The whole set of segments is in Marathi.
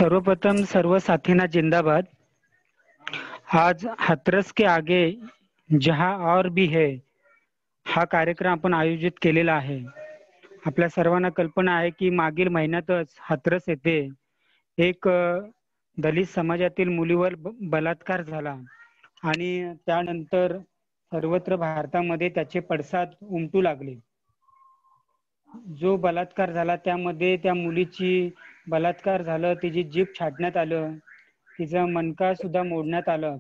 सर्वप्रथम सर्व साथींना जिंदाबाद। आज हाथरस के आगे जहां और भी है हा कार्यक्रम आपण आयोजित केलेला आहे। आपल्या सर्वांना कल्पना आहे की मागील महिन्यातच हाथरस येथे एक दलित समाजातील मुलीवर बलात्कार झाला आणि त्यानंतर सर्वत्र भारतामध्ये त्याचे पडसाद उमटू लागले। जो बलात्कार झाला त्यामध्ये त्या मुलीची बलात्कार झालं, तिची जीभ छाटण्यात आलं, तिचा मणका सुद्धा मोडण्यात आलं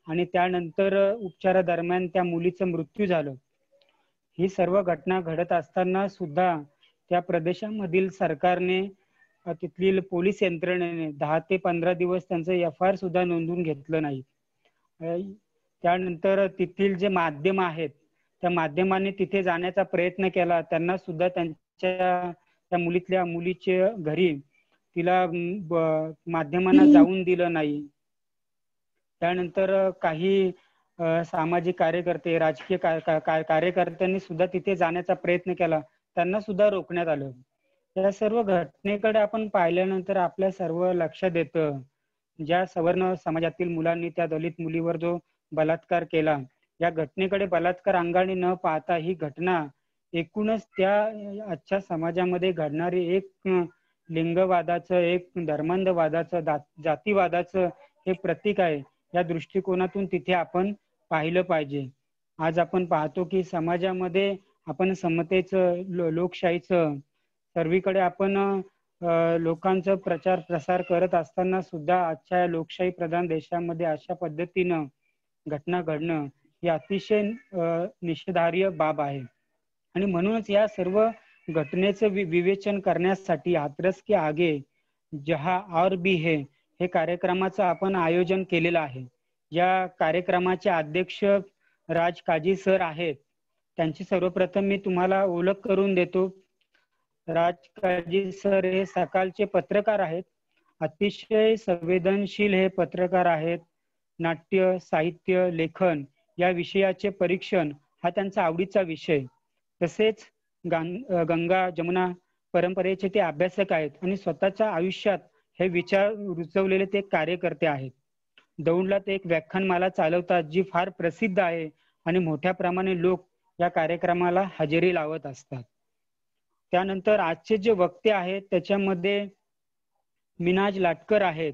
आणि त्यानंतर उपचारादरम्यान त्या मुलीचं मृत्यू झालं। ही सर्व घटना घडत असताना सुद्धा त्या प्रदेशामधील सरकारने तिथली पोलीस यंत्रणेने 10 ते 15 दिवस त्यांचं FIR सुद्धा नोंदवून घेतलं नाही। त्यानंतर तिथील जे माध्यम आहेत त्या माध्यमांनी तिथे जाण्याचा प्रयत्न केला, त्यांना सुद्धा त्या मुलीच्या घरी तिला माध्यमांना जाऊन दिलं नाही। त्यानंतर काही सामाजिक कार्यकर्ते, राजकीय कार्यकर्त्यांनी सुद्धा तिथे जाण्याचा प्रयत्न केला, त्यांना सुद्धा रोखण्यात आलं। या सर्व घटनेकडे आपण पाहिल्यानंतर आपल्या सर्व लक्षात येतं, ज्या सवर्ण समाजातील मुलांनी त्या दलित मुलीवर जो बलात्कार केला, या घटनेकडे बलात्कार अंगाने न पाहता ही घटना एकूणच त्या आजच्या समाजामध्ये घडणारी एक लिंगवादाचं, एक धर्मांधवादाचं, जातीवादाचं हे प्रतीक आहे। या दृष्टिकोनातून तिथे आपण पाहिलं पाहिजे। आज आपण पाहतो की समाजामध्ये आपण समतेचं, लोकशाहीचं सर्वीकडे आपण लोकांचं प्रचार प्रसार करत असताना सुद्धा आजच्या लोकशाही प्रधान देशामध्ये अशा पद्धतीनं घटना घडणं ही अतिशय निषेधार्ह बाब आहे। आणि म्हणूनच या सर्व घटनेचं विवेचन करण्यासाठी हाथरस के आगे जहां और भी है हे कार्यक्रमाचं आपण आयोजन केलेलं आहे। या कार्यक्रमाचे अध्यक्ष राज काजी सर आहेत, त्यांची सर्वप्रथम मी तुम्हाला ओळख करून देतो। राज काजी सर हे सकाळचे पत्रकार आहेत, अतिशय संवेदनशील हे पत्रकार आहेत। नाट्य, साहित्य, लेखन या विषयाचे परीक्षण हा त्यांचा आवडीचा विषय। तसेच गंगा जमुना परंपरेचे ते अभ्यासक आहेत आणि स्वतःच्या आयुष्यात हे विचार रुजवलेले ते कार्यकर्ते आहेत। दौंडला ते एक व्याख्यानमाला चालवतात जी फार प्रसिद्ध आहे आणि मोठ्या प्रमाणे लोक या कार्यक्रमाला हजेरी लावत असतात। त्यानंतर आजचे जे वक्ते आहेत त्याच्यामध्ये मिनाज लाटकर आहेत।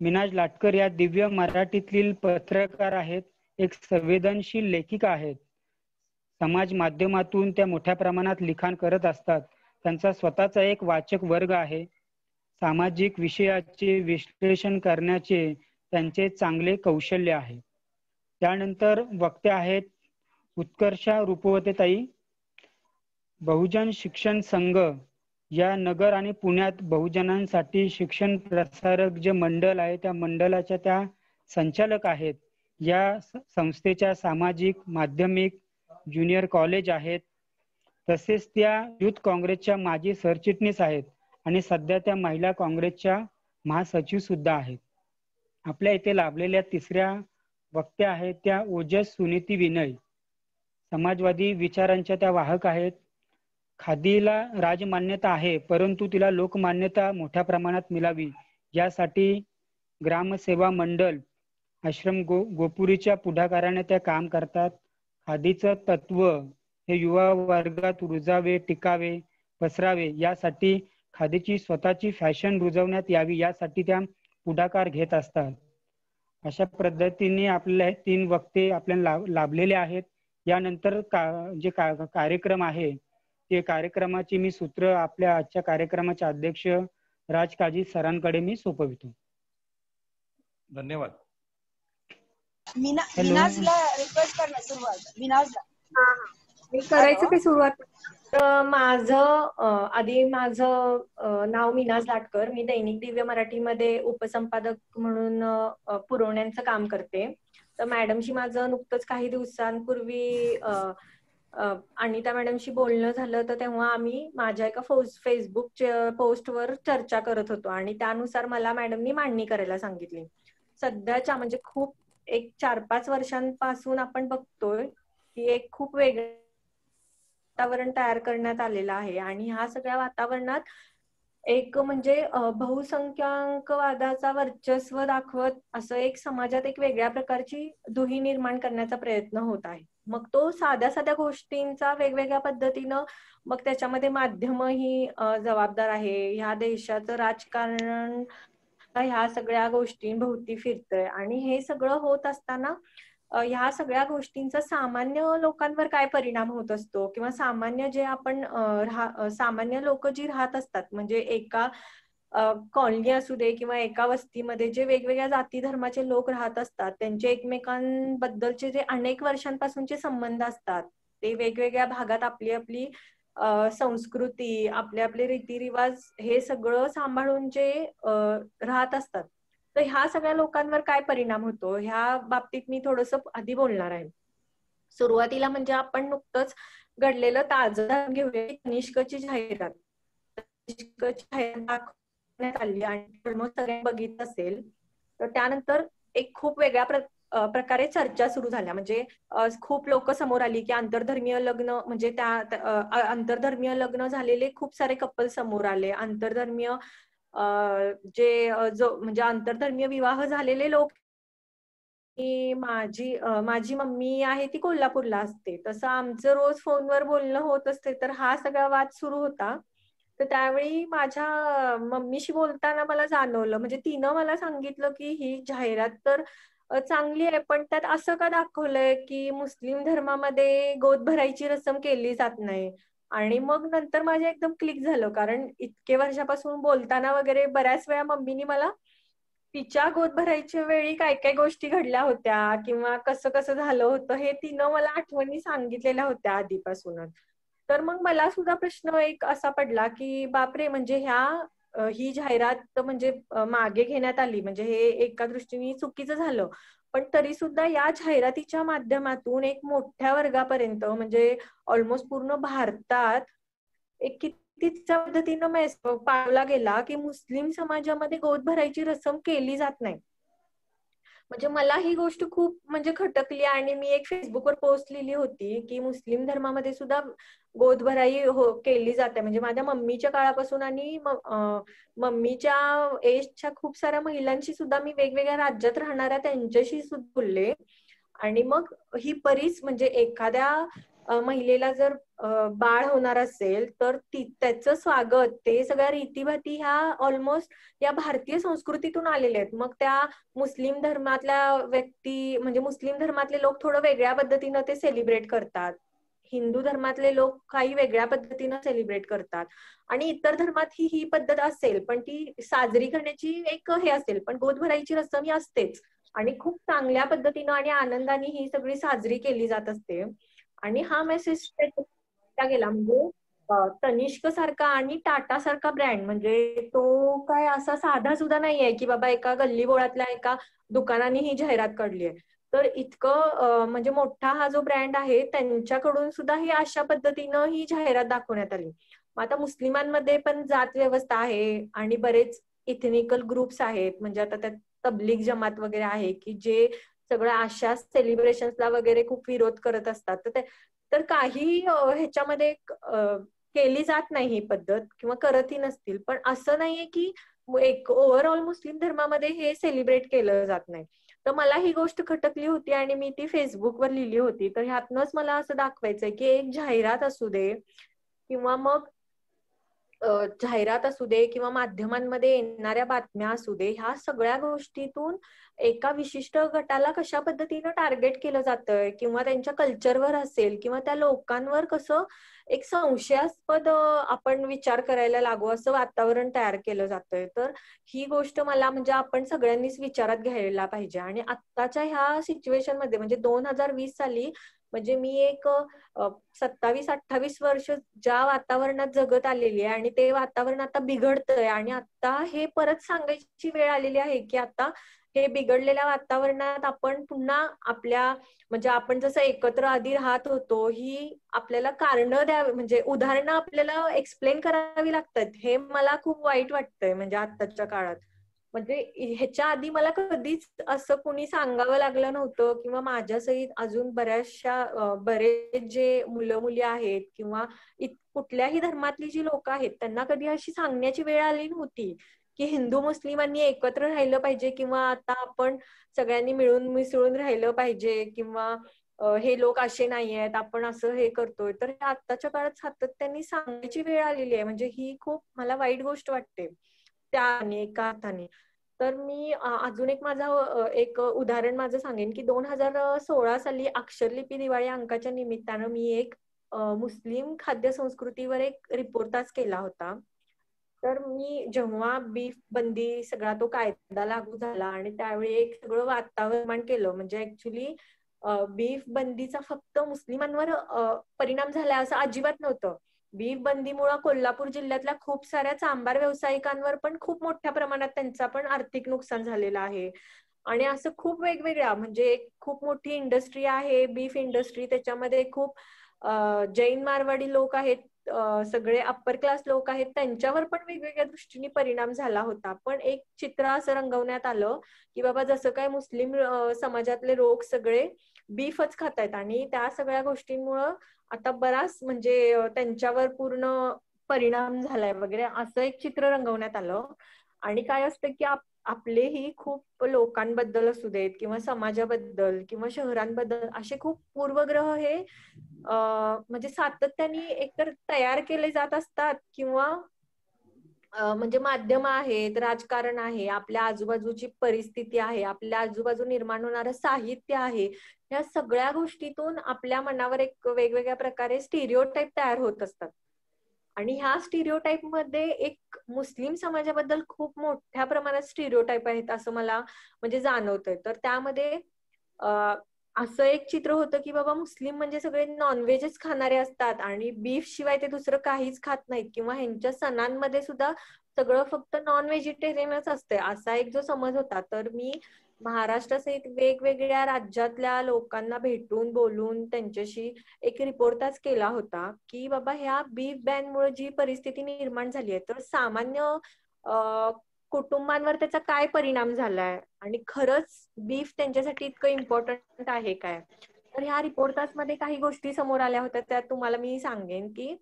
मिनाज लाटकर या दिव्य मराठीतील पत्रकार आहेत, एक संवेदनशील लेखिका आहेत। समाज माध्यमातून त्या मोठ्या प्रमाणात लिखाण करत असतात। त्यांचा स्वतःचा एक वाचक वर्ग आहे। सामाजिक विषयाचे विश्लेषण करण्याचे त्यांचे चांगले कौशल्य आहे। त्यानंतर वक्ते आहेत उत्कर्षा रूपवतेताई। बहुजन शिक्षण संघ या नगर आणि पुण्यात बहुजनांसाठी शिक्षण प्रसारक जे मंडळ आहे त्या मंडळाच्या त्या संचालक आहेत। या संस्थेच्या सामाजिक, माध्यमिक, ज्युनियर कॉलेज आहेत। तसेच त्या युथ काँग्रेसच्या माजी सरचिटणीस आहेत आणि सध्या त्या महिला काँग्रेसच्या महासचिव सुद्धा आहेत। आपल्या इथे लाभलेल्या तिसऱ्या वक्त्या आहेत त्या ओजस सुनीती विनय। समाजवादी विचारांच्या त्या वाहक आहेत। खादीला राजमान्यता आहे परंतु तिला लोकमान्यता मोठ्या प्रमाणात मिळावी यासाठी ग्रामसेवा मंडळ आश्रम गोपुरीच्या पुढाकाराने त्या काम करतात। खादीचं तत्व हे युवा वर्गात रुजावे, टिकावे, पसरावे यासाठी खादीची स्वतःची फॅशन रुजवण्यात यावी यासाठी त्या पुढाकार घेत असतात। अशा पद्धतीने आपले 3 वक्ते आपल्याला लाभलेले आहेत। यानंतर जे कार्यक्रम आहे ते कार्यक्रमाची मी सूत्र आपल्या आजच्या कार्यक्रमाचे अध्यक्ष राज काजी सरांकडे मी सोपवितो। धन्यवाद। मिनाजला रिक्वेस्ट करणार सुरुवात। मिनाजला करायचं ते सुरुवात। माझं नाव मिनाज लाटकर। मी दैनिक दिव्य मराठीमध्ये उपसंपादक म्हणून पुरवण्यांचं काम करते। तर मॅडमशी माझं नुकतंच काही दिवसांपूर्वी अनिता मॅडमशी बोलणं झालं, तर तेव्हा आम्ही माझ्या एका फेसबुक पोस्टवर चर्चा करत होतो आणि त्यानुसार मला मॅडमनी मांडणी करायला सांगितली। सध्याच्या म्हणजे खूप एक 4-5 वर्षांपासून आपण बघतोय की एक खूप वेगळं वातावरण तयार करण्यात आलेलं आहे आणि ह्या सगळ्या वातावरणात एक म्हणजे बहुसंख्याकवादाचा वर्चस्व दाखवत असं एक समाजात एक वेगळ्या प्रकारची दुही निर्माण करण्याचा प्रयत्न होत आहे. मग तो साध्या साध्या गोष्टींचा वेगवेगळ्या पद्धतीनं, मग त्याच्यामध्ये माध्यम ही जबाबदार आहे. ह्या देशाचं राजकारण ह्या सगळ्या गोष्टींभोवती फिरतंय आणि हे सगळं होत असताना ह्या सगळ्या गोष्टींचा सामान्य लोकांवर काय परिणाम होत असतो, किंवा सामान्य जे आपण सामान्य लोक जी राहत असतात, म्हणजे एका कॉलनी असू दे किंवा एका वस्तीमध्ये जे वेगवेगळ्या जाती धर्माचे लोक राहत असतात, त्यांचे एकमेकांबद्दलचे जे अनेक वर्षांपासूनचे संबंध असतात, ते वेगवेगळ्या भागात आपली आपली संस्कृती, आपले आपले रीतिरिवाज हे सगळं सांभाळून जे राहत असतात, तर ह्या सगळ्या लोकांवर काय परिणाम होतो ह्या बाबतीत मी थोडंसं आधी बोलणार आहे. सुरुवातीला म्हणजे आपण नुकतंच घडलेलं ताजं घेऊया, तनिष्कची जाहिरात. तनिष्कची जाहिरात दाखवण्यात आली आणि ऑलमोस्ट सगळ्यांनी बघितलं असेल. तर त्यानंतर एक खूप वेगळ्या प्रकारे चर्चा सुरू झाल्या. म्हणजे खूप लोक समोर आली की आंतरधर्मीय लग्न, म्हणजे त्या आंतरधर्मीय लग्न झालेले खूप सारे कपल समोर आले. आंतरधर्मीय जो म्हणजे आंतरधर्मीय विवाह झालेले लोक, की माझी मम्मी आहे ती कोल्हापूरला असते, तसं आमचं रोज फोनवर बोलणं होत असते. तर हा सगळा वाद सुरू होता. तर त्यावेळी माझ्या मम्मीशी बोलताना मला जाणवलं, म्हणजे तिनं मला सांगितलं की ही जाहिरात तर चांगली आहे, पण त्यात असं का दाखवलंय की मुस्लिम धर्मामध्ये गोद भरायची रसम केली जात नाही. आणि मग नंतर माझ्या एकदम क्लिक झालं, कारण इतके वर्षापासून बोलताना वगैरे बऱ्याच वेळा मम्मीनी मला तिच्या गोद भरायच्या वेळी काय काय गोष्टी घडल्या होत्या किंवा कसं कसं झालं होतं हे तिनं मला आठवणी सांगितलेल्या होत्या आधीपासूनच. तर मग मला सुद्धा प्रश्न एक असा पडला की बापरे, म्हणजे ही जाहिरात म्हणजे मागे घेण्यात आली, म्हणजे हे एका दृष्टीने चुकीचं झालं. पण तरी सुद्धा या जाहिरातीच्या माध्यमातून एक मोठ्या वर्गापर्यंत, म्हणजे ऑलमोस्ट पूर्ण भारतात एक कितीच्या पद्धतीनं पाळला गेला की मुस्लिम समाजामध्ये गोद भरायची रसम केली जात नाही. म्हणजे मला ही गोष्ट खूप म्हणजे खटकली आणि मी एक फेसबुकवर पोस्ट लिहिली होती की मुस्लिम धर्मामध्ये सुद्धा गोदभराई केली जाते. म्हणजे माझ्या मम्मीच्या काळापासून आणि मम्मीच्या एजच्या खूप साऱ्या महिलांशी सुद्धा मी वेगवेगळ्या राज्यात राहणाऱ्या त्यांच्याशी सुद्धा बोलले. आणि मग ही बरीच म्हणजे एखाद्या महिलेला जर बाळ होणार असेल तर त्याचं स्वागत, ते सगळ्या रीतीभाती ह्या ऑलमोस्ट या भारतीय संस्कृतीतून आलेल्या आहेत. मग त्या मुस्लिम धर्मातल्या व्यक्ती, म्हणजे मुस्लिम धर्मातले लोक थोडं वेगळ्या पद्धतीनं ते सेलिब्रेट करतात, हिंदू धर्मातले लोक काही वेगळ्या पद्धतीनं सेलिब्रेट करतात, आणि इतर धर्मात ही पद्धत असेल पण ती साजरी करण्याची एक हे असेल, पण गोद भरायची रसम ही असतेच आणि खूप चांगल्या पद्धतीनं आणि आनंदाने ही सगळी साजरी केली जात असते. आणि हा मेसेज गेला, म्हणजे तनिष्क सारखा आणि टाटा सारखा ब्रँड, म्हणजे तो काय असा साधा सुद्धा नाहीये की बाबा एका गल्ली बोळातल्या एका दुकानाने ही जाहिरात काढली आहे. तर इतकं म्हणजे मोठा हा जो ब्रँड आहे त्यांच्याकडून सुद्धा ही अशा पद्धतीनं ही जाहिरात दाखवण्यात आली. मग आता मुस्लिमांमध्ये पण जात व्यवस्था आहे आणि बरेच इथनिकल ग्रुप्स आहेत, म्हणजे आता त्यात तबलीग जमात वगैरे आहे की जे सगळं अशा सेलिब्रेशन्सला वगैरे खूप विरोध करत असतात. तर काही ह्याच्यामध्ये केली जात नाही ही पद्धत किंवा करतही नसतील, पण असं नाहीये की एक ओव्हरऑल मुस्लिम धर्मामध्ये हे सेलिब्रेट केलं जात नाही. तर मला ही गोष्ट खटकली होती आणि मी ती फेसबुकवर लिहिली होती. तर ह्यातनंच मला असं दाखवायचंय की एक जाहिरात असू दे किंवा मग जाहिरात असू दे किंवा माध्यमांमध्ये येणाऱ्या बातम्या असू दे, ह्या सगळ्या गोष्टीतून एका विशिष्ट गटाला कशा पद्धतीनं टार्गेट केलं जातंय किंवा त्यांच्या कल्चरवर असेल किंवा त्या लोकांवर कसं एक संशयास्पद आपण विचार करायला लागू असं वातावरण तयार केलं जातंय. तर ही गोष्ट मला म्हणजे आपण सगळ्यांनीच विचारात घ्यायला पाहिजे. आणि आत्ताच्या ह्या सिच्युएशन मध्ये म्हणजे 2020 साली म्हणजे मी एक 27-28 वर्ष ज्या वातावरणात जगत आलेली आहे आणि ते वातावरण आता बिघडतंय आणि आता हे परत सांगायची वेळ आलेली आहे की आता हे बिघडलेल्या वातावरणात आपण पुन्हा आपल्या म्हणजे आपण जसं एकत्र आधी राहत होतो ही आपल्याला कारणं द्यावी, म्हणजे उदाहरणं आपल्याला एक्सप्लेन करावी लागतात. हे मला खूप वाईट वाटतंय म्हणजे आताच्या काळात. म्हणजे ह्याच्या आधी मला कधीच असं कोणी सांगावं लागलं नव्हतं किंवा माझ्या सहित अजून बरेच जे मुलं मुली आहेत किंवा कुठल्याही धर्मातली जी लोक आहेत त्यांना कधी अशी सांगण्याची वेळ आली नव्हती की हिंदू मुस्लिमांनी एकत्र राहिलं पाहिजे किंवा आता आपण सगळ्यांनी मिळून मिसळून राहिलं पाहिजे किंवा हे लोक असे नाही आहेत, आपण असं हे करतोय. तर हे आत्ताच्या काळात सातत्याने सांगण्याची वेळ आलेली आहे. म्हणजे ही खूप मला वाईट गोष्ट वाटते त्या एका अर्थाने. तर मी अजून एक एक उदाहरण माझं सांगेन की 2016 साली अक्षरलिपी दिवाळी अंकाच्या निमित्तानं मी एक मुस्लिम खाद्य संस्कृतीवर एक रिपोर्टाज केला होता. तर मी जेव्हा बीफ बंदी सगळा तो कायदा लागू झाला आणि त्यावेळी एक सगळं वातावरण केलं, म्हणजे ऍक्च्युली बीफ बंदीचा फक्त मुस्लिमांवर परिणाम झाला असं अजिबात नव्हतं. बीफ बंदीमुळे कोल्हापूर जिल्ह्यातल्या खूप साऱ्या चांभार व्यावसायिकांवर पण खूप मोठ्या प्रमाणात त्यांचा पण आर्थिक नुकसान झालेलं आहे. आणि असं खूप वेगवेगळ्या, म्हणजे खूप मोठी इंडस्ट्री आहे बीफ इंडस्ट्री, त्याच्यामध्ये खूप जैन मारवाडी लोक आहेत, सगळे अप्पर क्लास लोक आहेत, त्यांच्यावर पण वेगवेगळ्या दृष्टीने परिणाम झाला होता. पण एक चित्र असं रंगवण्यात आलं की बाबा जसं काय मुस्लिम समाजातले लोक सगळे बीफच खात आहेत आणि त्या सगळ्या गोष्टींमुळं आता बराच म्हणजे त्यांच्यावर पूर्ण परिणाम झालाय वगैरे असं एक चित्र रंगवण्यात आलं. आणि काय असतं की आपलेही खूप लोकांबद्दल असू देत किंवा समाजाबद्दल किंवा शहरांबद्दल असे खूप पूर्वग्रह हे म्हणजे सातत्याने एकतर तयार केले जात असतात किंवा म्हणजे माध्यम आहेत, राजकारण आहे, आपल्या आजूबाजूची परिस्थिती आहे, आपल्या आजूबाजू निर्माण होणारं साहित्य आहे, या सगळ्या गोष्टीतून आपल्या मनावर एक वेगवेगळ्या प्रकारे स्टिरिओटाईप तयार होत असतात. आणि ह्या स्टिरिओटाईप मध्ये एक मुस्लिम समाजाबद्दल खूप मोठ्या प्रमाणात स्टिरिओटाईप आहेत असं मला म्हणजे जाणवतंय. तर त्यामध्ये असं एक चित्र होतं की बाबा मुस्लिम म्हणजे सगळे नॉनव्हेजच खाणारे असतात आणि बीफ शिवाय ते दुसरं काहीच खात नाहीत किंवा ह्यांच्या सणांमध्ये सुद्धा सगळं फक्त नॉन व्हेजिटेरियनच असतंय, असा एक जो समज होता. तर मी महाराष्ट्रासहित वेगवेगळ्या राज्यातल्या लोकांना भेटून बोलून त्यांच्याशी एक रिपोर्टच केला होता की बाबा ह्या बीफ बॅनमुळे जी परिस्थिती निर्माण झाली आहे तर सामान्य कुटुंबांवर त्याचा काय परिणाम झालाय आणि खरंच बीफ त्यांच्यासाठी इतकं इम्पॉर्टंट आहे काय. तर ह्या रिपोर्टामध्ये काही गोष्टी समोर आल्या होत्या, त्यात तुम्हाला मी सांगेन की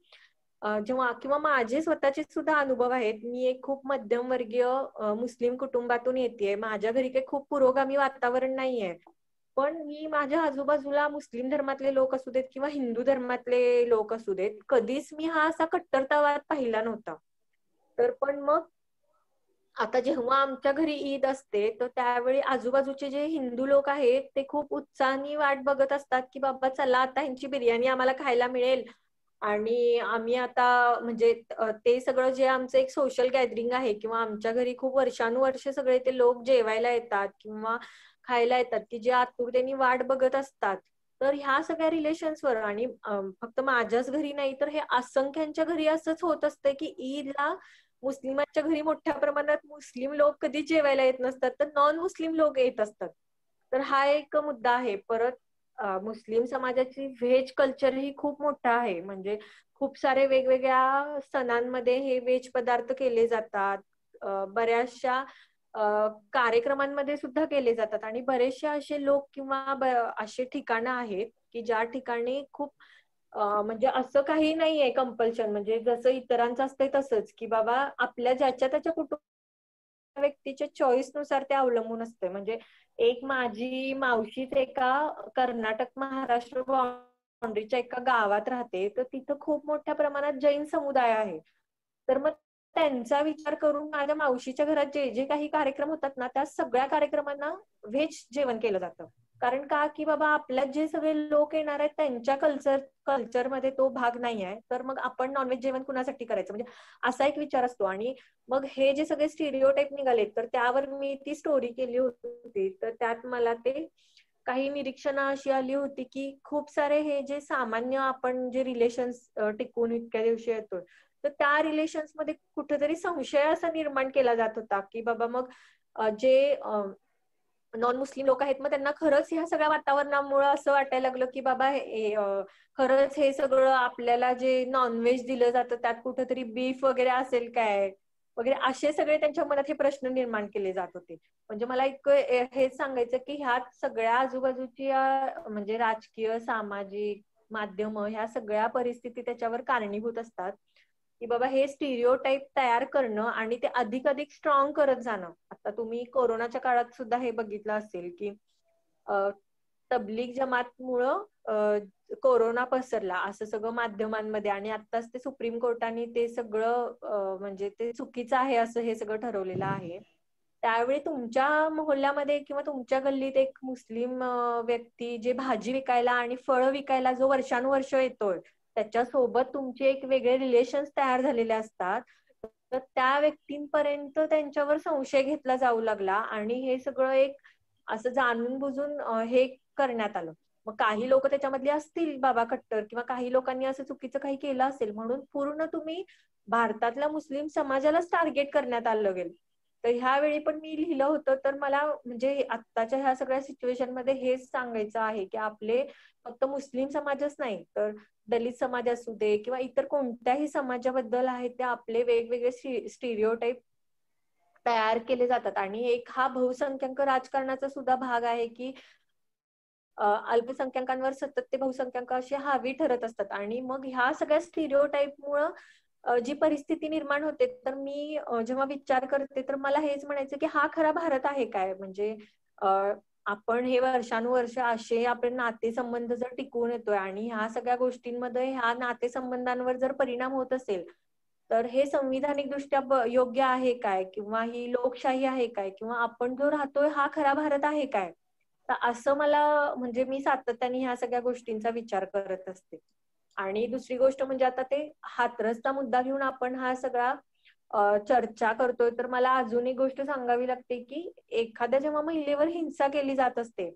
जेव्हा किंवा माझे स्वतःचे सुद्धा अनुभव आहेत. मी एक खूप मध्यमवर्गीय मुस्लिम कुटुंबातून येते, माझ्या घरी काही खूप पुरोगामी वातावरण नाहीये, पण मी माझ्या आजूबाजूला मुस्लिम धर्मातले लोक असू देत किंवा हिंदू धर्मातले लोक असू देत, कधीच मी हा असा कट्टरतावाद पाहिला नव्हता. तर पण मग आता जेव्हा आमच्या घरी ईद असते तर त्यावेळी आजूबाजूचे जे हिंदू लोक आहेत ते खूप उत्साहाने वाट बघत असतात की बाबा चला आता ह्यांची बिर्याणी आम्हाला खायला मिळेल आणि आम्ही आता म्हणजे ते सगळं जे आमचं एक सोशल गॅदरिंग आहे किंवा आमच्या घरी खूप वर्षानुवर्ष सगळे ते लोक जेवायला येतात किंवा खायला येतात की जे आतुरतेने वाट बघत असतात. तर ह्या सगळ्या रिलेशन्सवर आणि फक्त माझ्याच घरी नाही तर हे असंख्यांच्या घरी असंच होत असतं की ईदला मुस्लिमांच्या घरी मोठ्या प्रमाणात मुस्लिम लोक कधीच जेवायला येत नसतात तर नॉन मुस्लिम लोक येत असतात. तर हा एक मुद्दा आहे. परत मुस्लिम समाजाची व्हेज कल्चर ही खूप मोठा आहे, म्हणजे खूप सारे वेगवेगळ्या सणांमध्ये हे व्हेज पदार्थ केले जातात, बऱ्याचशा कार्यक्रमांमध्ये सुद्धा केले जातात आणि बरेचसे असे लोक किंवा असे ठिकाणं आहेत की ज्या ठिकाणी खूप म्हणजे असं काही नाहीये कंपल्शन, म्हणजे जसं इतरांचं असतंय तसंच की बाबा आपल्या ज्याच्या त्याच्या कुटुंब व्यक्तीच्या चॉईस नुसार ते अवलंबून असते. म्हणजे एक माझी मावशीच एका कर्नाटक महाराष्ट्र बाउंड्रीच्या एका गावात राहते, तर तिथं खूप मोठ्या प्रमाणात जैन समुदाय आहे. तर मग त्यांचा विचार करून माझ्या मावशीच्या घरात जे जे काही कार्यक्रम होतात ना त्या सगळ्या कार्यक्रमांना व्हेज जेवण केलं जातं. कारण का की बाबा आपल्यात जे सगळे लोक येणार आहेत त्यांच्या कल्चरमध्ये तो भाग नाही आहे, तर मग आपण नॉनव्हेज जेवण कुणासाठी करायचं, म्हणजे असा एक विचार असतो. आणि मग हे जे सगळे स्टिरिओटाईप निघाले तर त्यावर मी ती स्टोरी केली होती. तर त्यात मला ते काही निरीक्षणं अशी आली होती की खूप सारे हे जे सामान्य आपण जे रिलेशन्स टिकून इतक्या दिवशी येतोय तर त्या रिलेशन्स मध्ये कुठेतरी संशय असा निर्माण केला जात होता की बाबा मग जे नॉन मुस्लिम लोक आहेत मग त्यांना खरंच ह्या सगळ्या वातावरणामुळे असं वाटायला लागलं की बाबा खरंच हे सगळं आपल्याला जे नॉनव्हेज दिलं जातं त्यात कुठेतरी बीफ वगैरे असेल काय वगैरे, असे सगळे त्यांच्या मनात हे प्रश्न निर्माण केले जात होते. म्हणजे मला इतकं हेच सांगायचं की ह्यात सगळ्या आजूबाजूची म्हणजे राजकीय, सामाजिक, माध्यम, ह्या सगळ्या परिस्थिती त्याच्यावर कारणीभूत असतात, की बाबा हे स्टिरिओटाईप तयार करणं आणि ते अधिक अधिक स्ट्रॉंग करत जाणं. आता तुम्ही कोरोनाच्या काळात सुद्धा हे बघितलं असेल की तबलीग जमातमुळं कोरोना पसरला असं सगळं माध्यमांमध्ये, आणि आत्ताच ते सुप्रीम कोर्टाने ते सगळं म्हणजे ते चुकीचं आहे असं हे सगळं ठरवलेलं आहे. त्यावेळी तुमच्या मोहल्ल्यामध्ये किंवा तुमच्या गल्लीत एक मुस्लिम व्यक्ती जे भाजी विकायला आणि फळं विकायला जो वर्षानुवर्ष येतोय, त्याच्यासोबत तुमचे एक वेगळे रिलेशन्स तयार झालेले असतात, तर त्या व्यक्तींपर्यंत त्यांच्यावर संशय घेतला जाऊ लागला आणि हे सगळं एक असं जाणून बुजून हे करण्यात आलं. मग काही लोक त्याच्यामधले असतील बाबा कट्टर, किंवा काही लोकांनी असं चुकीचं काही केलं असेल म्हणून पूर्ण तुम्ही भारतातल्या मुस्लिम समाजालाच टार्गेट करण्यात आलं गेलं. तर ह्यावेळी पण मी लिहिलं होतं, तर मला म्हणजे आत्ताच्या ह्या सगळ्या सिच्युएशन मध्ये हेच सांगायचं आहे की आपले फक्त मुस्लिम समाजच नाही, तर दलित समाज असू दे किंवा इतर कोणत्याही समाजाबद्दल आहे ते आपले वेगवेगळे स्टिरिओटाईप तयार केले जातात. आणि एक हा बहुसंख्याक राजकारणाचा सुद्धा भाग आहे की अल्पसंख्याकांवर सतत ते बहुसंख्याक असे हावी ठरत असतात. आणि मग ह्या सगळ्या स्टिरिओटाईपमुळं जी परिस्थिती निर्माण होते, तर मी जेव्हा विचार करते तर मला हेच म्हणायचं की हा खरा भारत आहे काय? म्हणजे आपण हे वर्षानुवर्ष असे आपण नातेसंबंध जर टिकवून येतोय आणि ह्या सगळ्या गोष्टींमध्ये ह्या नातेसंबंधांवर जर परिणाम होत असेल, तर हे संविधानिक दृष्ट्या योग्य आहे काय? किंवा ही लोकशाही आहे काय? किंवा आपण जो राहतोय हा खरा भारत आहे काय? तर असं मला म्हणजे मी सातत्याने ह्या सगळ्या गोष्टींचा विचार करत असते. आणि दुसरी गोष्ट म्हणजे आता ते हाथरसचा मुद्दा घेऊन आपण हा सगळा चर्चा करतोय, तर मला अजून एक गोष्ट सांगावी लागते की एखाद्या जेव्हा महिलेवर हिंसा केली जात असते,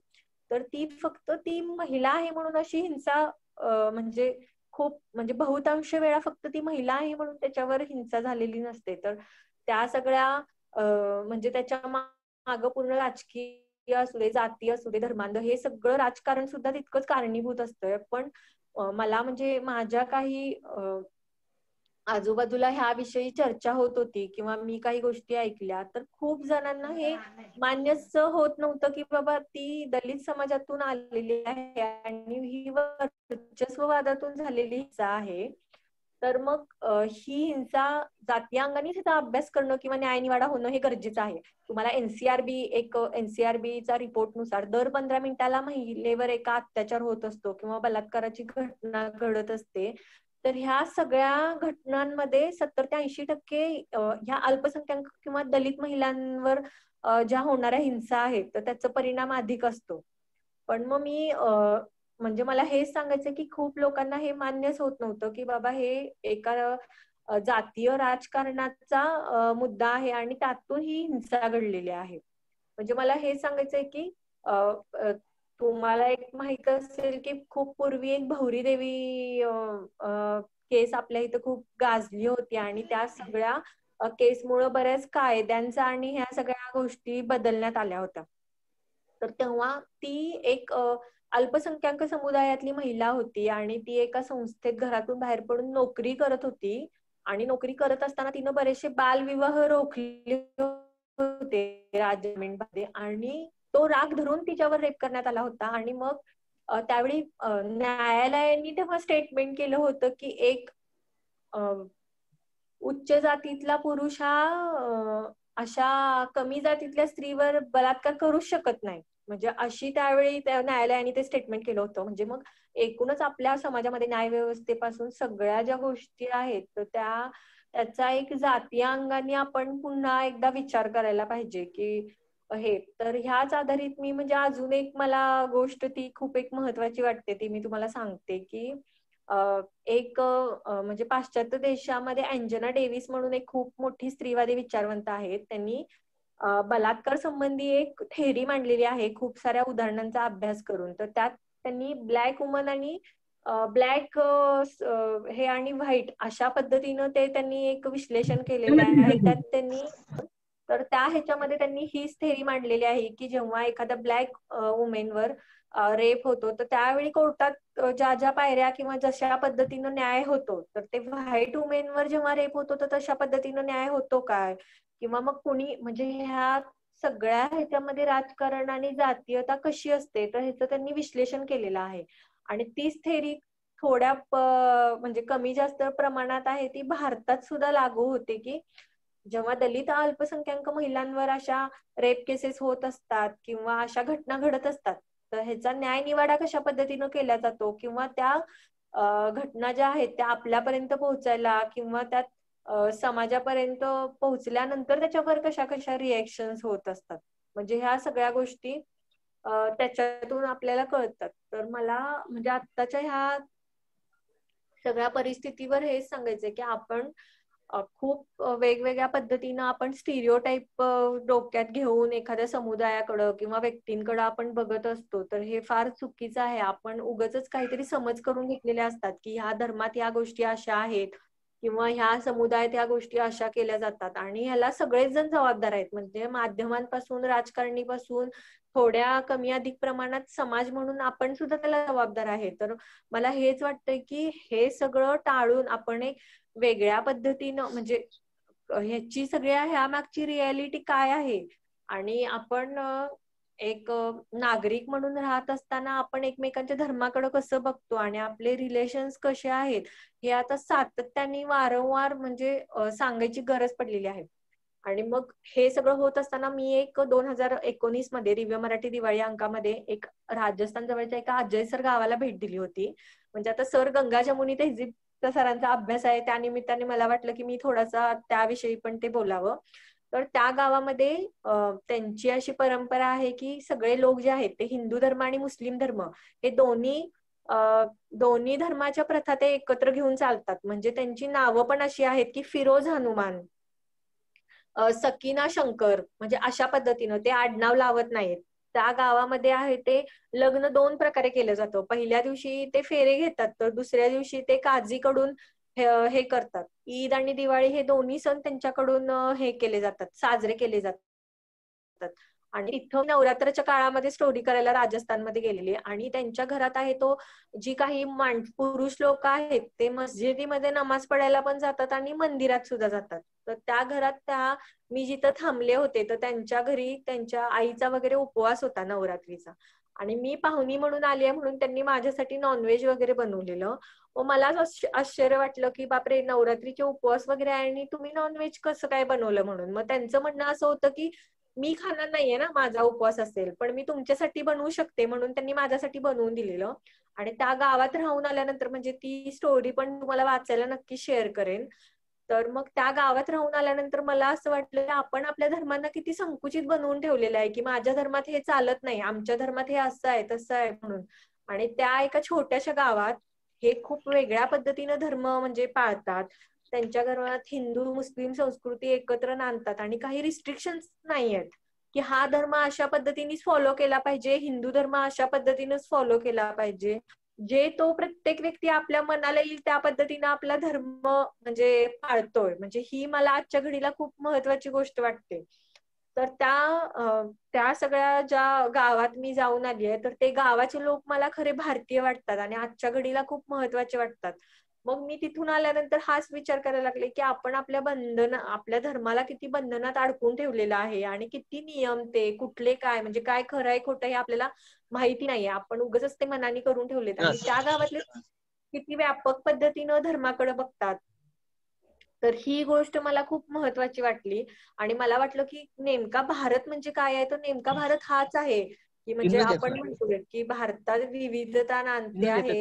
तर ती फक्त ती महिला आहे म्हणून अशी हिंसा म्हणजे खूप म्हणजे बहुतांश वेळा फक्त ती महिला आहे म्हणून त्याच्यावर हिंसा झालेली नसते. तर त्या सगळ्या म्हणजे त्याच्या मागं पूर्ण राजकीय असू दे, जाती असू दे, धर्मांध, हे सगळं राजकारण सुद्धा तितकंच कारणीभूत असतं. पण मला म्हणजे माझ्या काही आजूबाजूला ह्याविषयी चर्चा होत होती किंवा मी काही गोष्टी ऐकल्या, तर खूप जणांना हे मान्यच होत नव्हतं की बाबा ती दलित समाजातून आलेली आहे आणि ही वर्चस्ववादातून झालेली हिंसा आहे. तर मग ही हिंसा जातीय अंगाने तिचा अभ्यास करणं किंवा न्यायनिवाडा होणं हे गरजेचं आहे. तुम्हाला एनसीआरबीचा रिपोर्टनुसार दर 15 मिनिटाला महिलेवर एका अत्याचार होत असतो किंवा बलात्काराची घटना घडत असते. तर ह्या सगळ्या घटनांमध्ये 70 ते 80% ह्या अल्पसंख्याक किंवा दलित महिलांवर ज्या होणाऱ्या हिंसा आहेत, तर त्याचा परिणाम अधिक असतो. पण मग मी म्हणजे मला हेच सांगायचं की खूप लोकांना हे मान्यच होत नव्हतं की बाबा हे एका जातीय राजकारणाचा मुद्दा आहे आणि त्यातून ही हिंसा घडलेली आहे. म्हणजे मला हे सांगायचंय की तुम्हाला एक माहित असेल की खूप पूर्वी एक भौरी देवी केस आपल्या इथं खूप गाजली होती आणि त्या सगळ्या केसमुळे बऱ्याच कायद्यांचा आणि ह्या सगळ्या गोष्टी बदलण्यात आल्या होत्या. तर तेव्हा ती एक अल्पसंख्याक समुदायातली महिला होती आणि ती एका संस्थेत घरातून बाहेर पडून नोकरी करत होती. आणि नोकरी करत असताना तिनं बरेचसे बालविवाह रोखले होते राजमेंटमध्ये, आणि तो राग धरून तिच्यावर रेप करण्यात आला होता. आणि मग त्यावेळी न्यायालयाने तेव्हा स्टेटमेंट केलं होतं की एक उच्च जातीतला पुरुष हा अशा कमी जातीतल्या स्त्रीवर बलात्कार करूच शकत नाही. म्हणजे अशी त्यावेळी त्या न्यायालयाने ते स्टेटमेंट केलं होतं. म्हणजे मग एकूणच आपल्या समाजामध्ये न्यायव्यवस्थेपासून सगळ्या ज्या गोष्टी आहेत, तर त्याचा एक जातीय अंगाने आपण पुन्हा एकदा विचार करायला पाहिजे की हे. तर ह्याच आधारित मी म्हणजे अजून एक मला गोष्ट ती खूप एक महत्वाची वाटते, ती मी तुम्हाला सांगते की एक म्हणजे पाश्चात्य देशामध्ये अँजना डेव्हिस म्हणून एक खूप मोठी स्त्रीवादी विचारवंत आहेत. त्यांनी बलात्कार संबंधी एक थेअरी मांडलेली आहे खूप साऱ्या उदाहरणांचा अभ्यास करून. तर त्यात त्यांनी ब्लॅक वुमन आणि ब्लॅक हे आणि व्हाईट अशा पद्धतीनं ते त्यांनी एक विश्लेषण केलेलं आहे. त्यात त्यांनी तर त्या ह्याच्यामध्ये त्यांनी हीच थेअरी मांडलेली आहे की जेव्हा एखाद्या ब्लॅक वुमेनवर रेप होतो, तर त्यावेळी कोर्टात ज्या ज्या पायऱ्या किंवा जशा पद्धतीनं न्याय होतो, तर ते व्हाईट वुमेनवर जेव्हा रेप होतो तर तशा पद्धतीनं न्याय होतो काय? किंवा मग कुणी म्हणजे ह्या सगळ्या ह्याच्यामध्ये राजकारण आणि जातीयता कशी असते, तर ह्याचं त्यांनी विश्लेषण केलेलं आहे. आणि तीच थेअरी थोड्या म्हणजे कमी जास्त प्रमाणात आहे ती भारतात सुद्धा लागू होते, की जेव्हा दलित अल्पसंख्याक महिलांवर अशा रेप केसेस होत असतात किंवा अशा घटना घडत असतात, तर ह्याचा न्याय निवाडा कशा पद्धतीनं केला जातो किंवा त्या घटना ज्या आहेत त्या आपल्यापर्यंत पोहोचायला किंवा त्यात समाजापर्यंत पोहोचल्यानंतर त्याच्यावर कशा कशा रिएक्शन्स होत असतात, म्हणजे ह्या सगळ्या गोष्टी त्याच्यातून आपल्याला कळतात. तर मला म्हणजे आत्ताच्या ह्या सगळ्या परिस्थितीवर हेच सांगायचंय की आपण खूप वेगवेगळ्या पद्धतीनं आपण स्टिरिओटाईप डोक्यात घेऊन एखाद्या समुदायाकडं किंवा व्यक्तींकडे आपण बघत असतो, तर हे फार चुकीचं आहे. आपण उगाचच काहीतरी समज करून घेतलेले असतात की ह्या धर्मात ह्या गोष्टी अशा आहेत किंवा ह्या समुदायात ह्या गोष्टी अशा केल्या जातात, आणि ह्याला सगळेच जण जबाबदार आहेत. म्हणजे माध्यमांपासून राजकारणीपासून थोड्या कमी अधिक प्रमाणात समाज म्हणून आपण सुद्धा त्याला जबाबदार आहे. तर मला हेच वाटतंय की हे सगळं टाळून आपण एक वेगळ्या पद्धतीनं म्हणजे ह्याची सगळ्या ह्या मागची रियालिटी काय आहे, आणि आपण एक नागरिक म्हणून राहत असताना आपण एकमेकांच्या धर्माकडे कसं बघतो आणि आपले रिलेशन्स कसे आहेत हे आता सातत्याने वारंवार म्हणजे सांगायची गरज पडलेली आहे. आणि मग हे सगळं होत असताना मी एक 2019 मध्ये दिव्य मराठी दिवाळी अंकामध्ये एक राजस्थान जवळच्या एका अजय सर गावाला भेट दिली होती. म्हणजे आता सर गंगा जमुनी तहजीब सरांचा अभ्यास आहे, त्या निमित्ताने मला वाटलं की मी थोडासा त्याविषयी पण ते बोलावं. तर त्या गावामध्ये त्यांची अशी परंपरा आहे की सगळे लोक जे आहेत ते हिंदू धर्म आणि मुस्लिम धर्म हे दोन्ही धर्माच्या प्रथा ते एकत्र घेऊन चालतात. म्हणजे त्यांची नावं पण अशी आहेत की फिरोज हनुमान, सकीना शंकर, म्हणजे अशा पद्धतीनं ते आडनाव लावत नाहीत. त्या गावामध्ये आहे ते लग्न 2 प्रकारे केलं जातं. पहिल्या दिवशी ते फेरे घेतात, तर दुसऱ्या दिवशी ते काझीकडून हे करतात. ईद आणि दिवाळी हे दोन्ही सण त्यांच्याकडून हे केले जातात, साजरे केले जातात. आणि तिथं नवरात्राच्या काळामध्ये स्टोरी करायला राजस्थानमध्ये गेलेली, आणि त्यांच्या घरात आहे तो जी काही पुरुष लोक आहेत ते मस्जिदीमध्ये नमाज पडायला पण जातात आणि मंदिरात सुद्धा जातात. तर त्या घरात मी जिथं थांबले होते तर त्यांच्या घरी त्यांच्या आईचा वगैरे उपवास होता नवरात्रीचा, आणि मी पाहुणी म्हणून आली आहे म्हणून त्यांनी माझ्यासाठी नॉनव्हेज वगैरे बनवलेलं. व मला आश्चर्य वाटलं की बापरे, नवरात्रीचे उपवास वगैरे आहे आणि तुम्ही नॉनव्हेज कसं काय बनवलं म्हणून. मग त्यांचं म्हणणं असं होतं की मी खाणार नाहीये ना, माझा उपवास असेल, पण मी तुमच्यासाठी बनवू शकते, म्हणून त्यांनी माझ्यासाठी बनवून दिलेलं. आणि त्या गावात राहून आल्यानंतर म्हणजे ती स्टोरी पण तुम्हाला वाचायला नक्की शेअर करेन. तर मग त्या गावात राहून आल्यानंतर मला असं वाटलं आपण आपल्या धर्मांना किती संकुचित बनवून ठेवलेलं आहे की माझ्या धर्मात हे चालत नाही, आमच्या धर्मात हे असं आहे तसं आहे म्हणून. आणि त्या एका छोट्याशा गावात हे खूप वेगळ्या पद्धतीनं धर्म म्हणजे पाळतात. त्यांच्या घरात हिंदू मुस्लिम संस्कृती एकत्र नांदतात आणि काही रिस्ट्रिक्शन्स नाही आहेत की हा धर्म अशा पद्धतीनेच फॉलो केला पाहिजे, हिंदू धर्म अशा पद्धतीनेच फॉलो केला पाहिजे. जे तो प्रत्येक व्यक्ती आपल्या मनाला येईल त्या पद्धतीने आपला धर्म म्हणजे पाळतोय. म्हणजे ही मला आजच्या घडीला खूप महत्वाची गोष्ट वाटते. तर त्या सगळ्या ज्या गावात मी जाऊन आली आहे तर ते गावाचे लोक मला खरे भारतीय वाटतात आणि आजच्या घडीला खूप महत्वाचे वाटतात. मग मी तिथून आल्यानंतर हाच विचार करायला लागले की आपण आपल्या धर्माला किती बंधनात अडकून ठेवलेलं आहे आणि किती नियम ते कुठले काय म्हणजे काय खरं आहे खोटं हे आपल्याला माहिती नाहीये. आपण उगाचच ते मनाने करून ठेवलेत आणि त्या गावातले किती व्यापक पद्धतीनं धर्माकडे बघतात. तर ही गोष्ट मला खूप महत्वाची वाटली आणि मला वाटलं की नेमका भारत म्हणजे काय आहे, तर नेमका भारत हाच आहे की म्हणजे आपण म्हणतोय की भारतात विविधता नांदते आहे.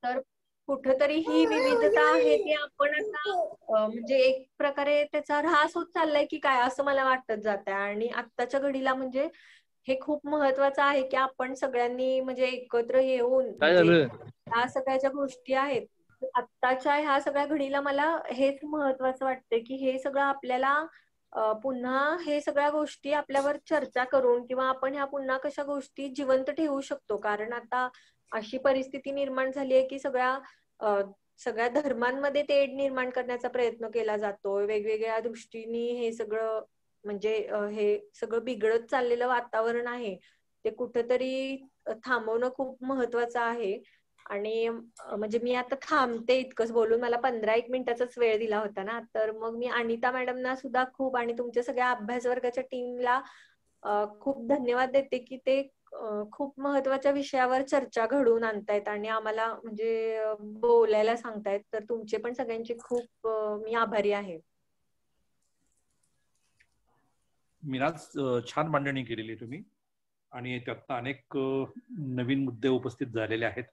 तर कुठंतरी ही विविधता आहे ती आपण आता म्हणजे एक प्रकारे त्याचा ऱ्हास होत चाललाय की काय असं मला वाटत जात आहे. आणि आत्ताच्या घडीला म्हणजे हे खूप महत्वाचं आहे की आपण सगळ्यांनी म्हणजे एकत्र येऊन म्हणजे ह्या सगळ्या ज्या गोष्टी आहेत आत्ताच्या ह्या सगळ्या घडीला मला हेच महत्वाचं वाटतंय की हे सगळं आपल्याला पुन्हा हे सगळ्या गोष्टी आपल्यावर चर्चा करून किंवा आपण ह्या पुन्हा कशा गोष्टी जिवंत ठेवू शकतो. कारण आता अशी परिस्थिती निर्माण झाली आहे की सगळ्या धर्मांमध्ये तेढ निर्माण करण्याचा प्रयत्न केला जातोय. वेगवेगळ्या दृष्टीने हे सगळं म्हणजे हे सगळं बिघडत चाललेलं वातावरण आहे ते कुठंतरी थांबवणं खूप महत्वाचं आहे. आणि म्हणजे मी आता थांबते इतकंच बोलून, मला 15-1 मिनिटाचाच वेळ दिला होता ना. तर मग मी अनिता मॅडमना सुद्धा खूप आणि तुमच्या सगळ्या अभ्यास वर्गाच्या टीमला खूप धन्यवाद देते की ते खूप महत्वाच्या विषयावर चर्चा घडवून आणतायत आणि आम्हाला म्हणजे बोलायला सांगतायत. तर तुमचे पण सगळ्यांचे खूप मी आभारी आहे. मिनाज, छान मांडणी केलेली तुम्ही आणि त्यातनं अनेक नवीन मुद्दे उपस्थित झालेले आहेत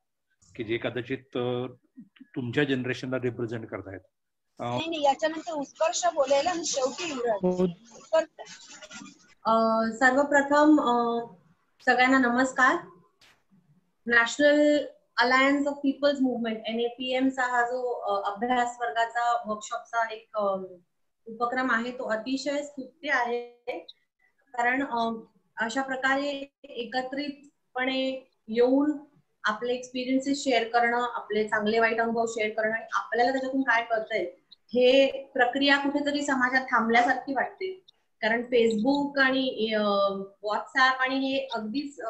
की जे कदाचित तुमच्या जनरेशनला रिप्रेझेंट करतायत. नाही, याच्यानंतर उत्कर्ष बोलायला आणि शेवटी सर्वप्रथम सगळ्यांना नमस्कार. National alliance of peoples movement NAPM चा हा जो अभ्यास वर्गाचा वर्कशॉपचा एक उपक्रम आहे तो अतिशय स्तुत्य आहे. कारण अशा प्रकारे एकत्रितपणे येऊन आपले एक्सपिरियन्सेस शेअर करणं, आपले चांगले वाईट अनुभव शेअर करणं आणि आपल्याला त्याच्यातून काय कळतंय हे प्रक्रिया कुठेतरी समाजात थांबल्यासारखी वाटते. कारण फेसबुक आणि व्हॉट्सअप आणि हे अगदीच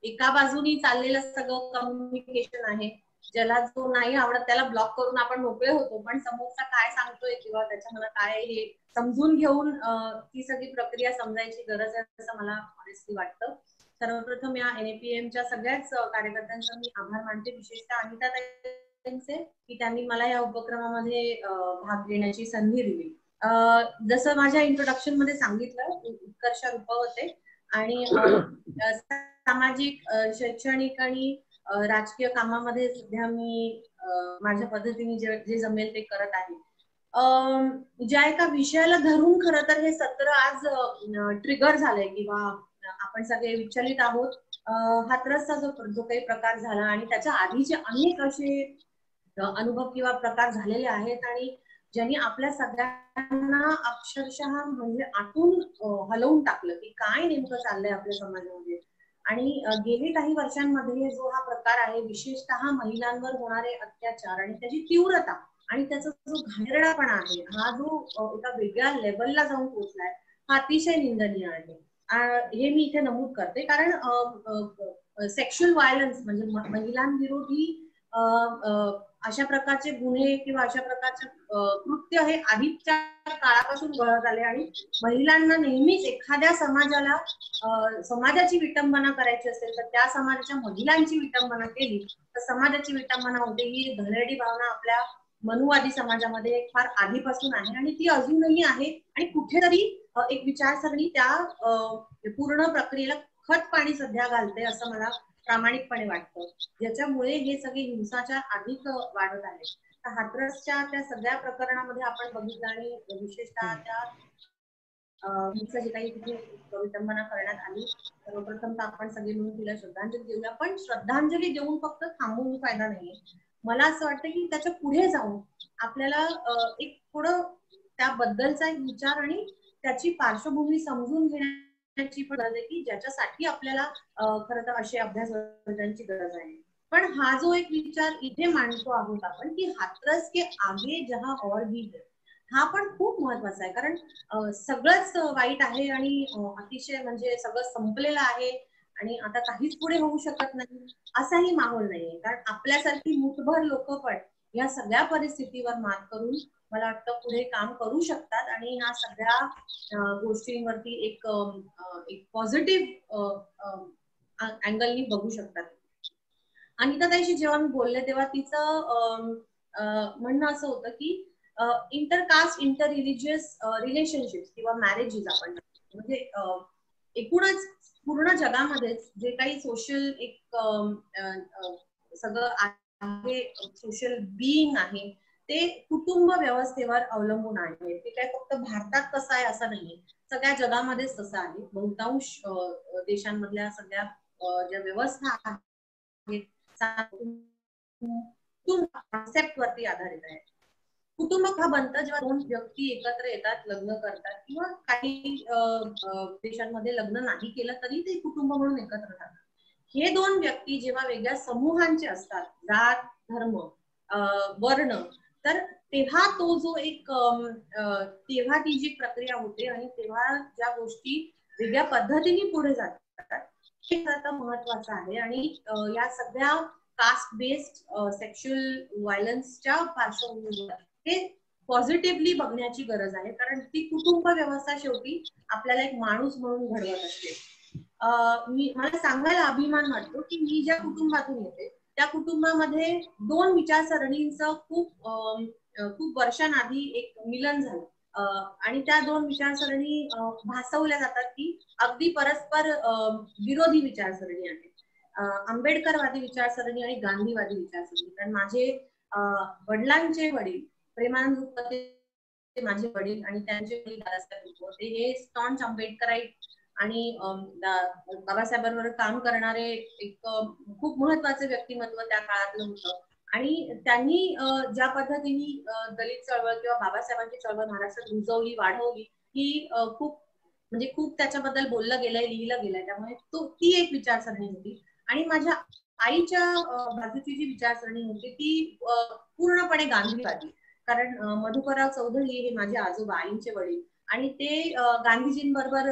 एका बाजूनी चाललेलं सगळं कम्युनिकेशन आहे. ज्याला जो नाही आवडत त्याला ब्लॉक करून आपण मोकळे होतो, पण समोरचा काय सांगतोय किंवा त्याच्या मला काय हे समजून घेऊन ती सगळी प्रक्रिया समजायची गरज आहे असं मला ऑनेस्टली वाटतं. सर्वप्रथम या NAPM-च्या सगळ्याच कार्यकर्त्यांचा मी आभार मानते, विशेषतः अनिता ताईंचे की त्यांनी मला या उपक्रमामध्ये भाग घेण्याची संधी दिली. जसं माझ्या इंट्रोडक्शन मध्ये सांगितलं, उत्कर्ष रूपवते आणि सामाजिक, शैक्षणिक आणि राजकीय कामामध्ये सध्या मी माझ्या पद्धतीने जे जमेल ते करत आहे. ज्या एका विषयाला धरून खरं तर हे सत्र आज ट्रिगर झालंय किंवा आपण सगळे विचलित आहोत. हाथरसचा जो काही प्रकार झाला आणि त्याच्या आधीचे अनेक असे अनुभव किंवा प्रकार झालेले आहेत आणि ज्यांनी आपल्या सगळ्यांना अक्षरशः म्हणजे आतून हलवून टाकलं की काय नेमकं चाललंय आपल्या समाजामध्ये. आणि गेली काही वर्षांमध्ये जो हा प्रकार आहे, विशेषतः महिलांवर होणारे अत्याचार आणि त्याची तीव्रता आणि त्याचा जो घाणेरडापणा आहे, हा जो एका वेगळ्या लेवलला जाऊन पोहोचलाय, हा अतिशय निंदनीय आहे. हे मी इथे नमूद करते कारण सेक्शुअल व्हायलन्स म्हणजे महिलांविरोधी अशा प्रकारचे गुन्हे किंवा अशा प्रकारचे कृत्य हे आधीच्या काळापासून घडत आले आणि महिलांना नेहमीच एखाद्या समाजाची विटंबना करायची असेल तर त्या समाजाच्या महिलांची विटंबना केली तर समाजाची विटंबना होते. ही घाणेरडी भावना आपल्या मनुवादी समाजामध्ये फार आधीपासून आहे आणि ती अजूनही आहे आणि कुठेतरी एक विचारसरणी त्या पूर्ण प्रक्रियेला खत पाणी सध्या घालते असं मला प्रामाणिकपणे वाटतं, ज्याच्यामुळे हे सगळे हिंसाचार अधिक वाढत आहेत. हाथरसच्या त्या सगळ्या प्रकरणामध्ये आपण बघितलं आणि विशेषतः त्या जे काही तिथे विटंबना करण्यात आली, सर्वप्रथम तर आपण सगळे मिळून तिला श्रद्धांजली देऊया. पण श्रद्धांजली देऊन फक्त थांबवून फायदा नाहीये. मला असं वाटतं की त्याच्या पुढे जाऊन आपल्याला एक थोडं त्याबद्दलचा एक विचार आणि त्याची पार्श्वभूमी समजून घेण्याची पण गरज आहे की ज्याच्यासाठी आपल्याला खरं तर असे अभ्यासवर्गांची गरज आहे. पण हा जो एक विचार इथे मांडतो आहोत आपण की हाथरस के आगे जहां और भी है, हा पण खूप महत्वाचा आहे. कारण सगळंच वाईट आहे आणि अतिशय म्हणजे सगळं संपलेलं आहे आणि आता काहीच पुढे होऊ शकत नाही असाही माहोल नाहीये. कारण आपल्यासारखी मुठभर लोक पण या सगळ्या परिस्थितीवर मात करून मला वाटतं पुढे काम करू शकतात आणि ह्या सगळ्या गोष्टींवरती एक पॉझिटिव्ह अँगलनी बघू शकतात. अनिता ताईशी जेव्हा मी बोलले तेव्हा तिचं म्हणणं असं होतं की इंटरकास्ट, इंटर रिलिजियस रिलेशनशिप किंवा मॅरेजेस आपण म्हणजे एकूणच पूर्ण जगामध्येच जे काही सोशल एक सगळं आहे, सोशल बिईंग आहे ते कुटुंब व्यवस्थेवर अवलंबून आहे. ते काय फक्त भारतात कसं आहे असं नाही, सगळ्या जगामध्येच तसं आहे. बहुतांश देशांमधल्या सगळ्या ज्या व्यवस्था आहेत कॉन्सेप्ट वरती आधारित आहे. कुटुंब हा बनतं जेव्हा दोन व्यक्ती एकत्र येतात, लग्न करतात किंवा काही देशांमध्ये लग्न नाही केलं तरी ते कुटुंब म्हणून एकत्र राहतात. हे दोन व्यक्ती जेव्हा वेगळ्या समूहांचे असतात, जात, धर्म, वर्ण, तर तेव्हा तो जो एक तेव्हा ती जी प्रक्रिया होते आणि तेव्हा ज्या गोष्टी वेगळ्या पद्धतीने पुढे जातात हे खरं महत्वाचं आहे. आणि या सगळ्या कास्ट बेस्ड सेक्शुअल व्हायलन्सच्या पार्श्वभूमीवर हे पॉझिटिव्हली बघण्याची गरज आहे. कारण ती कुटुंब व्यवस्था शेवटी आपल्याला एक माणूस म्हणून घडवत असते. मला सांगायला अभिमान वाटतो की मी ज्या कुटुंबातून येते त्या कुटुंबामध्ये 2 विचारसरणींचं खूप वर्षांआधी एक मिलन झालं आणि त्या 2 विचारसरणी भासवल्या जातात की अगदी परस्पर विरोधी विचारसरणी आहेत. आंबेडकरवादी विचारसरणी आणि गांधीवादी विचारसरणी. कारण माझे वडिलांचे वडील प्रेमानंद उपते माझे वडील आणि त्यांचे वडील बाबासाहेब उपते हे स्टॉन्च आंबेडकराईट आणि बाबासाहेबांवर काम करणारे एक खूप महत्वाचे व्यक्तिमत्व त्या काळातलं होतं. आणि त्यांनी ज्या पद्धतीने दलित चळवळ किंवा बाबासाहेबांची चळवळ महाराष्ट्रात रुजवली वाढवली ही खूप त्याच्याबद्दल बोललं गेलंय लिहिलं गेलंय. त्यामुळे ती एक विचारसरणी होती. आणि माझ्या आईच्या बाजूची जी विचारसरणी होती ती पूर्णपणे गांधीवादी. कारण मधुकरराव चौधरी हे माझे आजोबा आईंचे वडील आणि ते गांधीजींबरोबर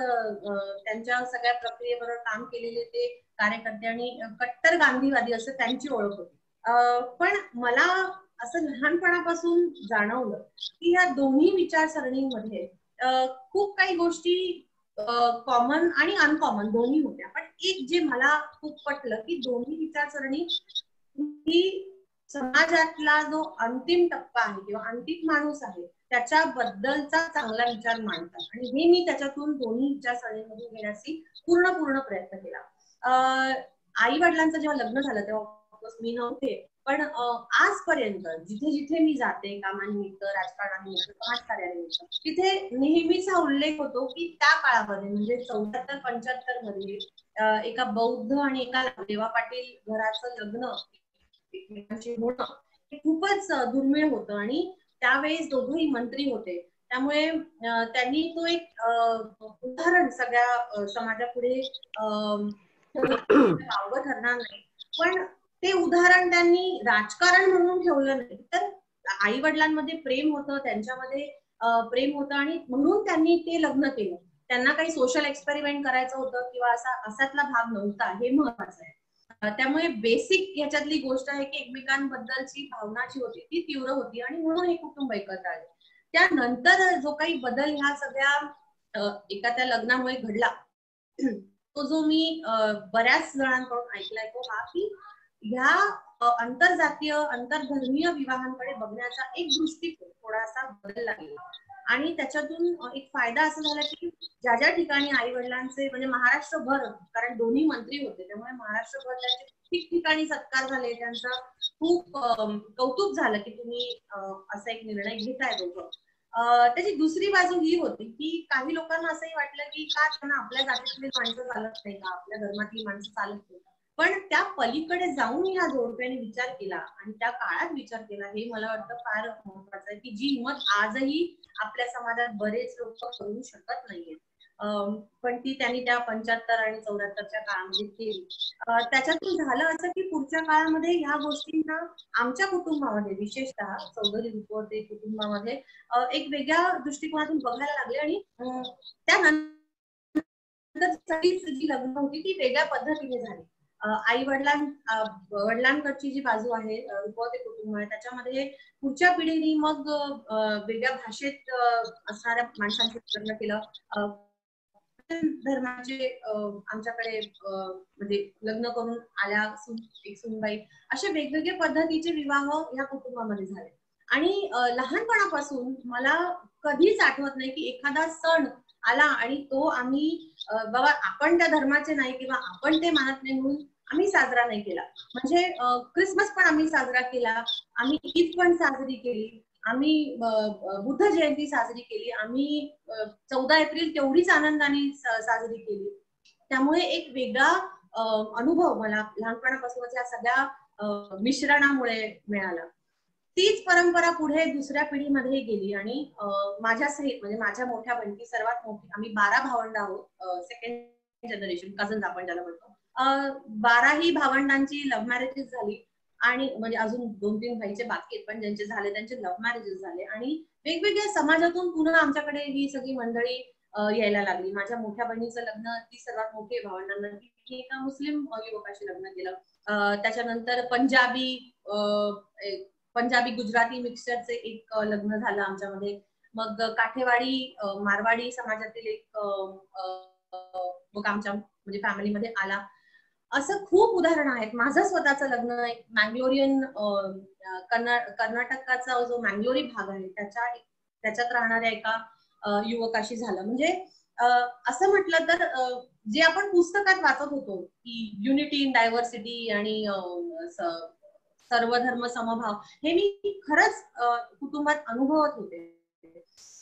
त्यांच्या सगळ्या प्रक्रियेबरोबर काम केलेले ते कार्यकर्ते आणि कट्टर गांधीवादी असं त्यांची ओळख होती. पण मला असं लहानपणापासून जाणवलं की या दोन्ही विचारसरणींमध्ये खूप काही गोष्टी कॉमन आणि अनकॉमन दोन्ही होत्या. पण एक जे मला खूप पटलं की दोन्ही विचारसरणी ही समाजातला जो अंतिम टप्पा आहे किंवा अंतिम माणूस आहे त्याच्याबद्दलचा चांगला विचार मांडतात. आणि हे मी त्याच्यातून दोन्ही विचारसरणीमधून घेण्याची पूर्ण प्रयत्न केला. आई वडिलांचं जेव्हा लग्न झालं तेव्हा मी नव्हते. पण आजपर्यंत जिथे जिथे मी जाते कामानिमित्त राजकारणानिमित्त समाजकार्यानिमित्त तिथे नेहमीच हा उल्लेख होतो की त्या काळामध्ये म्हणजे 74-75 मध्ये एका बौद्ध आणि एका देवा पाटील घराचं लग्न एकमेकांशी होणं हे खूपच दुर्मिळ होतं. आणि त्यावेळेस दोघंही मंत्री होते. त्यामुळे त्यांनी तो एक उदाहरण सगळ्या समाजापुढे वावगं ठरणार नाही पण ते उदाहरण त्यांनी राजकारण म्हणून ठेवलं नाही तर आई वडिलांमध्ये प्रेम होतं त्यांच्यामध्ये प्रेम होतं आणि म्हणून त्यांनी ते लग्न केलं. त्यांना काही सोशल एक्सपेरिमेंट करायचं होतं किंवा असातला भाग नव्हता हे महत्वाचं आहे. त्यामुळे बेसिक ह्याच्यातली गोष्ट आहे की एकमेकांबद्दलची भावना जी होती ती तीव्र होती आणि म्हणून हे कुटुंब एकत्र आले. त्यानंतर जो काही बदल ह्या सगळ्या एका त्या लग्नामुळे घडला तो जो मी बऱ्याच जणांकडून ऐकलाय तो हा की ह्या आंतरजातीय आंतरधर्मीय विवाहांकडे बघण्याचा एक दृष्टिकोन थोडासा बदलला गेला. आणि त्याच्यातून एक फायदा असा झाला की ज्या ज्या ठिकाणी आई वडिलांचे म्हणजे महाराष्ट्रभर कारण दोन्ही मंत्री होते त्यामुळे महाराष्ट्रभर त्यांचे ठिकठिकाणी सत्कार झाले. त्यांचा खूप कौतुक झालं की तुम्ही असा एक निर्णय घेताय दोघं. त्याची दुसरी बाजू ही होती की काही लोकांना असंही वाटलं की का त्यांना आपल्या जातीतली माणसं चालत नाही का आपल्या धर्मातली माणसं चालत नाही. पण त्या पलीकडे जाऊन ह्या जोडप्याने विचार केला आणि त्या काळात विचार केला हे मला वाटतं फार महत्वाचं आहे की जी हिंमत आजही आपल्या समाजात बरेच लोक करू शकत नाहीये. पण ती त्यांनी त्या 75 आणि 74च्या काळामध्ये केली. त्याच्यातून झालं असं की पुढच्या काळामध्ये ह्या गोष्टींना आमच्या कुटुंबामध्ये विशेषतः चौधरी उपते कुटुंबामध्ये एक वेगळ्या दृष्टिकोनातून बघायला लागले. आणि त्यानंतर सगळीच जी लग्न होती ती वेगळ्या पद्धतीने झाली. आई वडिलांकडची जी बाजू आहे उपते कुटुंब आहे त्याच्यामध्ये पुढच्या पिढीने मग वेगळ्या भाषेत असणाऱ्या माणसांशी लग्न केलं. धर्माचे आमच्याकडे म्हणजे लग्न करून आल्या एक सुनबाई अशा वेगवेगळ्या पद्धतीचे विवाह या कुटुंबामध्ये झाले. आणि लहानपणापासून मला कधीच आठवत नाही की एखादा सण आला आणि तो आम्ही बाबा आपण त्या धर्माचे नाही किंवा आपण ते मानत नाही म्हणून आम्ही साजरा नाही केला. म्हणजे क्रिसमस पण आम्ही साजरा केला, आम्ही ईद पण साजरी केली, आम्ही बुद्ध जयंती साजरी केली, आम्ही 14 एप्रिल तेवढीच आनंदाने साजरी केली. त्यामुळे एक वेगळा अनुभव मला लहानपणापासूनच या सगळ्या मिश्रणामुळे मिळाला. तीच परंपरा पुढे दुसऱ्या पिढीमध्ये गेली आणि माझ्या सहित म्हणजे माझ्या मोठ्या बहिणी सर्वात मोठी आम्ही 12 भावंड आहोत. सेकंड जनरेशन कझन्स आपण ज्याला म्हणतो. 12ही भावंडांची लव्ह मॅरेजेस झाली आणि म्हणजे अजून 2-3 भाईचे बाकी आहेत पण ज्यांचे झाले त्यांचे लव्ह मॅरेजेस झाले. आणि वेगवेगळ्या समाजातून पुन्हा आमच्याकडे ही सगळी मंडळी यायला लागली. माझ्या मोठ्या बहिणीचं लग्न ती सर्वात मोठी भावंडांना एका मुस्लिम युवकाशी लग्न केलं. त्याच्यानंतर पंजाबी गुजराती मिक्सरचे एक लग्न झालं आमच्यामध्ये. मग काठेवाडी मारवाडी समाजातील एक आमच्या म्हणजे फॅमिलीमध्ये आला. असं खूप उदाहरण आहेत. माझं स्वतःचं लग्न एक मँगलोरियन कर्नाटकाचा जो मँगलोरी भाग आहे त्याच्यात राहणाऱ्या एका युवकाशी झालं. म्हणजे असं म्हटलं तर जे आपण पुस्तकात वाचत होतो की युनिटी इन डायव्हर्सिटी आणि सर्व धर्म समभाव, हे मी खरंच कुटुंबात अनुभवत होते.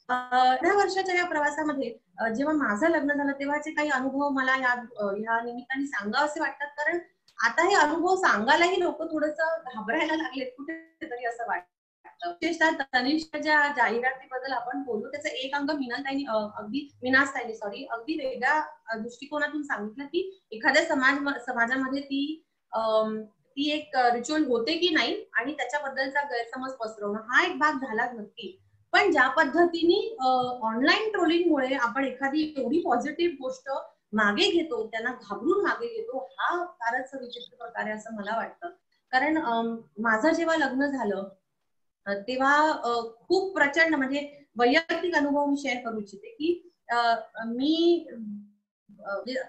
10 वर्षाच्या या प्रवासामध्ये जेव्हा माझं लग्न झालं तेव्हाचे काही अनुभव मला या निमित्ताने सांगावेसे वाटतात. कारण आता हे अनुभव सांगायलाही लोक थोडंसं घाबरायला लागलेत कुठेतरी असं वाटतं. विशेषतः तनिष्कच्या जाहिरातीबद्दल आपण बोलू, त्याचं एक अंग मीनाजताईंनी अगदी वेगळ्या दृष्टिकोनातून सांगितलं की एखाद्या समाजामध्ये ती एक रिच्युअल होते की नाही आणि त्याच्याबद्दलचा गैरसमज पसरवणं, हा एक भाग झाला नक्की. पण ज्या पद्धतीने ऑनलाईन ट्रोलिंगमुळे आपण एखादी एवढी पॉझिटिव्ह गोष्ट मागे घेतो, त्यांना घाबरून मागे घेतो, हा फारच विचित्र प्रकार आहे असं मला वाटतं. कारण माझं जेव्हा लग्न झालं तेव्हा खूप प्रचंड म्हणजे वैयक्तिक अनुभव मी शेअर करू इच्छिते की मी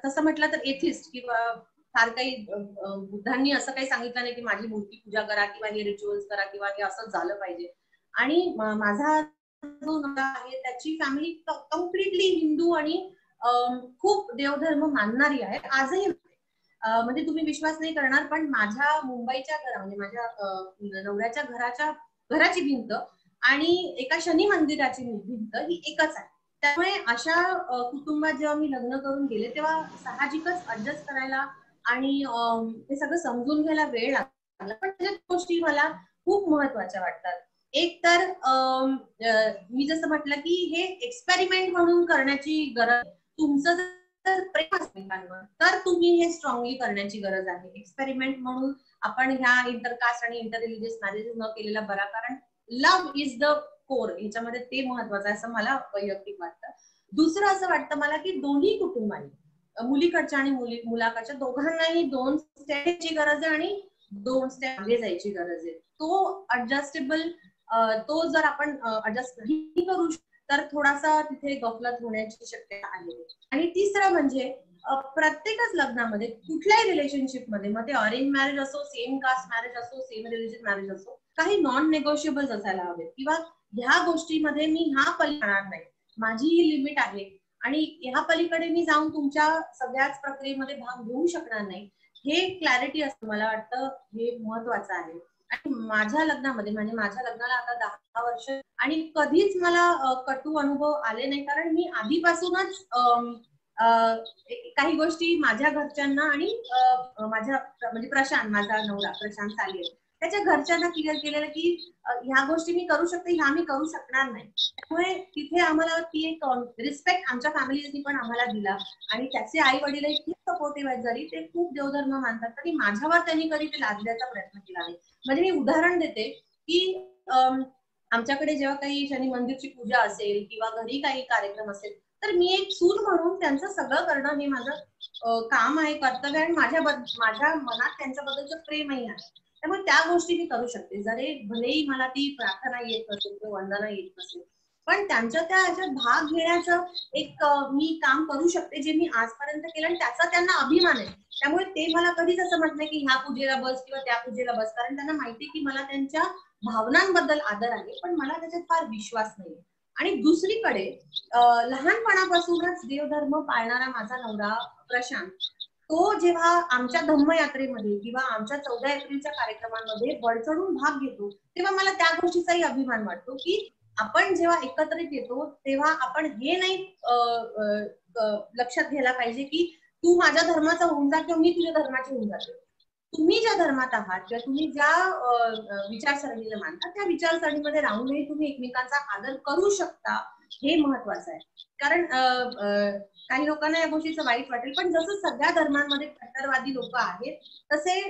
तसं म्हटलं तर एथिस्ट किंवा फार काही बुद्धांनी असं काही सांगितलं नाही की माझी मूर्ती पूजा करा किंवा हे रिच्युअल्स करा किंवा हे असंच झालं पाहिजे. आणि माझा जो नवरा आहे त्याची फॅमिली कम्प्लिटली हिंदू आणि खूप देवधर्म मानणारी आहे आजही. म्हणजे तुम्ही विश्वास नाही करणार पण माझ्या मुंबईच्या म्हणजे माझ्या नवऱ्याच्या घराची भिंत आणि एका शनी मंदिराची भिंत ही एकच आहे. त्यामुळे अशा कुटुंबात जेव्हा मी लग्न करून गेले तेव्हा साहजिकच ऍडजस्ट करायला आणि ते सगळं समजून घ्यायला वेळ लागला. पण त्याच्या गोष्टी मला खूप महत्वाच्या वाटतात. एक तर मी जसं म्हटलं की हे एक्सपेरिमेंट म्हणून करण्याची गरज, तुमचं जर प्रेम असेल तर तुम्ही हे स्ट्रॉंगली करण्याची गरज आहे. एक्सपेरिमेंट म्हणून आपण ह्या इंटरकास्ट आणि इंटर रिलिजियस मॅरेजेस न केलेला बरा, कारण लव्ह इज द कोर, ह्याच्यामध्ये ते महत्वाचं आहे असं मला वैयक्तिक वाटतं. दुसरं असं वाटतं मला की दोन्ही कुटुंबांनी, मुलीकडच्या आणि मुलाकडच्या दोघांनाही 2 स्टेपची गरज आहे आणि 2 स्टेप मागे जायची गरज आहे. तो अडजस्टेबल, तो जर आपण अडजस्ट नाही करू तर थोडासा तिथे गफलत होण्याची शक्यता आहे. आणि तिसरं म्हणजे प्रत्येकच लग्नामध्ये कुठल्याही रिलेशनशिप मध्ये, मग ते अरेंज मॅरेज असो, सेम कास्ट मॅरेज असो, सेम रिलिजन मॅरेज असो, काही नॉन नेगोशिएबल असायला हवे किंवा ह्या गोष्टीमध्ये मी ह्या पलीकडे जाणार नाही, माझी ही लिमिट आहे आणि ह्या पलीकडे मी जाऊन तुमच्या सगळ्याच प्रक्रियेमध्ये भाग घेऊ शकणार नाही, हे क्लॅरिटी असतं. मला वाटतं हे महत्वाचं आहे. आणि माझ्या लग्नामध्ये म्हणजे माझ्या लग्नाला आता 10 वर्ष आणि कधीच मला कटू अनुभव आले नाही, कारण मी आधीपासूनच काही गोष्टी माझ्या घरच्यांना आणि माझ्या म्हणजे प्रशांत, माझा नवरा प्रशांत साले, त्याच्या घरच्यांना क्लिअर केलेलं की ह्या गोष्टी मी करू शकते, ह्या मी करू शकणार नाही. त्यामुळे तिथे आम्हाला ती एक रिस्पेक्ट आमच्या फॅमिलीनी पण आम्हाला दिला आणि त्याचे आई वडीलही खूप सपोर्टिव्ह आहेत. जरी ते खूप देवधर्म मानतात तरी माझ्यावर त्यांनी कधी ते लादण्याचा प्रयत्न केला नाही. म्हणजे मी उदाहरण देते की आमच्याकडे जेव्हा काही शनी मंदिरची पूजा असेल किंवा घरी काही कार्यक्रम असेल तर मी एक सून म्हणून त्यांचं सगळं करणं हे माझं काम आहे, कर्तव्य आहे. माझ्या मनात त्यांच्याबद्दलचं प्रेमही आहे. त्यामुळे त्या गोष्टी मी करू शकते, जरी भलेही मला ती प्रार्थना येत नसेल किंवा वंदना येत नसेल, पण त्यांच्या त्या ह्याच्यात भाग घेण्याचं एक मी काम करू शकते जे मी आजपर्यंत केलं आणि त्याचा त्यांना अभिमान आहे. त्यामुळे ते मला कधीच असं म्हटलं की ह्या पूजेला बस किंवा त्या पूजेला बस, कारण त्यांना माहिती की मला त्यांच्या भावनांबद्दल आदर आहे पण मला त्याच्यात फार विश्वास नाही. आणि दुसरीकडे लहानपणापासूनच देवधर्म पाळणारा माझा नवरा प्रशांत, तो जेव्हा आमच्या धम्मयात्रेमध्ये किंवा आमच्या 14 एप्रिलच्या कार्यक्रमांमध्ये बडचढून भाग घेतो तेव्हा मला त्या गोष्टीचाही अभिमान वाटतो की आपण जेव्हा एकत्रित येतो तेव्हा आपण हे नाही लक्षात घ्यायला पाहिजे की तू माझ्या धर्माचा होऊन जा किंवा मी तुझ्या धर्माची होऊन जाते. तुम्ही ज्या धर्मात आहात किंवा तुम्ही ज्या विचारसरणीला मानता त्या विचारसरणीमध्ये राहूनही तुम्ही एकमेकांचा आदर करू शकता, हे महत्वाचं आहे. कारण काही लोकांना या गोष्टीचं वाईट वाटेल पण जसं सगळ्या धर्मांमध्ये कट्टरवादी लोक आहेत तसे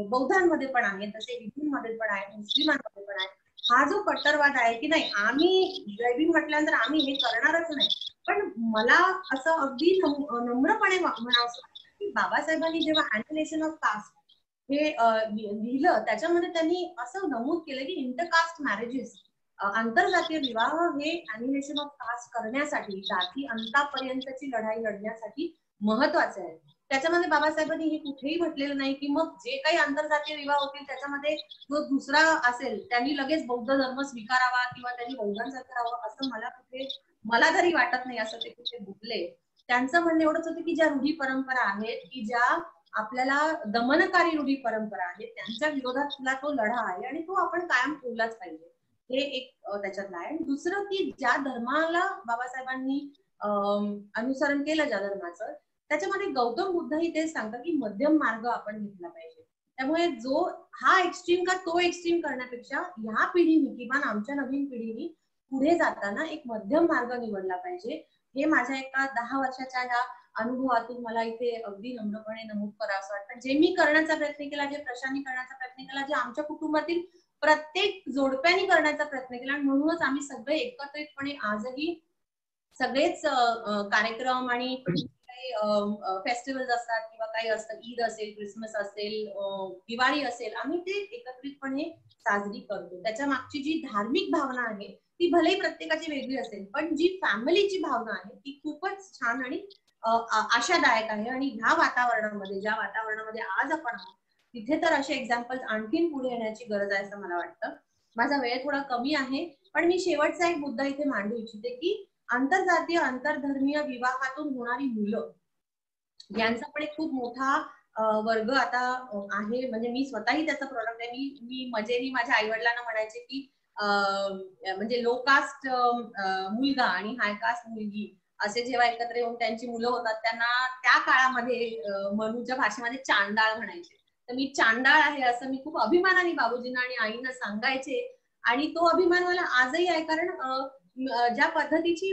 बौद्धांमध्ये पण आहेत, तसे हिंदूंमध्ये पण आहेत, मुस्लिमांमध्ये पण आहेत. हा जो कट्टरवाद आहे की नाही आम्ही जैविक म्हटल्यानंतर आम्ही हे करणारच नाही, पण मला असं अगदी नम्रपणे म्हणावं की बाबासाहेबांनी जेव्हा अॅनिहिलेशन ऑफ कास्ट हे लिहिलं त्याच्यामध्ये त्यांनी असं नमूद केलं की इंटरकास्ट मॅरेजेस, आंतरजातीय विवाह हे अॅनिहिलेशन ऑफ कास्ट करण्यासाठी, जाती अंतापर्यंतची लढाई लढण्यासाठी महत्वाचे आहेत. त्याच्यामध्ये बाबासाहेबांनी हे कुठेही म्हटलेलं नाही की मग जे काही आंतरजातीय विवाह होतील त्याच्यामध्ये जो दुसरा असेल त्यांनी लगेच बौद्ध धर्म स्वीकारावा किंवा त्यांनी बौद्धांसारखं राहावं, असं मला तरी वाटत नाही असं ते कुठे बोलले. त्यांचं म्हणणं एवढंच होतं की ज्या रूढी परंपरा आहेत की ज्या आपल्याला दमनकारी रूढी परंपरा आहेत त्यांच्या विरोधातला तो लढा आहे आणि तो आपण कायम ठेवलाच पाहिजे, हे एक त्याच्यातलं आहे. आणि दुसरं की ज्या धर्माला बाबासाहेबांनी अनुसरण केलं ज्या धर्माचं, त्याच्यामध्ये गौतम बुद्धही तेच सांगतात की मध्यम मार्ग आपण घेतला पाहिजे. त्यामुळे जो हा एक्स्ट्रीम का तो एक्स्ट्रीम करण्यापेक्षा ह्या पिढीने किंवा आमच्या नवीन पिढीने पुढे जाताना एक मध्यम मार्ग निवडला पाहिजे. हे माझ्या एका 10 वर्षाच्या ह्या अनुभवातून मला इथे अगदी नम्रपणे नमूद करावं असं वाटतं. जे मी करण्याचा प्रयत्न केला, जे प्रशांतनी करण्याचा प्रयत्न केला, जे आमच्या कुटुंबातील प्रत्येक जोडप्यानी करण्याचा प्रयत्न केला, आणि म्हणूनच आम्ही सगळे एकत्रितपणे आजही सगळेच कार्यक्रम आणि काही फेस्टिवल्स असतात किंवा काही असतं, ईद असेल, क्रिसमस असेल, दिवाळी असेल, आम्ही ते एकत्रितपणे साजरी करतो. त्याच्या मागची जी धार्मिक भावना आहे ती भलेही प्रत्येकाची वेगळी असेल, पण जी फॅमिलीची भावना आहे ती खूपच छान आणि आशादायक आहे. आणि ह्या वातावरणामध्ये, ज्या वातावरणामध्ये आज आपण आहोत, तिथे तर असे एक्झाम्पल्स आणखीन पुढे येण्याची गरज आहे असं मला वाटतं. माझा वेळ थोडा कमी आहे, पण मी शेवटचा एक मुद्दा इथे मांडू इच्छिते की आंतरजातीय आंतरधर्मीय विवाहातून होणारी मुलं यांचा पण एक खूप मोठा वर्ग आता आहे. म्हणजे मी स्वतःही त्याचा प्रोडक्ट आहे. मी मजेनी माझ्या आई वडिलांना म्हणायचे की म्हणजे लो कास्ट मुलगा आणि हाय कास्ट मुलगी असे जेव्हा एकत्र येऊन त्यांची मुलं होतात त्यांना त्या काळामध्ये मनूच्या भाषेमध्ये चांडाळ म्हणायचे. तर मी चांडाळ आहे असं मी खूप अभिमानाने बाबूजींना आणि आईना सांगायचे, आणि तो अभिमान मला आजही आहे. कारण ज्या पद्धतीची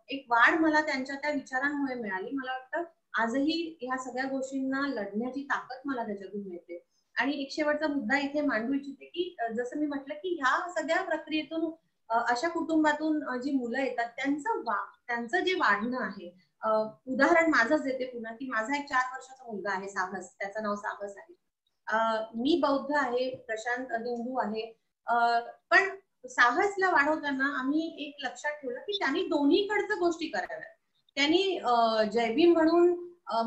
एक वाढ मला त्यांच्या त्या विचारांमुळे मिळाली, मला वाटतं आजही ह्या सगळ्या गोष्टींना लढण्याची ताकद मला त्याच्यातून मिळते. आणि एक शेवटचा मुद्दा इथे मांडू इच्छिते की जसं मी म्हटलं की ह्या सगळ्या प्रक्रियेतून अशा कुटुंबातून जी मुलं येतात त्यांचं जे वाढणं आहे, उदाहरण माझंच देते पुन्हा की माझा एक 4 वर्षाचा मुलगा आहे साहस, त्याचं नाव साहस आहे. मी बौद्ध आहे, प्रशांत हिंदू आहे, पण साहसला वाढवताना आम्ही एक लक्षात ठेवलं की त्यांनी दोन्हीकडच्या गोष्टी कराव्या. त्यांनी जय भीम म्हणून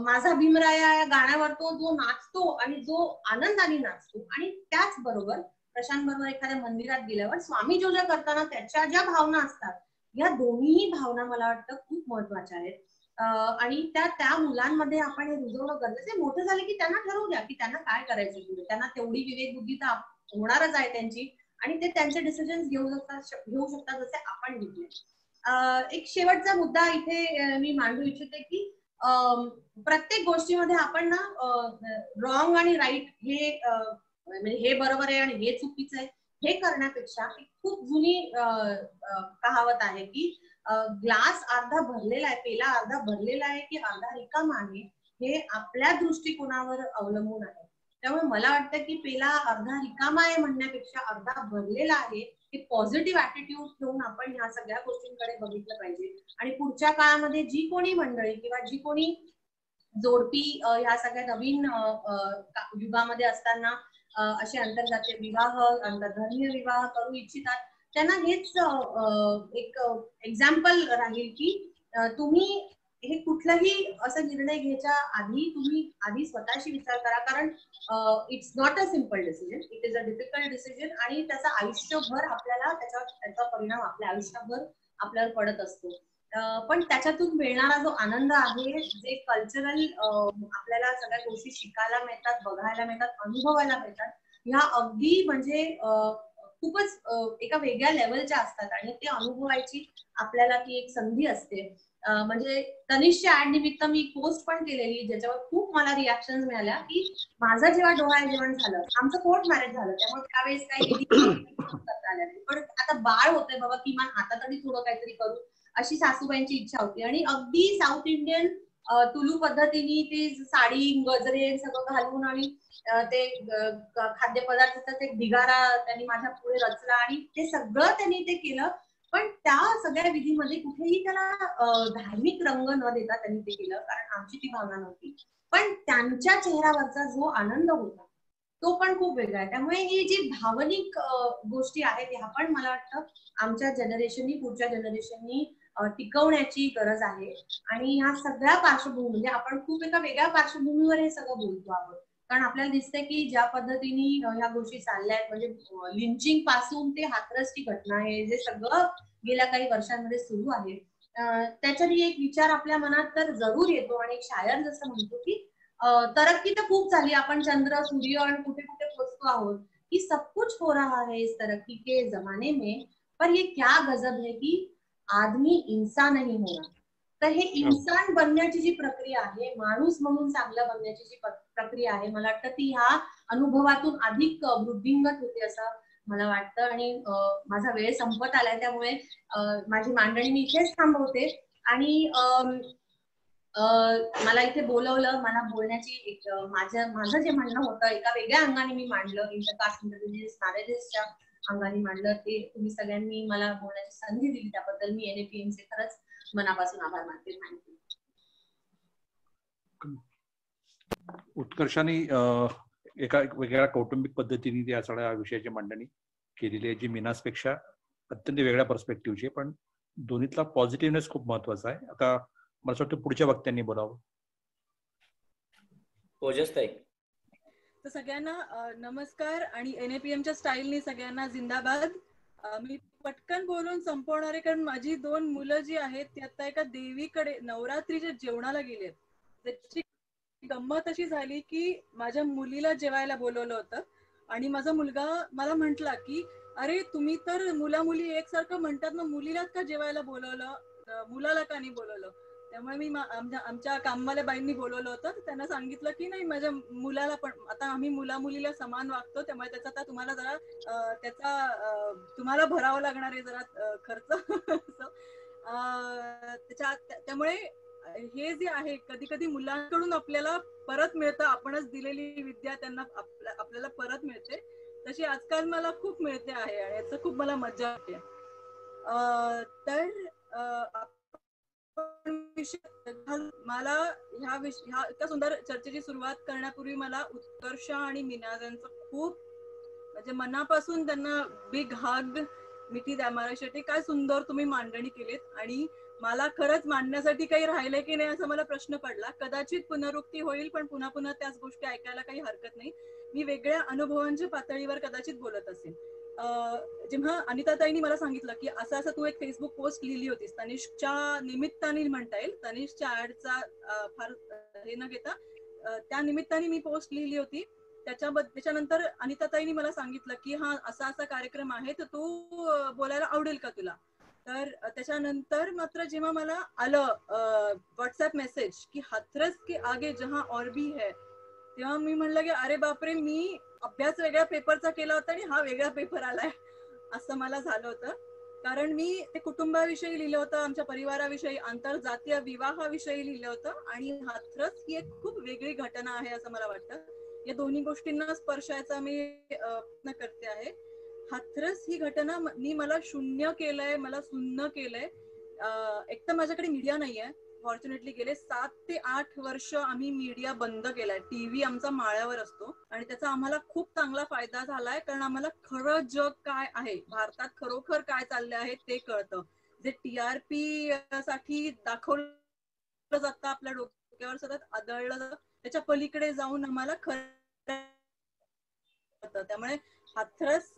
माझा भीमराया या गाण्यावर तो जो नाचतो आणि जो आनंदाने नाचतो, आणि त्याच बरोबर प्रशांत बरोबर एखाद्या मंदिरात गेल्यावर स्वामी जोजा करताना त्याच्या ज्या भावना असतात, या दोन्ही भावना मला वाटतं खूप महत्वाच्या आहेत. आणि त्या मुलांमध्ये आपण हे रुजवणं गरजेचं आहे. मोठं झालं की त्यांना ठरवू द्या की त्यांना काय करायचं पुढे. त्यांना तेवढी विवेक बुद्धी तर होणारच आहे त्यांची, आणि ते त्यांचे डिसिजन घेऊ शकतात जसे आपण घेतले. एक शेवटचा मुद्दा इथे मी मांडू इच्छिते की प्रत्येक गोष्टीमध्ये आपण ना रॉंग आणि राईट हे म्हणजे हे बरोबर आहे आणि हे चुकीचं आहे हे करण्यापेक्षा एक खूप जुनी कहावत आहे की ग्लास अर्धा भरलेला आहे, पेला अर्धा भरलेला आहे की अर्धा रिकामा आहे, हे आपल्या दृष्टिकोनावर अवलंबून आहे. त्यामुळे मला वाटतं की पेला अर्धा रिकामा आहे म्हणण्यापेक्षा अर्धा भरलेला आहे हे पॉझिटिव्ह ऍटिट्यूड ठेवून आपण ह्या सगळ्या गोष्टींकडे बघितलं पाहिजे. आणि पुढच्या काळामध्ये जी कोणी मंडळी किंवा जी कोणी जोडपी ह्या सगळ्या नवीन युगामध्ये असताना असे आंतरजातीय विवाह, आंतरधर्मीय विवाह करू इच्छितात, त्यांना हेच एक एक्झाम्पल राहील की तुम्ही हे कुठलाही असा निर्णय घ्यायच्या आधी तुम्ही आधी स्वतःशी विचार करा. कारण it's not a simple decision, it is a difficult decision, आणि त्याचा आयुष्यभर आपल्याला त्याचा परिणाम आपल्या आयुष्यभर आपल्यावर पडत असतो. पण त्याच्यातून मिळणारा जो आनंद आहे, जे कल्चरल आपल्याला सगळ्या गोष्टी शिकायला मिळतात, बघायला मिळतात, अनुभवायला मिळतात, ह्या अगदी म्हणजे खूपच एका वेगळ्या लेवलच्या असतात, आणि ते अनुभवायची आपल्याला ती एक संधी असते. म्हणजे तनिषच्या ऍड निमित्त मी पोस्ट पण केलेली ज्याच्यावर खूप मला रिॲक्शन मिळाल्या की माझं जेव्हा डोहाळे जेवण झालं, आमचं कोर्ट मॅरेज झालं, त्यामुळे त्यावेळेस काही करता आल्या नाही, पण आता बाळ होतंय बाबा, किमान आता तरी थोडं काहीतरी करू अशी सासूबाईंची इच्छा होती. आणि अगदी साऊथ इंडियन तुलू पद्धतीने ते साडी गजरे सगळं घालून आणि ते खाद्यपदार्थाचा एक ढिगारा त्यांनी माझ्या पुढे रचला, आणि ते सगळं त्यांनी ते केलं. पण त्या सगळ्या विधीमध्ये कुठेही त्याला धार्मिक रंग न देता त्यांनी ते केलं, कारण आमची ती भावना नव्हती. पण त्यांच्या चेहऱ्यावरचा जो आनंद होता तो पण खूप वेगळा आहे. त्यामुळे ही जी भावनिक गोष्टी आहेत ह्या पण मला वाटतं आमच्या जनरेशननी, पुढच्या जनरेशननी टिकवण्याची गरज आहे. आणि ह्या सगळ्या पार्श्वभूमी म्हणजे आपण खूप एका वेगळ्या पार्श्वभूमीवर हे सगळं बोलतो आहोत, कारण आपल्याला दिसतंय की ज्या पद्धतीने ह्या गोष्टी चालल्या आहेत, म्हणजे लिंचिंग पासून ते हाथरसची घटना हे जे सगळं गेल्या काही वर्षांमध्ये सुरू आहे, त्याच्यातही एक विचार आपल्या मनात तर जरूर येतो. आणि एक शायर जसं म्हणतो की तरक्की तर खूप झाली, आपण चंद्र सूर्य आणि कुठे कुठे पोहोचतो आहोत, कि सब कुछ हो रहा है इस तरक्की के जमाने में, पर ये क्या गजब है की आदमी इंसान नहीं होणार. तर हे इन्सान बनण्याची जी प्रक्रिया आहे, माणूस म्हणून चांगलं बनण्याची जी प्रक्रिया आहे, मला वाटतं ती ह्या अनुभवातून अधिक वृद्धिंगत होते असं मला वाटतं. आणि माझा वेळ संपत आलाय, त्यामुळे माझी मांडणी मी इथेच थांबवते. आणि मला इथे बोलवलं, मला बोलण्याची एक माझं जे म्हणणं होतं एका वेगळ्या अंगाने मी मांडलं, इंटरकास्ट इंटररिलीजियस मॅरेजेसच्या अंगाने मांडलं, ते तुम्ही सगळ्यांनी मला बोलण्याची संधी दिली, त्याबद्दल मी NAPM चे खरंच मनापासून आभार मानते. थँक्यू. उत्कर्षाने एका वेगळ्या कौटुंबिक पद्धतीने या सगळ्या विषयाची मांडणी केलेली आहे, जी मीनासपेक्षा अत्यंत वेगळ्या पर्स्पेक्टिव्हची, पण दोन्हीतला पॉझिटिव्हनेस खूप महत्वाचा आहे. आता मला असं वाटतं पुढच्या वक्त्यांनी बोलावं. ओजसताई. तर सगळ्यांना नमस्कार आणि NAPMच्या स्टाईलनी सगळ्यांना जिंदाबाद. मी पटकन बोलून संपवणार आहे, कारण माझी 2 मुलं जी आहेत ती आता एका देवीकडे नवरात्रीच्या जेवणाला गेलेत. त्याची गंमत अशी झाली की माझ्या मुलीला जेवायला बोलवलं होतं आणि माझा मुलगा मला म्हटला की अरे तुम्ही तर मुला मुली एकसारखं म्हणतात ना, मुलीलाच का जेवायला बोलवलं, मुलाला का नाही बोलवलं. त्यामुळे मी आमच्या कामवाल्या बाईंनी बोलवलं होतं, त्यांना सांगितलं की नाही माझ्या मुलाला पण, आता आम्ही मुला मुलीला समान वागतो, त्यामुळे त्याचा आता तुम्हाला जरा तुम्हाला भरावं लागणार आहे जरा खर्च. त्यामुळे हे जे आहे कधी कधी मुलांकडून आपल्याला परत मिळतं, आपणच दिलेली विद्या त्यांना आपल्याला परत मिळते, तशी आजकाल मला खूप मिळते आहे आणि याचं खूप मला मजा वाटते. तर मला ह्या इतक्या सुंदर चर्चेची सुरुवात करण्यापूर्वी मला उत्कर्ष आणि मीनाज यांचं खूप म्हणजे मनापासून त्यांना बिग हग, मिठी द्या महाराष्ट्रासाठी. काय सुंदर तुम्ही मांडणी केलीत आणि मला खरंच मांडण्यासाठी काही राहिले की नाही असा मला प्रश्न पडला. कदाचित पुनरुक्ती होईल, पण पुन्हा पुन्हा त्याच गोष्टी ऐकायला काही हरकत नाही. मी वेगळ्या अनुभवांच्या पातळीवर कदाचित बोलत असेल. जेव्हा अनिताताईंनी मला सांगितलं की असं तू एक फेसबुक पोस्ट लिहिली होतीस, तनिष्कच्या निमित्ताने म्हणता येईल, तनिष्कच्या ऍडचा फार हे न घेता त्या निमित्ताने मी पोस्ट लिहिली होती. त्याच्यानंतर अनिताताईंनी मला सांगितलं की हा असा कार्यक्रम आहे, तर तो बोलायला आवडेल का तुला. तर त्याच्यानंतर मात्र जेव्हा मला आलं व्हॉट्सअप मेसेज की हाथरस के आगे जहां और भी है, तेव्हा मी म्हणलं की अरे बापरे, मी अभ्यास वेगळ्या पेपरचा केला होता आणि हा वेगळा पेपर आलाय असं मला झालं होतं. कारण मी ते कुटुंबाविषयी लिहिलं होतं, आमच्या परिवाराविषयी, आंतरजातीय विवाहाविषयी लिहिलं होतं आणि हाथरस ही एक खूप वेगळी घटना आहे असं मला वाटतं. या दोन्ही गोष्टींना स्पर्शायचा मी प्रयत्न करते आहे. हाथरस ही घटना मला शून्य केलंय, मला सुन्न केलंय. एक तर माझ्याकडे मीडिया नाहीये, फॉर्च्युनेटली गेले 7 ते 8 वर्ष आम्ही मीडिया बंद केलाय. टीव्ही आमचा माळ्यावर असतो आणि त्याचा आम्हाला खूप चांगला फायदा झालाय, कारण आम्हाला खरं जग काय आहे, भारतात खरोखर काय चाललं आहे ते कळतं. जे TRP साठी दाखवलं जातं, आपल्या डोक्यावर सतत आदळलं, त्याच्या पलीकडे जाऊन आम्हाला खरं. त्यामुळे हाथरस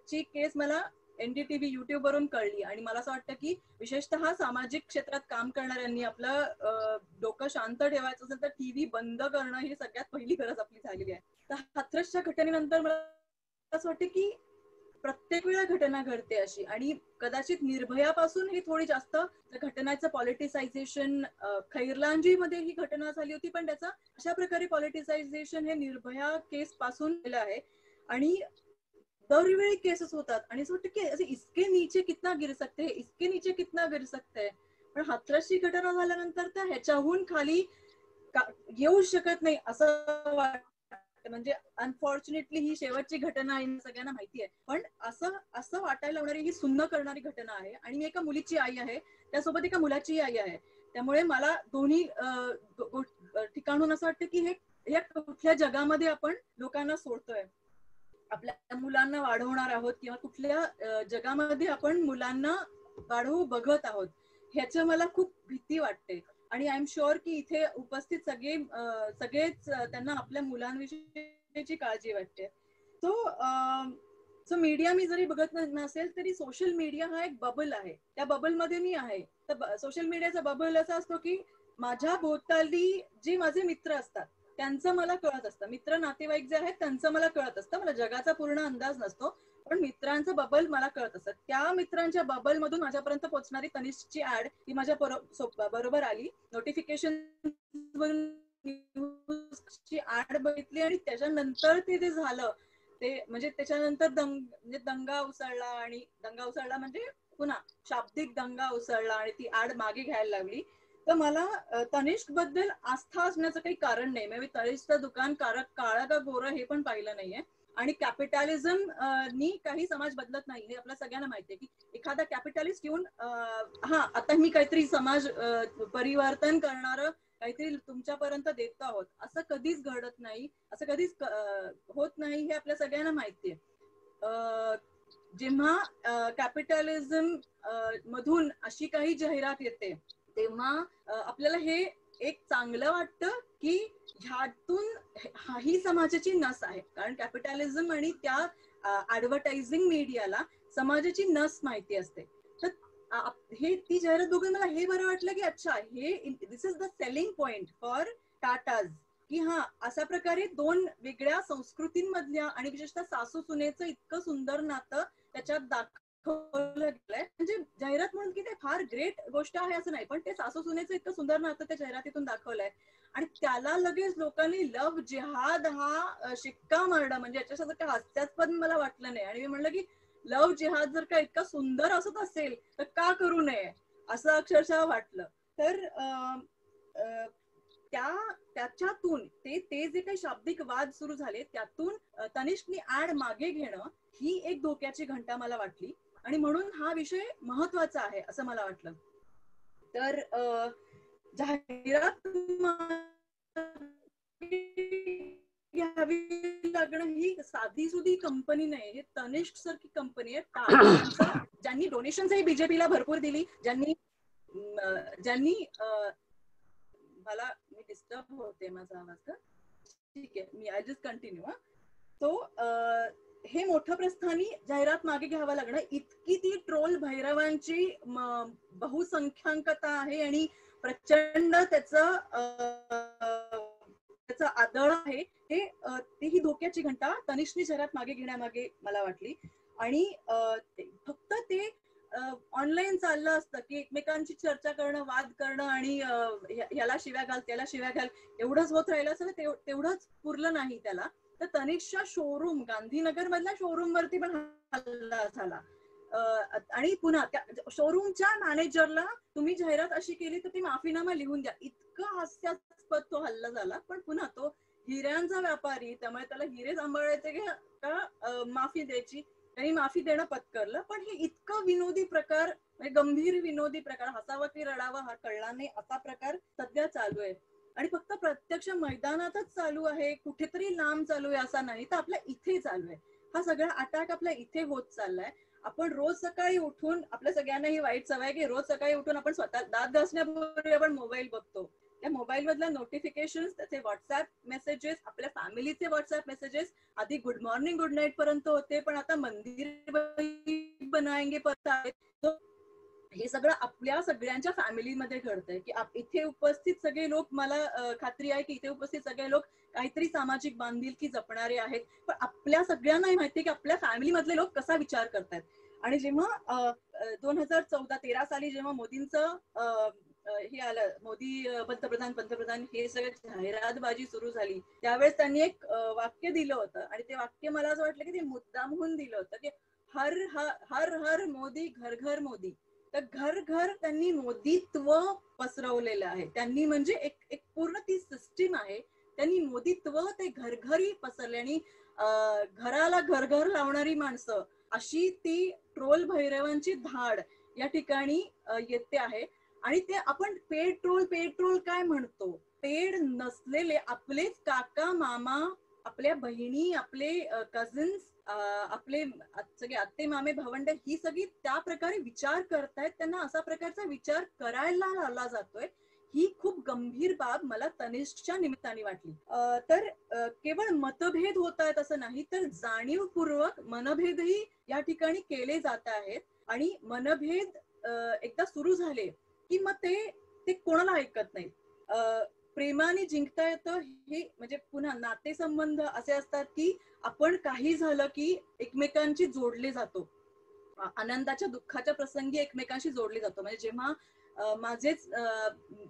ची केस मला NDTV YouTube वरून कळली आणि मला असं वाटतं की विशेषतः सामाजिक क्षेत्रात काम करणाऱ्यांनी आपलं डोकं शांत ठेवायचं असेल तर टीव्ही बंद करणं ही सगळ्यात पहिली गरज आपली झालेली आहे. तर हाथरसच्या घटनेनंतर मला असं वाटतं की प्रत्येक वेळा घटना घडते अशी, आणि कदाचित निर्भयापासून ही थोडी जास्त घटनाचं पॉलिटिसायझेशन, खैरलांजी मध्ये ही घटना झाली होती, पण त्याचा अशा प्रकारे पॉलिटिसायझेशन हे निर्भया केस पासून केलं आहे आणि दरवेळी केसेस होतात आणि असं वाटतं की असे इसके नीचे कितना गिर सकते हैं, इसके नीचे कितना गिर सकते हैं. पण हाथरसची घटना झाल्यानंतर त्या ह्याच्याहून खाली येऊ शकत नाही असं वाटतं. म्हणजे अनफॉर्च्युनेटली ही शेवटची घटना आहे, सगळ्यांना माहिती आहे, पण असं वाटायला लावणारी ही सुन्न करणारी घटना आहे. आणि मी एका मुलीची आई आहे, त्यासोबत एका मुलाची आई आहे, त्यामुळे मला दोन्ही ठिकाणून असं वाटतं की हे कुठल्या जगामध्ये आपण लोकांना सोडतोय, आपल्या मुलांना वाढवणार आहोत किंवा कुठल्या जगामध्ये आपण मुलांना वाढवू बघत आहोत. ह्याचं मला खूप भीती वाटते. आणि आय एम शुअर की इथे उपस्थित सगळेच त्यांना आपल्या मुलांविषयीची काळजी वाटते. सो मीडिया मी जरी बघत नसेल तरी सोशल मीडिया हा एक बबल आहे. त्या बबलमध्ये मी आहे. तर सोशल मीडियाचा बबल असा असतो की माझ्या भोवताली जे माझे मित्र असतात त्यांचं मला कळत असतं, मित्र नातेवाईक जे आहेत त्यांचं मला कळत असतं. मला जगाचा पूर्ण अंदाज नसतो, पण मित्रांचं बबल मला कळत असतं. त्या मित्रांच्या बबल मधून माझ्यापर्यंत पोहोचणारी तनिष्कची ऍड ही माझ्या बरोबर आली. नोटिफिकेशन ची ऍड बघितली आणि त्याच्यानंतर ते झालं ते म्हणजे त्याच्यानंतर दंगा उसळला म्हणजे पुन्हा शाब्दिक दंगा उसळला आणि ती ऍड मागे घ्यायला लागली. तर मला तनिष्क बद्दल आस्था असण्याचं काही कारण नाही. मी तनिष्कचं दुकान काळं का गोरं हे पण पाहिलं नाहीये. आणि कॅपिटॅलिझम नी काही समाज बदलत नाही हे आपल्या सगळ्यांना माहितीये की एखादा कॅपिटलिस्ट येऊन आता मी काहीतरी समाज परिवर्तन करणारं काहीतरी तुमच्यापर्यंत देतो आहोत असं कधीच घडत नाही, असं कधीच होत नाही हे आपल्या सगळ्यांना माहितीये. जेव्हा कॅपिटलिझम मधून अशी काही जाहिरात येते तेव्हा आपल्याला हे एक चांगलं वाटतं की ह्यातून ही समाजाची नस आहे. कारण कॅपिटलिझम आणि त्या ऍडव्हर्टायझिंग मीडियाला समाजाची नस माहिती असते. तर हे ती जाहिरात बघून मला हे बरं वाटलं की अच्छा हे this is the selling point for Tatas की हा अशा प्रकारे दोन वेगळ्या संस्कृतींमधल्या आणि विशेषतः सासू सुनेचं इतकं सुंदर नातं त्याच्यात दाखवलं गेलंय. म्हणजे जाहिरात म्हणून की ते फार ग्रेट गोष्ट आहे असं नाही, पण ते सासू सुनेचं इतकं सुंदर नातं त्या जाहिरातीतून दाखवलंय आणि त्याला लगेच लोकांनी लव्ह जिहाद हा शिक्का मारला. म्हणजे याच्यासारखं हास्यास्पद मला वाटलं नाही. आणि मी म्हणलं की लव्ह जिहाद जर का इतका सुंदर असत असेल तर का करू नये असं अक्षरशः वाटलं. तर त्याच्यातून ते जे काही शाब्दिक वाद सुरू झाले त्यातून तनिष्कनी ऍड मागे घेणं ही एक धोक्याची घंटा मला वाटली आणि म्हणून हा विषय महत्वाचा आहे असं मला वाटलं. तर जाहिरात घ्यावी लागणं ही साधी सुधी कंपनी नाही, हे तनिष्क सारखी कंपनी आहे. टाटा ज्यांनी डोनेशनही बीजेपीला भरपूर दिली, ज्यांनी मला मी डिस्टर्ब होते माझा आवाज का ठीक आहे मी आय जस्ट कंटिन्यू. तो हे मोठं प्रस्थानी जाहिरात मागे घ्यावं लागणं इतकी ती ट्रोल भैरवांची बहुसंख्याकता आहे आणि प्रचंड त्याचं आदळ आहे. ही धोक्याची घंटा तनिष्कनी जाहिरात मागे घेण्यामागे मला वाटली. आणि फक्त ते ऑनलाईन चाललं असतं की एकमेकांची चर्चा करणं, वाद करणं आणि ह्याला शिव्या घाल त्याला शिव्या घाल एवढंच होत राहिलं असं तेवढंच पुरलं नाही त्याला. तर तनिष्कच्या शोरूम गांधीनगर मधल्या शोरूम वरती पण हल्ला झाला आणि पुन्हा त्या शोरूमच्या मॅनेजरला तुम्ही जाहिरात अशी केली तर ती माफीनामा लिहून द्या इतकं हास्यास्पद तो हल्ला झाला. पण पुन्हा तो हिऱ्यांचा व्यापारी त्यामुळे त्याला हिरे सांभाळायचे का माफी द्यायची, त्यांनी माफी देणं पत्करलं. पण हे इतकं विनोदी प्रकार म्हणजे गंभीर विनोदी प्रकार हसावं की रडावं हा कळला नाही असा प्रकार सध्या चालू आहे. आणि फक्त प्रत्यक्ष मैदानातच चालू आहे कुठेतरी लांब चालू आहे असा नाही तर आपल्या इथे चालू आहे. हा सगळा अटॅक आपल्या इथे होत चाललाय. आपण रोज सकाळी उठून आपल्या सगळ्यांना ही वाईट सवय की रोज सकाळी उठून आपण स्वतः दात घासण्यापूर्वी आपण मोबाईल बघतो. त्या मोबाईल मधल्या नोटिफिकेशन त्याचे व्हॉट्सअप मेसेजेस आपल्या फॅमिलीचे व्हॉट्सअप मेसेजेस आधी गुड मॉर्निंग गुड नाईट पर्यंत होते पण आता मंदिर बनाएंगे पर्यंत आहेत. हे सगळं आपल्या सगळ्यांच्या फॅमिलीमध्ये घडतंय की इथे उपस्थित सगळे लोक मला खात्री आहे की इथे उपस्थित सगळे लोक काहीतरी सामाजिक बांधिलकी जपणारे आहेत. पण आपल्या सगळ्यांनाही माहितीये की आपल्या फॅमिलीमधले लोक कसा विचार करतात. आणि जेव्हा 2014-13 साली जेव्हा मोदींचं हे आलं मोदी पंतप्रधान हे सगळं जाहिरातबाजी सुरू झाली त्यावेळेस त्यांनी एक वाक्य दिलं होतं आणि ते वाक्य मला असं वाटलं की ते मुद्दामहून दिलं होतं की हर हर हर मोदी घर घर मोदी. तर घर घर त्यांनी मोदीत्व पसरवलेलं आहे. त्यांनी म्हणजे एक पूर्ण ती सिस्टीम आहे त्यांनी मोदीत्व ते घरघरी पसरले आणि घराला घर घर लावणारी माणसं अशी ती ट्रोल भैरवांची धाड या ठिकाणी येते आहे. आणि ते आपण पेड ट्रोल काय म्हणतो, पेड नसलेले आपलेच काका मामा आपल्या बहिणी, आपले कझिन्स, आपले सगळे आत्ते मामे भावंड ही सगळी त्या प्रकारे विचार करतायत, त्यांना असा प्रकारचा विचार करायला लावला जातोय, ही खूप गंभीर बाब मला तनिष्कच्या निमित्ताने वाटली. तर केवळ मतभेद होत आहेत असं नाही, तर जाणीवपूर्वक मनभेदही या ठिकाणी केले जात आहेत. आणि मनभेद एकदा सुरू झाले की मग ते कोणाला ऐकत नाही. प्रेमाने जिंकता येतं हे म्हणजे पुन्हा नातेसंबंध असे असतात की आपण काही झालं की एकमेकांशी जोडले जातो, आनंदाच्या दुःखाच्या प्रसंगी एकमेकांशी जोडले जातो. म्हणजे जेव्हा माझेच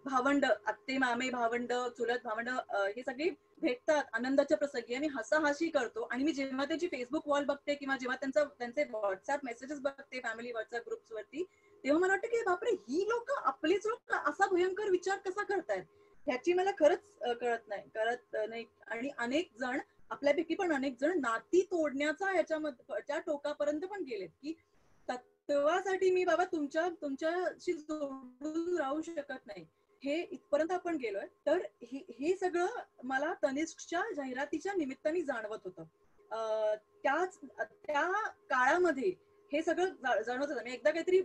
भावंड, आत्ते मामे भावंड, चुलत भावंड हे सगळे भेटतात आनंदाच्या प्रसंगी आणि हसाहशी करतो, आणि मी जेव्हा त्याची फेसबुक वॉल बघते किंवा जेव्हा त्यांचे व्हॉट्सअप मेसेजेस बघते फॅमिली व्हॉट्सअप ग्रुप्स वरती, तेव्हा मला वाटतं की बापरे, ही लोक, आपलेच लोक असा भयंकर विचार कसा करतायत, ह्याची मला खरंच करत नाही. आणि अनेक जण, आपल्यापैकी पण अनेक जण नाती तोडण्याचा ह्याच्या टोकापर्यंत पण गेलेत की तत्वासाठी मी बाबा तुमच्याशी जोडून राहू शकत नाही, हे इथपर्यंत आपण गेलोय. तर हे सगळं मला तनिष्कच्या जाहिरातीच्या निमित्ताने जाणवत होतं. त्या काळामध्ये हे सगळं जाणवत होतं. मी एकदा काहीतरी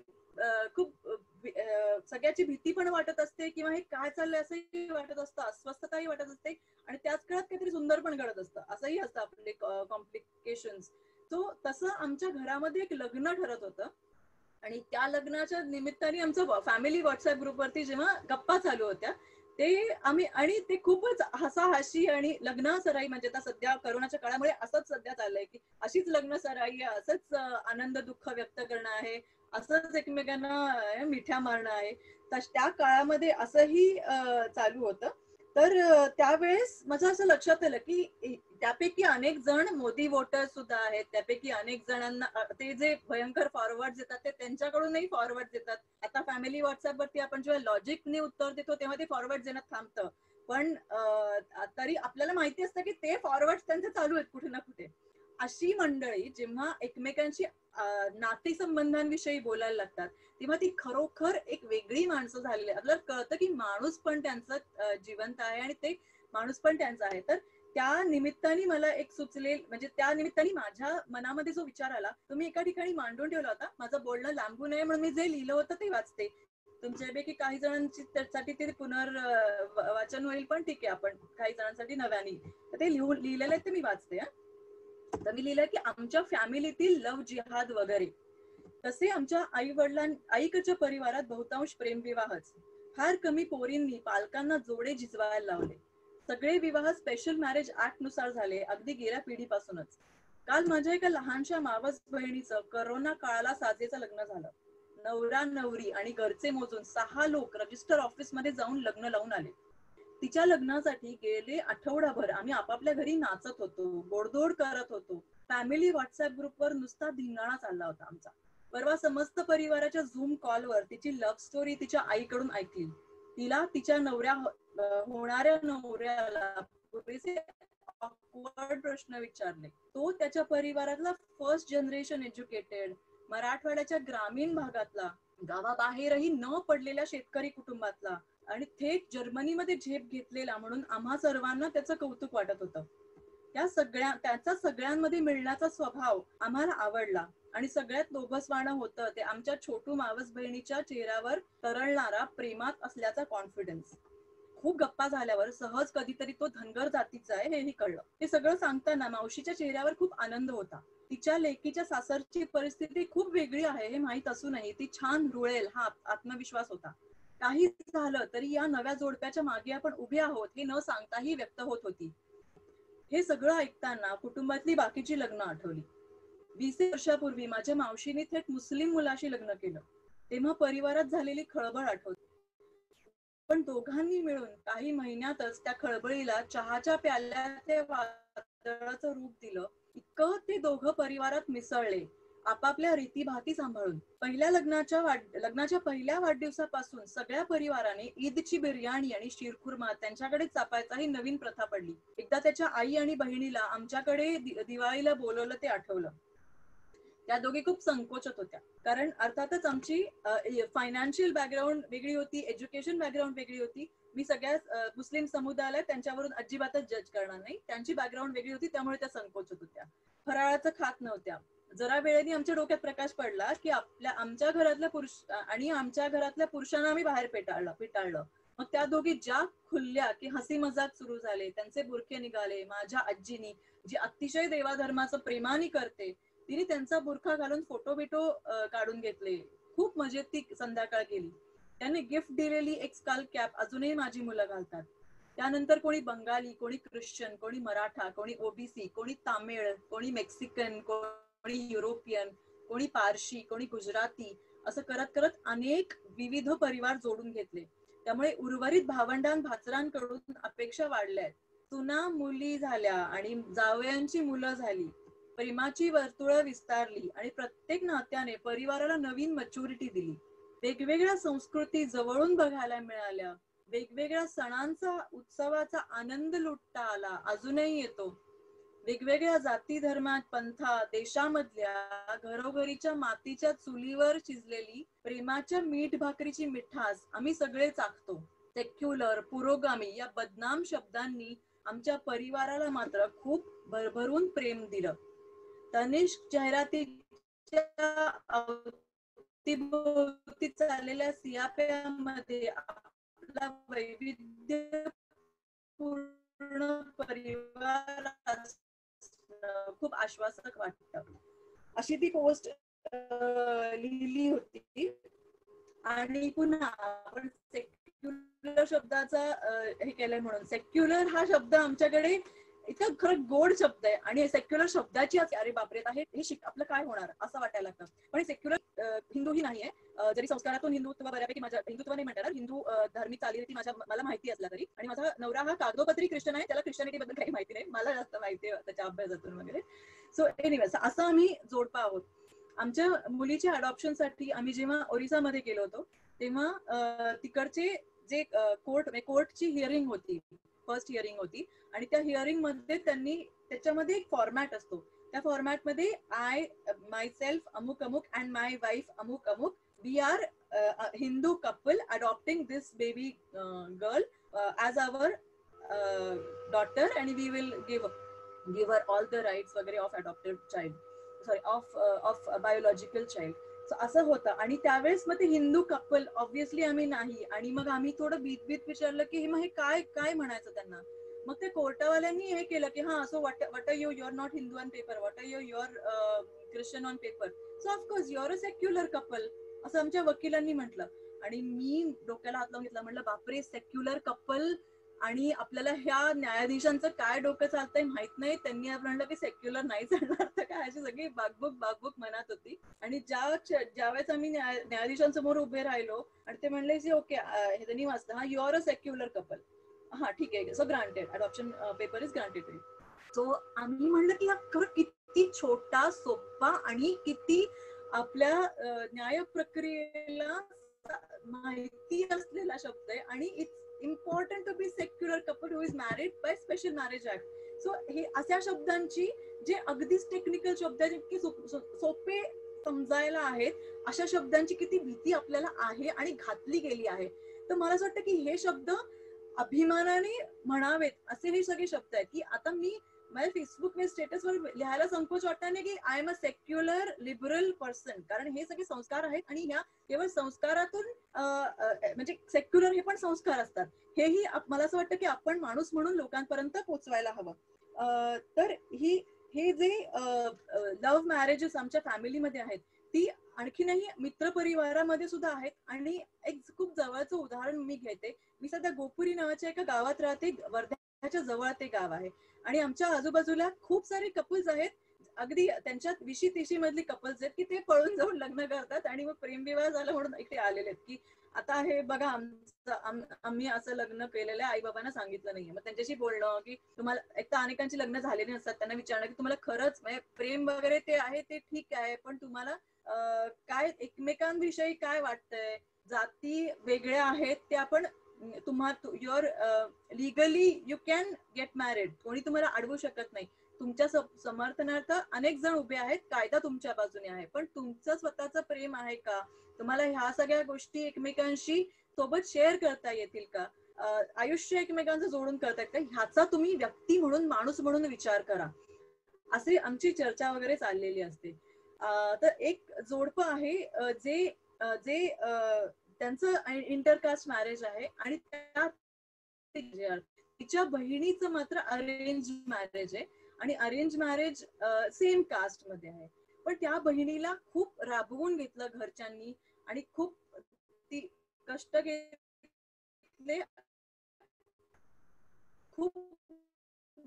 खूप सगळ्याची भीती पण वाटत असते किंवा हे काय चाललंय असंही वाटत असतं, अस्वस्थताही वाटत असते, आणि त्याच काळात काहीतरी सुंदर पण घडत असतं, असंही असतं आपले कॉम्प्लिकेशन्स. तो तसं आमच्या घरामध्ये एक लग्न ठरत होतं, आणि त्या लग्नाच्या निमित्ताने आमचं फॅमिली व्हॉट्सअप ग्रुपवरती जेव्हा गप्पा चालू होत्या, ते आम्ही, आणि ते खूपच हसाहशी आणि लग्न सराई, म्हणजे आता सध्या करोनाच्या काळामुळे असंच सध्या चाललंय की अशीच लग्न सराई आहे, असंच आनंद दुःख व्यक्त करणं आहे, असंच एकमेकांना मिठ्या मारणं आहे. त्या काळामध्ये असंही चालू होतं. तर त्यावेळेस माझं असं लक्षात आलं की त्यापैकी अनेक जण मोदी वोटर सुद्धा आहेत, त्यापैकी अनेक जणांना ते जे भयंकर फॉरवर्ड येतात ते त्यांच्याकडूनही फॉरवर्ड येतात. आता फॅमिली व्हॉट्सअप वरती आपण जेव्हा लॉजिकने उत्तर देतो तेव्हा ते फॉरवर्ड देणं थांबतं, पण तरी आपल्याला माहिती असतं की ते फॉरवर्ड त्यांचे चालू आहेत कुठे ना कुठे. अशी मंडळी जेव्हा एकमेकांशी नातेसंबंधांविषयी बोलायला लागतात, तेव्हा ती खरोखर एक वेगळी माणसं झालेली आहे. आपल्याला कळतं की माणूस पण त्यांचं जिवंत आहे आणि ते माणूस पण त्यांचा आहे. तर त्या निमित्ताने मला एक सुचले, म्हणजे त्या निमित्ताने माझ्या मनामध्ये जो विचार आला तो मी एका ठिकाणी मांडून ठेवला होता. माझं बोलणं लांबू नये म्हणून मी जे लिहिलं होतं ते वाचते. तुमच्यापैकी काही जणांची त्यासाठी ते वाचन होईल, पण ठीक आहे, आपण काही जणांसाठी नव्याने ते लिहिलेलं आहे ते मी वाचते. तर मी लिहिलं की आमच्या फॅमिलीतील लव्ह जिहाद वगैरे, तसे आमच्या आईकडच्या परिवारात बहुतांश प्रेमविवाहच. फार कमी पोरींनी पालकांना जोडे झिजवायला लावले. सगळे विवाह स्पेशल मॅरेज ऍक्ट नुसार झाले, अगदी गेल्या पिढीपासूनच. काल माझ्या एका लहानशा मावस बहिणीचं करोना काळाला साजेचं लग्न झालं. नवरा नवरी आणि घरचे मोजून 6 लोक रजिस्टर ऑफिस मध्ये जाऊन लग्न लावून आले. तिच्या लग्नासाठी गेले आठवडाभर आम्ही आपापल्या घरी नाचत होतो, गोडधोड करत होतो. फॅमिली व्हॉट्सअप ग्रुपवर नुसता धिंगाणा चालला होता आमचा. परवा समस्त परिवाराच्या झूम कॉलवर तिची लव्ह स्टोरी तिच्या आईकडून ऐकली. तिला तिच्या होणाऱ्या नवऱ्याला पुरेसे ऑकवर्ड प्रश्न विचारले. तो त्याच्या परिवारातला फर्स्ट जनरेशन एज्युकेटेड, मराठवाड्याच्या ग्रामीण भागातला, गावाबाहेरही न पडलेल्या शेतकरी कुटुंबातला आणि थेट जर्मनीमध्ये झेप घेतलेला म्हणून आम्हा सर्वांना त्याचं कौतुक वाटत होतं. त्याचा सगळ्यांमध्ये मिळण्याचा स्वभाव आम्हाला आवडला, आणि सगळ्यात लोभसवाणं होतं ते आमच्या छोटू मावस बहिणीच्या चेहऱ्यावर तरळणारा प्रेमात असल्याचा कॉन्फिडन्स. खूप गप्पा झाल्यावर सहज कधीतरी तो धनगर जातीचा आहे हेही कळलं. हे सगळं सांगताना मावशीच्या चेहऱ्यावर खूप आनंद होता. तिच्या लेकीच्या सासरची परिस्थिती खूप वेगळी आहे हे माहीत असूनही ती छान रुळेल हा आत्मविश्वास होता. काही झालं तरी या नव्या जोडप्याच्या मागे आपण उभे आहोत हे न सांगताही व्यक्त होत होती. हे सगळं ऐकताना कुटुंबातली बाकीची लग्न आठवली. 20 वर्षापूर्वी माझ्या मावशीने थेट मुस्लिम मुलाशी लग्न केलं, तेव्हा परिवारात झालेली खळबळ आठवते. पण दोघांनी मिळून काही महिन्यातच त्या खळबळीला चहाच्या प्याल्याचे वादळाचं रूप दिलं. इतकं ते दोघं परिवारात मिसळले, आपापल्या रीतीभाती सांभाळून. लग्नाच्या पहिल्या वाढदिवसापासून सगळ्या परिवाराने ईदची बिर्याणी आणि शिरखुर्मा त्यांच्याकडे चापायचा ही नवीन प्रथा पडली. एकदा त्याच्या आई आणि बहिणीला आमच्याकडे दिवाळीला बोलवलं ते आठवलं. त्या दोघी खूप संकोचत होत्या, कारण अर्थातच आमची फायनान्शियल बॅकग्राऊंड वेगळी होती, एज्युकेशन बॅकग्राऊंड वेगळी होती. मी सगळ्या मुस्लिम समुदायाला त्यांच्यावरून अजिबातच जज करणार नाही, त्यांची बॅकग्राऊंड वेगळी होती, त्यामुळे त्या संकोचत होत्या. फराळाचं खात नव्हत्या. जरा वेळेने आमच्या डोक्यात प्रकाश पडला की आमच्या घरातल्या पुरुष आणि आमच्या घरातल्या पुरुषांना आम्ही बाहेर पिटाळलं. मग त्या दोघी ज्या खुलल्या की हसी मजाक सुरू झाले, त्यांचे बुरखे निघाले. माझ्या आजीनी, जी अतिशय देवाधर्माचं प्रेमाने करते, तिने त्यांचा बुरखा घालून फोटो बिटो काढून घेतले. खूप मजेत ती संध्याकाळ गेली. त्यांनी गिफ्ट दिलेली एक स्कल कॅप अजूनही माझी मुलं घालतात. त्यानंतर कोणी बंगाली, कोणी ख्रिश्चन, कोणी मराठा, कोणी ओबीसी, कोणी तामिळ, कोणी मेक्सिकन, कोणी युरोपियन, कोणी पारशी, कोणी गुजराती, असं करत करत अनेक विविध परिवार जोडून घेतले. त्यामुळे उर्वरित भावंडांकडून अपेक्षा वाढल्या. सुना मुली झाल्या आणि जावयांची मुलं झाली. प्रेमाची वर्तुळं विस्तारली आणि प्रत्येक नात्याने परिवाराला नवीन मॅच्युरिटी दिली. वेगवेगळ्या संस्कृती जवळून बघायला मिळाल्या. वेगवेगळ्या सणांचा, उत्सवाचा आनंद लुटता आला, अजूनही येतो. वेगवेगळ्या जाती, धर्मात, पंथा, देशामधल्या घरोघरीच्या मातीच्या चुलीवर शिजलेली प्रेमाच्या मीठ भाकरीची मिठास आम्ही सगळे चाखतो. सेक्युलर, पुरोगामी या बदनाम शब्दांनी आमच्या परिवाराला मात्र खूप भरभरून प्रेम दिलं. तनिष्क जाहिरातीच्या अवतीभोवती चाललेल्या सियाप्यामध्ये आपला वैविध्यपूर्ण परिवार खूप आश्वासक वाटतं. अशी ती पोस्ट लिहिली होती. आणि पुन्हा आपण सेक्युलर शब्दाचा हे केलंय म्हणून, सेक्युलर हा शब्द आमच्याकडे इतका खरं गोड शब्द आहे आणि सेक्युलर शब्दाची अरे बापरे हे आपलं काय होणार असं वाटायला लागतं. पण सेक्युलर हिंदू ही नाहीये. जरी संस्कारातून हिंदुत्व बऱ्यापैकी माझ्या, हिंदुत्व नाही म्हणतात, हिंदू धार्मिक चालीरीती मला माहिती असला तरी, आणि माझा नवरा हा कागदोपत्री ख्रिश्चन आहे, त्याला ख्रिश्चनिटी बद्दल काही माहिती नाही, मला जास्त माहिती आहे त्याच्या अभ्यासातून वगैरे. सो एनिवेज असं आम्ही जोडपा आहोत. आमच्या मुलीच्या अडॉप्शनसाठी आम्ही जेव्हा ओरिसामध्ये गेलो होतो तेव्हा तिकडचे जे कोर्टची हिअरिंग होती, फर्स्ट हिअरिंग होती, आणि त्या हिअरिंग मध्ये त्यांनी त्याच्यामध्ये एक फॉर्मॅट असतो. त्या फॉर्मॅटमध्ये आय माय सेल्फ अमुक अमुक अँड माय वाईफ अमुक अमुक, we are Hindu couple adopting this baby girl as our daughter and we will give her all the rights वगैरे of adopted child, sorry of biological child. असं होतं. आणि त्यावेळेस मग ते हिंदू कपल ऑब्व्हियसली आम्ही नाही. आणि मग आम्ही थोडं बीत विचारलं की मग हे काय म्हणायचं त्यांना. मग ते कोर्टावाल्यांनी हे केलं की हा so what are you are not Hindu on paper, what are you are Christian on paper, so of course you are a secular couple, असं आमच्या वकिलांनी म्हटलं. आणि मी डोक्याला हात लावून घेतला, म्हटलं बापरे सेक्युलर कपल, आणि आपल्याला ह्या न्यायाधीशांचं काय डोकं चालतंय माहित नाही. त्यांनी म्हणलं की सेक्युलर नाही चालणार तर काय, अशी सगळी बागबुक मनात होती. आणि ज्यावेळेस आम्ही न्यायाधीशांसमोर उभे राहिलो आणि ते म्हणले की ओके, हे त्यांनी वाचलं, हा you are a secular couple, हा ठीक आहे, so granted, adoption paper is granted. So आम्ही म्हणलं की हा खरं किती छोटा, सोपा आणि किती आपल्या न्याय प्रक्रियेला माहिती असलेला शब्द आहे. आणि it's important to be secular couple who is married by special marriage act. So हे अशा शब्दांची, जे अगदीच टेक्निकल शब्द आहेत, सोपे समजायला आहेत, अशा शब्दांची किती भीती आपल्याला आहे आणि घातली गेली आहे. तर मला असं वाटतं की हे शब्द अभिमानाने म्हणावेत असे हे सगळे शब्द आहेत. की आता मी माझ्या फेसबुक स्टेटसवर लिहायला संकोच वाटत नाही की I am a secular liberal person, कारण हे सगळे संस्कार आहेत आणि ह्या केवळ संस्कारातून म्हणजे सेक्युलर हे पण संस्कार असतात. हेही मला असं वाटतं की आपण माणूस म्हणून लोकांपर्यंत पोचवायला हवं. तर हे जे लव्ह मॅरेजेस आमच्या फॅमिलीमध्ये आहेत ती आणखीनही मित्र परिवारामध्ये सुद्धा आहेत. आणि एक खूप जवळचं उदाहरण मी घेते. मी सध्या गोपुरी नावाच्या एका गावात राहते, वर्ध्याच्या जवळ ते गाव आहे. आणि आमच्या आजूबाजूला खूप सारे कपल्स आहेत, अगदी त्यांच्यात 20-30 मधली कपल्स आहेत की ते पळून जाऊन लग्न करतात आणि मग प्रेमविवाह झाला म्हणून इथे आलेले आहेत की आता हे बघा आम्ही असं लग्न केलेलं आहे, आई बाबांना सांगितलं नाहीये. मग त्यांच्याशी बोलणं की तुम्हाला, एक तर अनेकांची लग्न झालेली नसतात, त्यांना विचारणं की तुम्हाला खरंच म्हणजे प्रेम वगैरे ते आहे ते ठीक आहे, पण तुम्हाला काय एकमेकांविषयी काय वाटतंय, जाती वेगळ्या आहेत ते आपण your legally you can get married, कोणी तुम्हाला अडवू शकत नाही. तुमच्या समर्थनार्थ अनेक जण उभे आहेत, कायदा तुमच्या बाजूने आहे, पण तुमचं स्वतःचं प्रेम आहे का? तुम्हाला ह्या सगळ्या गोष्टी एकमेकांशी सोबत शेअर करता येतील का? आयुष्य एकमेकांचं जोडून करतायत का? ह्याचा तुम्ही व्यक्ती म्हणून, माणूस म्हणून विचार करा. अशी आमची चर्चा वगैरे चाललेली असते. तर एक जोडपं आहे जे जे त्यांचं इंटरकास्ट मॅरेज आहे आणि तिच्या बहिणीचं मात्र अरेंज मॅरेज आहे आणि अरेंज मॅरेज सेम कास्ट मध्ये आहे. पण त्या बहिणीला खूप राबवून घेतलं घरच्यांनी आणि खूप ती कष्ट घेतले. खूप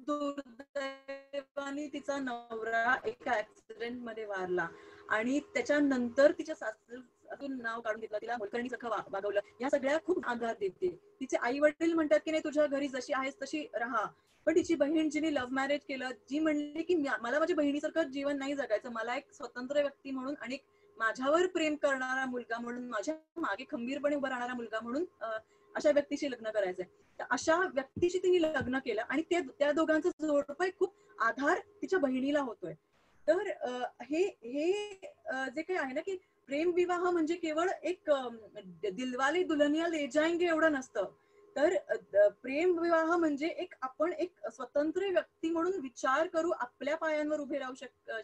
दुर्दैवाने तिचा नवरा एका ऍक्सिडेंट मध्ये वारला आणि त्याच्यानंतर तिच्या सासून नाव काढून घेतलं, तिला मोलकरणीसारखं वागवलं. या सगळ्या खूप आधार देते. तिचे आई वडील म्हणतात की नाही तुझ्या घरी जशी आहेस तशी राहा, पण तिची बहीण जिने लव्ह मॅरेज केलं, जी म्हणली की मला माझ्या बहिणीसारखं जीवन नाही जगायचं, मला एक स्वतंत्र व्यक्ती म्हणून आणि माझ्यावर प्रेम करणारा मुलगा म्हणून, माझ्या मागे खंबीरपणे उभा राहणारा मुलगा म्हणून अशा व्यक्तीशी लग्न करायचंय. तर अशा व्यक्तीशी तिने लग्न केलं आणि त्या दोघांचं जोडपं खूप आधार तिच्या बहिणीला होतोय. तर हे जे काही आहे ना की प्रेम विवाह म्हणजे केवळ एक दिलवाले दुल्हनिया ले जाएंगे एवढं नसतं. तर प्रेम विवाह म्हणजे एक आपण एक स्वतंत्र व्यक्ती म्हणून विचार करू, आपल्या पायांवर उभे राहू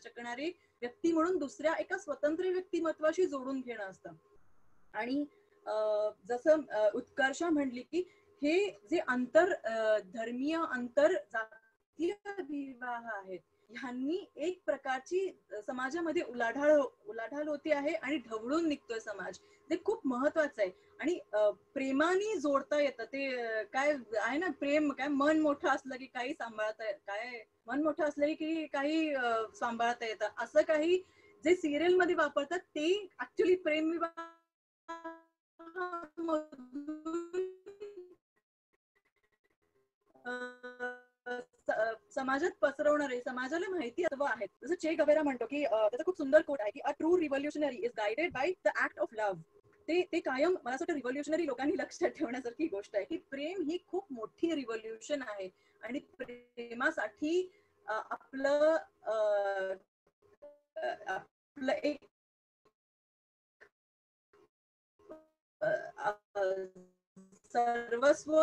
शकणारी व्यक्ती म्हणून दुसऱ्या एका स्वतंत्र व्यक्तिमत्वाशी जोडून घेणं असतं. आणि जसं उत्कर्षा म्हणली की हे जे धर्मीय आंतर जातीय विवाह आहेत, ह्यांनी एक प्रकारची समाजामध्ये उलाढाल होती आहे आणि ढवळून निघतोय समाज. ते खूप महत्वाचं आहे. आणि प्रेमाने जोडता येतं. ते काय आहे ना, प्रेम काय मन मोठं असलं की काही सांभाळता, काय मन मोठं असलं की काही सांभाळता येतं, असं काही जे सिरियल मध्ये वापरतात ते ऍक्च्युली प्रेम विवाह समाजात पसरवणारे, समाजाला माहिती आहेत. जसं चे गवेरा म्हणतो की त्याचा खूप सुंदर कोट आहे की a true revolutionary is guided by the act of love. ते कायम मला असं वाटतं रिव्होल्युशनरी लोकांनी लक्षात ठेवण्यासारखी गोष्ट आहे की प्रेम ही खूप मोठी रिव्होल्युशन आहे आणि प्रेमासाठी आपलं एक सर्वस्व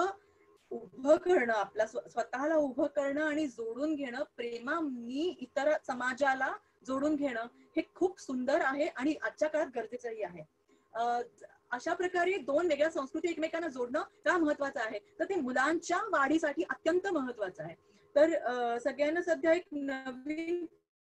उभं करणं, आपल्या स्वतःला उभं करणं आणि जोडून घेणं, प्रेमानी इतर समाजाला जोडून घेणं हे खूप सुंदर आहे आणि आजच्या काळात गरजेचंही आहे. अशा प्रकारे दोन वेगळ्या संस्कृती एकमेकांना जोडणं का महत्वाचं आहे, तर ते मुलांच्या वाढीसाठी अत्यंत महत्वाचं आहे. तर सगळ्यांना सध्या एक नवीन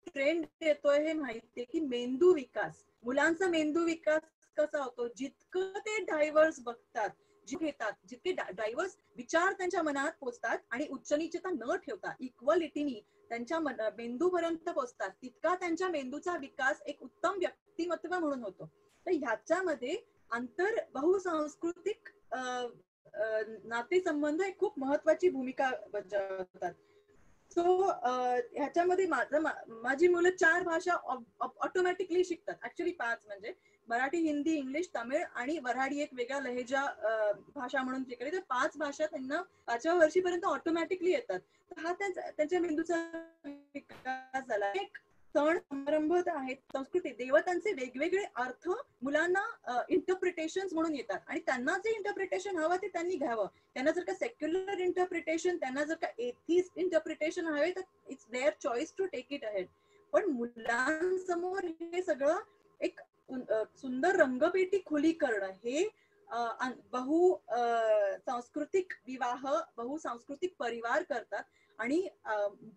ट्रेंड येतोय हे माहितीये की मेंदू विकास, मुलांचा मेंदू विकास कसा होतो, जितकं ते डायव्हर्स बघतात, जितके डायव्हर्स विचार त्यांच्या मनात पोचतात आणि उच्च नीचता न ठेवता इक्वलिटीनी त्यांच्या मेंदूपर्यंत पोचतात, तितका त्यांच्या मेंदूचा विकास एक उत्तम व्यक्तिमत्व म्हणून होतो. तर ह्याच्यामध्ये आंतर बहुसांस्कृतिक नातेसंबंध एक खूप महत्वाची भूमिका बजावतात. सो ह्याच्यामध्ये माझी मुलं 4 भाषा ऑटोमॅटिकली शिकतात. ऍक्च्युली 5, म्हणजे मराठी, हिंदी, इंग्लिश, तमिळ आणि वऱ्हाडी एक वेगळा लहेजा भाषा म्हणून शिकली. तर 5 भाषा त्यांना 5व्या वर्षीपर्यंत ऑटोमॅटिकली येतात. तर हा त्यांच्या मेंदूचा विकास झाला. एक सण समारंभ आहेत, संस्कृती, देवतांचे वेगवेगळे अर्थ मुलांना इंटरप्रिटेशन म्हणून येतात आणि त्यांना जे इंटरप्रिटेशन हवं ते त्यांनी घ्यावं. त्यांना जर का सेक्युलर इंटरप्रिटेशन, त्यांना जर का एथिस्ट इंटरप्रिटेशन हवे तर it's their choice to take it ahead. पण मुलांसमोर हे सगळं एक सुंदर रंगपेटी खुली करणं हे सांस्कृतिक विवाह, बहुसांस्कृतिक परिवार करतात आणि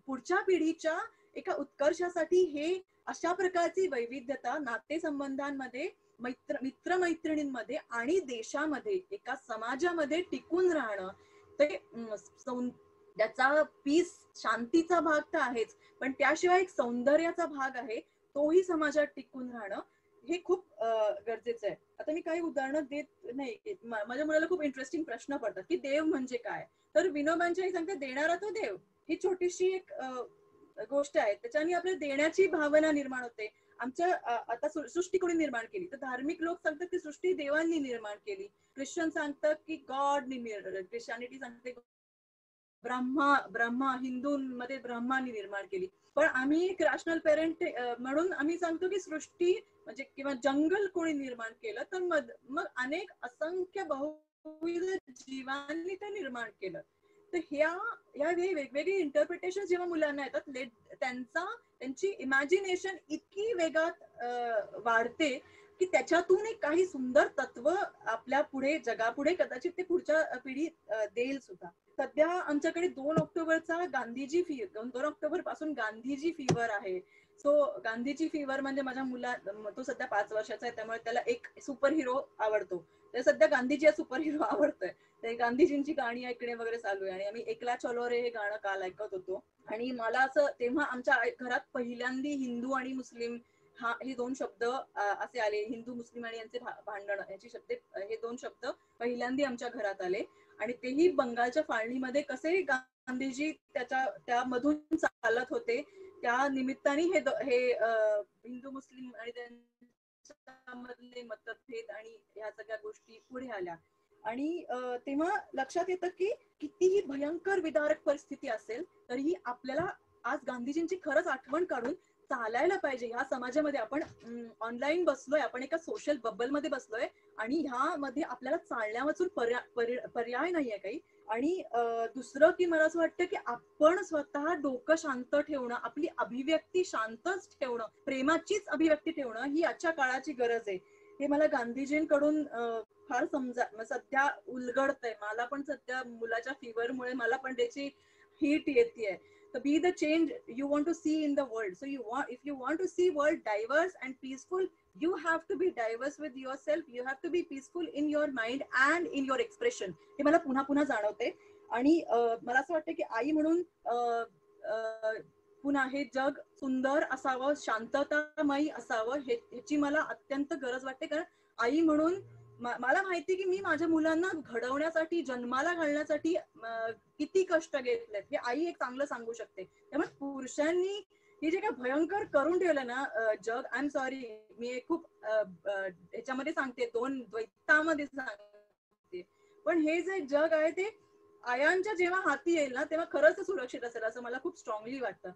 पुढच्या पिढीच्या एका उत्कर्षासाठी हे अशा प्रकारची वैविध्यता नातेसंबंधांमध्ये, मित्रमैत्रिणींमध्ये आणि देशामध्ये, एका समाजामध्ये टिकून राहणं, ते त्याचा पीस, शांतीचा भाग तर आहेच, पण त्याशिवाय एक सौंदर्याचा भाग आहे, तोही समाजात टिकून राहणं हे खूप गरजेचं आहे. आता मी काही उदाहरणं देत नाही, माझ्या मुलाला खूप इंटरेस्टिंग प्रश्न पडतात की देव म्हणजे काय, तर विनोबांच्याही सांगते देणारा तो देव. ही छोटीशी एक गोष्ट आहे, त्याच्याने आपल्या देण्याची भावना निर्माण होते. आमच्या आता सृष्टी कोणी निर्माण केली, तर धार्मिक लोक सांगतात की सृष्टी देवांनी निर्माण केली. ख्रिश्चन सांगतात की गॉड, ख्रिश्चॅनिटी सांगते ब्रह्मा हिंदूंमध्ये ब्रह्मानी निर्माण केली. पण आम्ही एक रॅशनल पेरेंट म्हणून आम्ही सांगतो की सृष्टी म्हणजे किंवा जंगल कोणी निर्माण केलं तर मग अनेक असंख्य बहुविध जीवांनी ते निर्माण केलं. तर ह्या वेगवेगळी इंटरप्रिटेशन जेव्हा मुलांना येतात त्यांची इमॅजिनेशन इतकी वेगात वाढते की त्याच्यातून एक काही सुंदर तत्व आपल्या पुढे जगापुढे कदाचित ते पुढच्या पिढी देईल सुद्धा. सध्या आमच्याकडे 2 ऑक्टोबरचा गांधीजी 2 ऑक्टोबर पासून गांधीजी फीवर आहे. सो गांधीजी फीवर म्हणजे माझ्या तो सध्या 5 वर्षाचा आहे, त्यामुळे त्याला एक सुपर हिरो आवडतो. तर सध्या गांधीजी हा सुपर हिरो आवडतोय. ते गांधीजींची गाणी ऐकणे वगैरे चालू आहे आणि आम्ही एकला चलो रे हे गाणं काल ऐकत होतो. आणि मला असं तेव्हा आमच्या घरात पहिल्यांदी हिंदू आणि मुस्लिम हे 2 शब्द असे आले. हिंदू मुस्लिम आणि यांचे भांडण याचे शब्द, हे 2 शब्द पहिल्यांदी आमच्या घरात आले. आणि तेही बंगालच्या फाळणीमध्ये कसे गांधीजी त्यामधून चालत होते, त्या निमित्ताने हे हिंदू मुस्लिम आणि त्यांच्यामधले मतभेद आणि ह्या सगळ्या गोष्टी पुढे आल्या. आणि तेव्हा लक्षात येतं की कितीही भयंकर विदारक परिस्थिती असेल तरीही आपल्याला आज गांधीजींची खरंच आठवण काढून चालायला पाहिजे. ह्या समाजामध्ये आपण ऑनलाईन बसलोय, आपण एका सोशल बबल मध्ये बसलोय आणि ह्यामध्ये आपल्याला चालण्यावाचून पर्याय नाहीये काही. आणि दुसरं की मला असं वाटतं की आपण स्वतः डोकं शांत ठेवणं, आपली अभिव्यक्ती शांतच ठेवणं, प्रेमाचीच अभिव्यक्ती ठेवणं ही आजच्या काळाची गरज आहे. हे मला गांधीजींकडून फार सध्या उलगडतंय. मला पण सध्या मुलाच्या फीवरमुळे मला पण त्याची हीट येतेय. So be the change you want to see in the world. So if you want to see world diverse and peaceful, you have to be diverse with yourself. You have to be peaceful in your mind and in your expression. हे मला पुन्हा पुन्हा जाणवते. आणि मला असं वाटतं की आई म्हणून पुन्हा हे जग सुंदर असावं, शांततामयी असावं ह्याची मला अत्यंत गरज वाटते. कारण आई म्हणून मला माहिती की मी माझ्या मुलांना घडवण्यासाठी, जन्माला घालण्यासाठी किती कष्ट घेतलेत हे आई एक चांगलं सांगू शकते. त्यामुळे पुरुषांनी हे जे काय भयंकर करून ठेवलं ना जग, आय एम सॉरी, मी खूप ह्याच्यामध्ये सांगते, 2 द्वैतामध्ये सांगते, पण हे जे जग आहे ते आयांच्या जेव्हा हाती येईल ना तेव्हा खरंच सुरक्षित असेल असं मला खूप स्ट्रॉंगली वाटतं.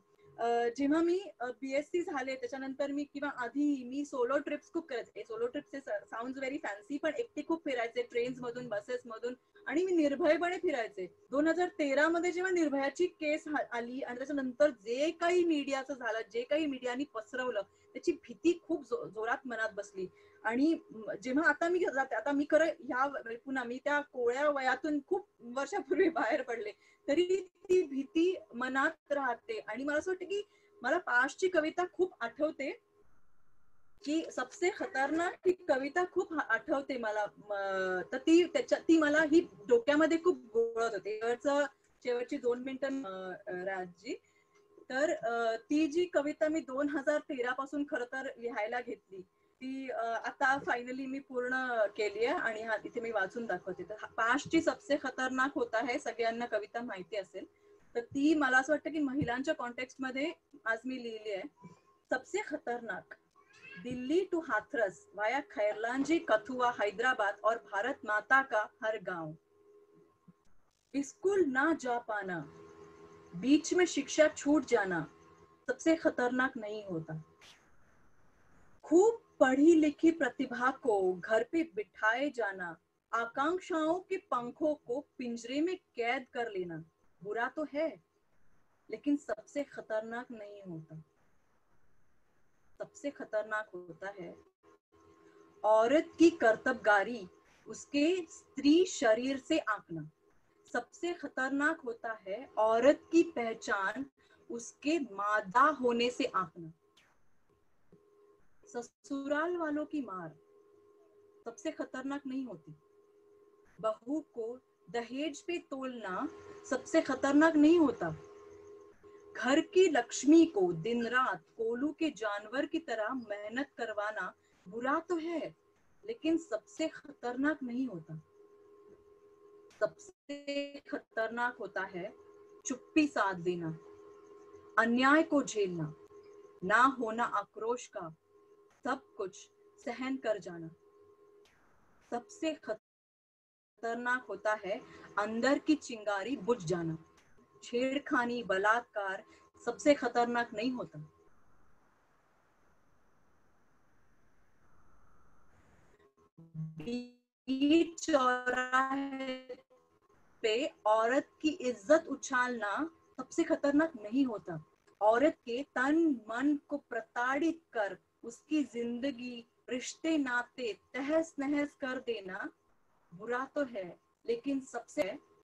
जेव्हा मी BSc झाले त्याच्यानंतर किंवा आधी मी सोलो ट्रिप्स खूप करायचे. Solo trips sound very fancy, पण एकटी खूप फिरायचे, ट्रेन्स मधून, बसेस मधून, आणि मी निर्भयपणे फिरायचे. 2013 मध्ये जेव्हा निर्भयाची केस आली आणि त्याच्यानंतर जे काही मीडियाचं झालं, जे काही मीडियानी पसरवलं, त्याची भीती खूप जोरात मनात बसली. आणि जेव्हा आता मी खरं पुन्हा मी त्या कोळ्या वयातून खूप वर्षापूर्वी बाहेर पडले, तरी ती भीती मनात राहते. आणि मला असं वाटतं की मला पाशची कविता खूप आठवते, की सबसे खतरनाक ही कविता खूप आठवते मला. तर ती मला ही डोक्यामध्ये खूप गोळत होते. शेवटची 2 मिनिटं राजजी. तर ती जी कविता मी 2013 पासून खरं तर लिहायला घेतली, ती आता फायनली मी पूर्ण केली आहे आणि तिथे मी वाचून दाखवते. तर पाशची सबसे खतरनाक होता है, सगळ्यांना कविता माहिती असेल. तर ती मला असं वाटतं की महिलांच्या कॉन्टेक्स्ट मध्ये आज मी लिहिली आहे. सबसे खतरनाक, दिल्ली टू हाथरस वाया खैरलांजी, कथुआ, हैदराबाद और भारत माता का हर गांव. स्कूल ना जा पाना, बीच में शिक्षा छूट जाना सबसे खतरनाक नहीं होता. खूब पढ़ी लिखी प्रतिभा को घर पे बिठाए जाना, आकांक्षाओं के पंखों को पिंजरे में कैद कर लेना बुरा तो है, लेकिन सबसे खतरनाक नहीं होता. सबसे खतरनाक होता है औरत की कर्तव्यगारी उसके स्त्री शरीर से आंकना. सबसे खतरनाक होता है औरत की पहचान उसके मादा होने से आंकना. ससुराल वालों की मार सबसे खतरनाक नहीं होती. बहू को दहेज पे तोलना सबसे खतरनाक नहीं होता. घर की लक्ष्मी को दिन रात कोलू के जानवर की तरह मेहनत करवाना बुरा तो है, लेकिन सबसे खतरनाक नहीं होता. सबसे खतरनाक होता है चुप्पी साध लेना, अन्याय को झेलना, ना होना आक्रोश का, सब कुछ सहन कर जाना. सबसे खतरनाक होता है अंदर की चिंगारी बुझ जाना. छेड़खानी, बलात्कार सबसे खतरनाक नहीं होता। चौराहे पे औरत की इज्जत उछालना सबसे खतरनाक नहीं होता। औरत के तन मन को प्रताड़ित कर उसकी जिंदगी, रिश्ते नाते तहस नहस कर देना बुरा तो है, लेकिन सबसे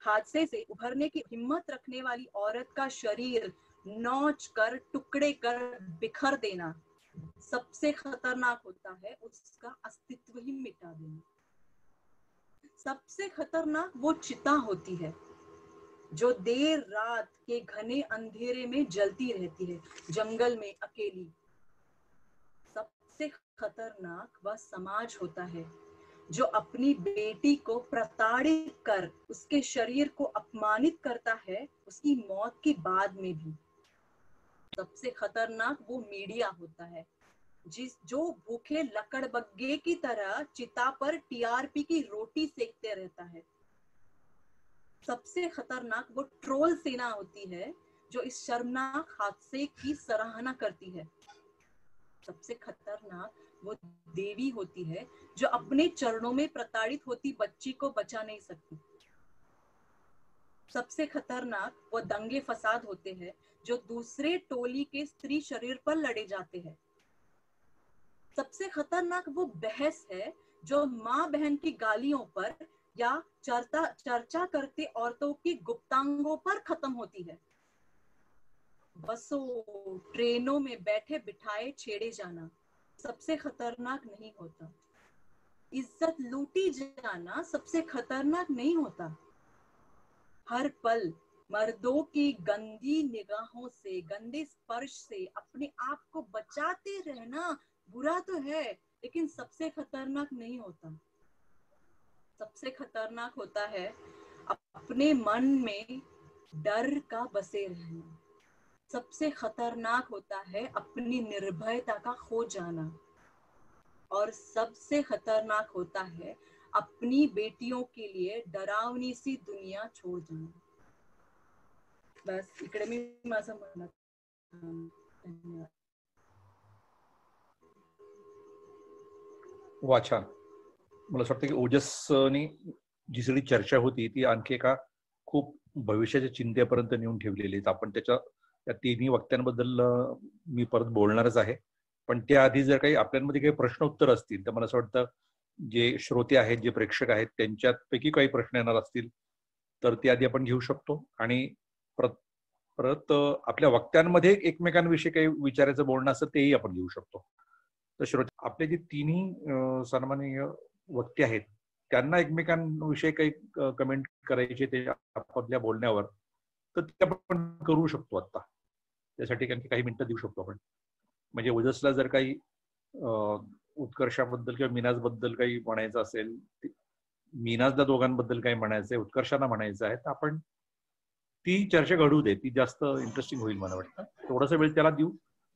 हादसे से उभरने की हिम्मत रखने वाली औरत का शरीर नोच कर, टुकड़े कर, बिखर देना सबसे खतरनाक होता है, उसका अस्तित्व ही मिटा देना। सबसे खतरनाक वो चिता होती है जो देर रात के घने अंधेरे में जलती रहती है, जंगल में अकेली। सबसे खतरनाक वह समाज होता है जो अपनी बेटी को प्रताड़ित कर उसके शरीर को अपमानित करता है, उसकी मौत के बाद में भी। सबसे खतरनाक वो मीडिया होता है जो भूखे लकड़बग्गे की तरह चिता पर टीआरपी की रोटी सेकते रहता है। सबसे खतरनाक वो ट्रोल सेना होती है जो इस शर्मनाक हादसे की सराहना करती है। सबसे खतरनाक वो देवी होती है जो अपने चरणों में प्रताड़ित होती बच्ची को बचा नहीं सकती। सबसे खतरनाक वो दंगे फसाद होते हैं जो दूसरे टोली के स्त्री शरीर पर लड़े जाते हैं। सबसे खतरनाक वो बहस है जो माँ बहन की गालियों पर या चर्चा करते औरतों की गुप्तांगों पर खत्म होती है। बसों, ट्रेनों में बैठे बिठाए छेड़े जाना सबसे खतरनाक नहीं होता। इज्जत लूटी जाना सबसे खतरनाक नहीं होता। हर पल मर्दों की गंदी निगाहों से, गंदे स्पर्श से अपने आप को बचाते रहना बुरा तो है, लेकिन सबसे खतरनाक नहीं होता। सबसे खतरनाक होता है अपने मन में डर का बसे रहना। सबसे खतरनाक होता है अपनी निर्भयता का खो जाना। और सबसे खतरनाक होता है अपनी बेटियों के लिए डरावनी सी दुनिया छोड़ जाना। बस इकडे मी माझं म्हणणं। धन्यवाद। वा, छान. मला असं वाटतं की ओजसनी जी सगळी चर्चा होती ती आणखी एका खूप भविष्याच्या चिंतेपर्यंत नेऊन ठेवलेली आहेत. आपण त्या तिन्ही वक्त्यांबद्दल मी परत बोलणारच आहे, पण त्याआधी जर काही आपल्यामध्ये काही प्रश्न उत्तर असतील तर मला असं वाटतं जे श्रोते आहेत, जे प्रेक्षक आहेत, त्यांच्यापैकी काही प्रश्न येणार असतील तर ते आधी आपण घेऊ शकतो आणि परत आपल्या वक्त्यांमध्ये एकमेकांविषयी काही विचारायचं बोलणं असं तेही आपण घेऊ शकतो. तर श्रोते, आपले जे तिन्ही सन्माननीय वक्ते आहेत त्यांना एकमेकांविषयी काही कमेंट करायचे ते आपल्या बोलण्यावर, तर ते आपण करू शकतो आता. त्यासाठी काही मिनिटं देऊ शकतो आपण. म्हणजे ओजसला जर काही उत्कर्षाबद्दल किंवा मीनाजबद्दल काही म्हणायचं असेल, मीनाजला दोघांबद्दल काही म्हणायचं आहे, उत्कर्षाला म्हणायचं आहे, तर आपण ती चर्चा घडू दे. ती जास्त इंटरेस्टिंग होईल मला वाटतं. थोडासा वेळ त्याला देऊ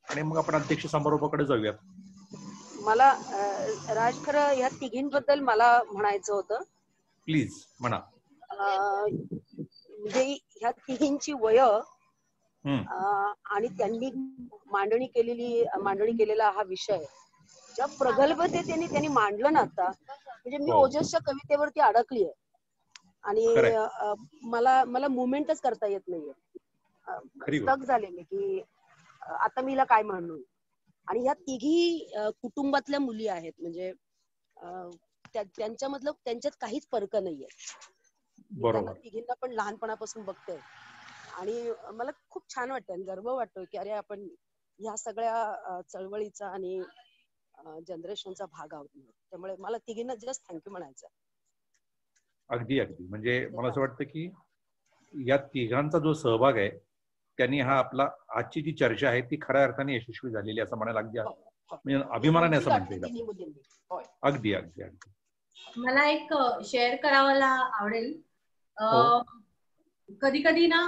आणि मग आपण अध्यक्ष समारोपाकडे जाऊयात. मला राज, खरं ह्या तिघींबद्दल मला म्हणायचं होतं. प्लीज म्हणा. म्हणजे ह्या तिघींची वय आणि त्यांनी मांडणी केलेला हा विषय ज्या प्रगल्भतेने त्यांनी मांडलं ना आता, म्हणजे मी ओजसच्या कवितेवरती अडकली आहे आणि मला मुवमेंटच करता येत नाहीये. स्टक झाले मी की आता मीला काय म्हणू. आणि ह्या तिघी कुटुंबातल्या मुली आहेत, म्हणजे त्यांच्यामधलं त्यांच्यात काहीच फरक नाहीये. त्यांना तिघींना पण लहानपणापासून बघते आणि मला खूप छान वाटतं आणि गर्व वाटतोय की अरे आपण ह्या सगळ्या चळवळीचा आणि जनरेशनचा भाग आहोत. त्यामुळे मला तिघींना जस्ट थँक्यू म्हणायचं. अगदी अगदी. म्हणजे मला असं वाटतं की या तिघांचा जो सहभाग आहे त्यांनी हा आपला आजची जी चर्चा आहे ती खऱ्या अर्थाने यशस्वी झालेली असं म्हणायला अगदी म्हणजे अभिमानाने असं म्हणता येईल. अगदी अगदी अगदी. मला एक शेअर करायला आवडेल. कधी कधी ना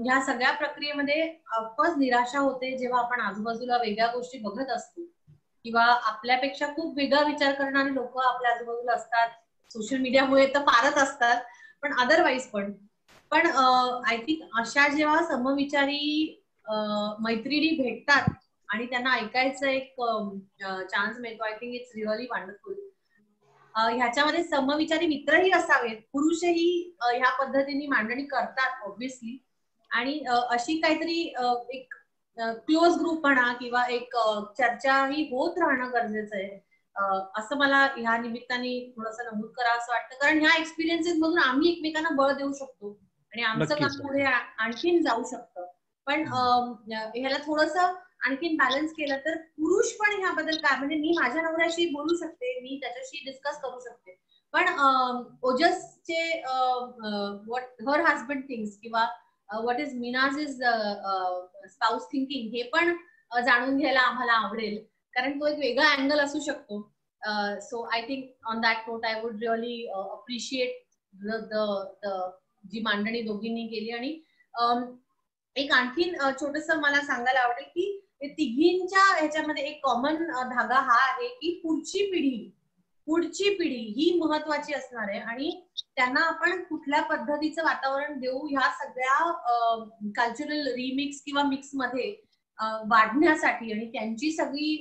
ह्या सगळ्या प्रक्रियेमध्ये ऑफकोर्स निराशा होते जेव्हा आपण आजूबाजूला वेगळ्या गोष्टी बघत असतो किंवा आपल्यापेक्षा खूप वेगळा विचार करणारे लोक आपल्या आजूबाजूला असतात. सोशल मीडियामुळे तर फारच असतात, पण अदरवाईज पण पण आय थिंक अशा जेव्हा समविचारी मैत्रिणी भेटतात आणि त्यांना ऐकायचं एक चान्स मिळतो, I think it's really wonderful. ह्याच्यामध्ये समविचारी मित्रही असावेत, पुरुषही ह्या पद्धतीने मांडणी करतात ऑब्व्हियसली, आणि अशी काहीतरी एक क्लोज ग्रुप म्हणा किंवा एक चर्चा ही होत राहणं गरजेचं आहे, असं मला ह्या निमित्ताने थोडंसं नमूद करावं असं वाटतं. कारण ह्या एक्सपिरियन्सेस मधून आम्ही एकमेकांना बळ देऊ शकतो आणि आमचं काम पुढे आणखीन जाऊ शकतं. पण ह्याला थोडंसं आणखीन बॅलन्स केलं तर पुरुष पण ह्याबद्दल काय, म्हणजे मी माझ्या नवऱ्याशी बोलू शकते, मी त्याच्याशी डिस्कस करू शकते, पण ओजसचे व्हॉट हर हजबंड थिंग्स किंवा what is Meena's is spouse thinking हे पण जाणून घ्यायला आम्हाला आवडेल, कारण तो एक वेगळा अँगल असू शकतो. So I think on that note I would really appreciate जी मांडणी दोघींनी केली. आणि एक आणखीन छोटस मला सांगायला आवडेल की तिघींच्या ह्याच्यामध्ये एक कॉमन धागा हा आहे की पुढची पिढी ही महत्वाची असणार आहे आणि त्यांना आपण कुठल्या पद्धतीचं वातावरण देऊ ह्या सगळ्या कल्चरल रिमिक्स किंवा मिक्स मध्ये वाढण्यासाठी आणि त्यांची सगळी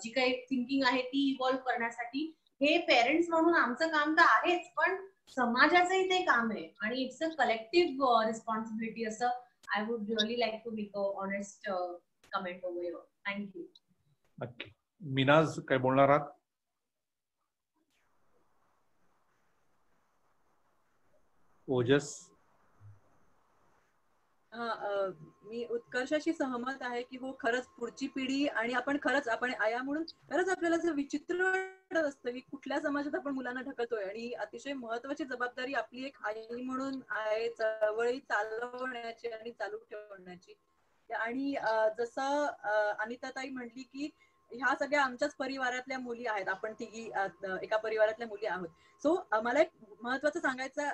जी काही थिंकिंग आहे ती इव्हॉल्व्ह करण्यासाठी हे पेरेंट्स म्हणून आमचं काम तर आहेच, पण समाजाचंही ते काम आहे आणि इट्स अ कलेक्टिव्ह रिस्पॉन्सिबिलिटी असं I would really like to make a honest comment over here. Thank you. नक्की. मिनाज काय बोलणार आहात? ओजस? मी उत्कर्षाशी सहमत आहे की हो, खरंच पुढची पिढी आणि आपण आया म्हणून खरंच आपल्याला असं विचित्र वाटत असतं की कुठल्या समाजात आपण मुलांना ढकलतोय, आणि अतिशय महत्वाची जबाबदारी आपली एक आई म्हणून आहे चळवळी चालवण्याची आणि चालू ठेवण्याची. आणि जसं अनिताताई म्हटली की ह्या सगळ्या आमच्याच परिवारातल्या मुली आहेत, आपण तिघी एका परिवारातल्या मुली आहोत. सो मला एक महत्वाचं सांगायचं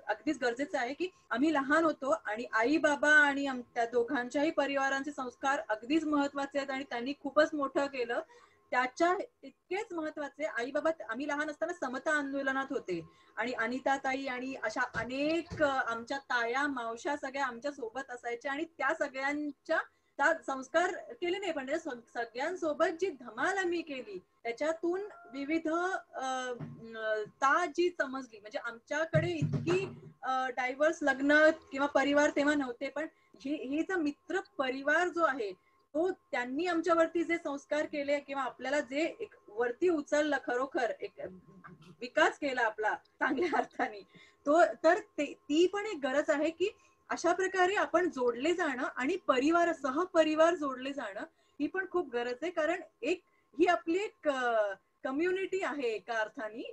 अगदीच गरजेचं आहे की आम्ही लहान होतो आणि आई बाबा आणि त्या दोघांच्याही परिवारांचे संस्कार अगदीच महत्वाचे आहेत आणि त्यांनी खूपच मोठं केलं. त्याच्या इतकेच महत्वाचे आई बाबा, आम्ही लहान असताना समता आंदोलनात होते आणि अनिताताई आणि अशा अनेक आमच्या ताया मावश्या सगळ्या आमच्या सोबत असायच्या आणि त्या सगळ्यांच्या संस्कार केले नाही, पण सगळ्यांसोबत जी धमाल आम्ही केली त्याच्यातून विविधता जी समजली, म्हणजे आमच्याकडे इतकी डायव्हर्स लग्न किंवा परिवार तेव्हा नव्हते, पण ही जो मित्र परिवार जो आहे तो त्यांनी आमच्यावरती जे संस्कार केले किंवा आपल्याला जे एक वरती उचललं, खरोखर एक विकास केला आपला चांगल्या अर्थाने, तो तर ती पण एक गरज आहे की अशा प्रकारे आपण जोडले जाणं आणि सहपरिवार जोडले जाणं ही पण खूप गरज आहे. कारण ही आपली एक कम्युनिटी आहे एका अर्थाने.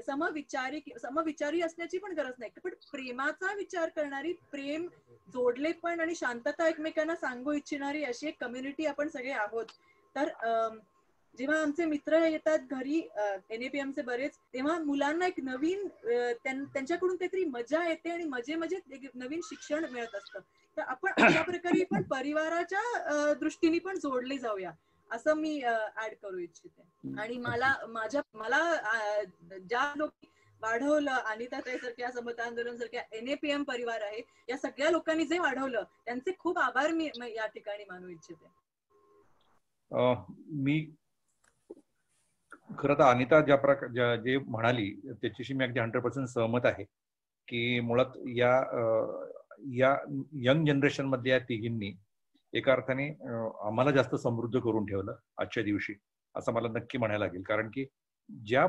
समविचारी असण्याची पण गरज नाही, पण प्रेमाचा विचार करणारी, प्रेम जोडले पण आणि शांतता एकमेकांना सांगू इच्छिणारी अशी एक कम्युनिटी आपण सगळे आहोत. तर जेव्हा आमचे मित्र येतात घरी NAPMचे बरेच, तेव्हा मुलांना एक नवीन त्यांच्याकडून काहीतरी मजा येते आणि मजेत नवीन शिक्षण मिळत असतं. तर आपण अशा प्रकारे पण परिवाराच्या दृष्टीने पण जोडले जाऊया असं मी ऍड करू इच्छिते. आणि मला ज्या लोक वाढवलं, अनिताताई सारख्या, समता आंदोलन सारख्या NAPM परिवार आहे, या सगळ्या लोकांनी जे वाढवलं त्यांचे खूप आभार मी या ठिकाणी मानू इच्छिते. मी खरं तर अनिता जे म्हणाली त्याच्याशी मी अगदी 100% सहमत आहे की मुळात या यंग जनरेशन मध्ये या तिघींनी एका अर्थाने आम्हाला जास्त समृद्ध करून ठेवलं आजच्या दिवशी, असं मला नक्की म्हणायला लागेल. कारण की ज्या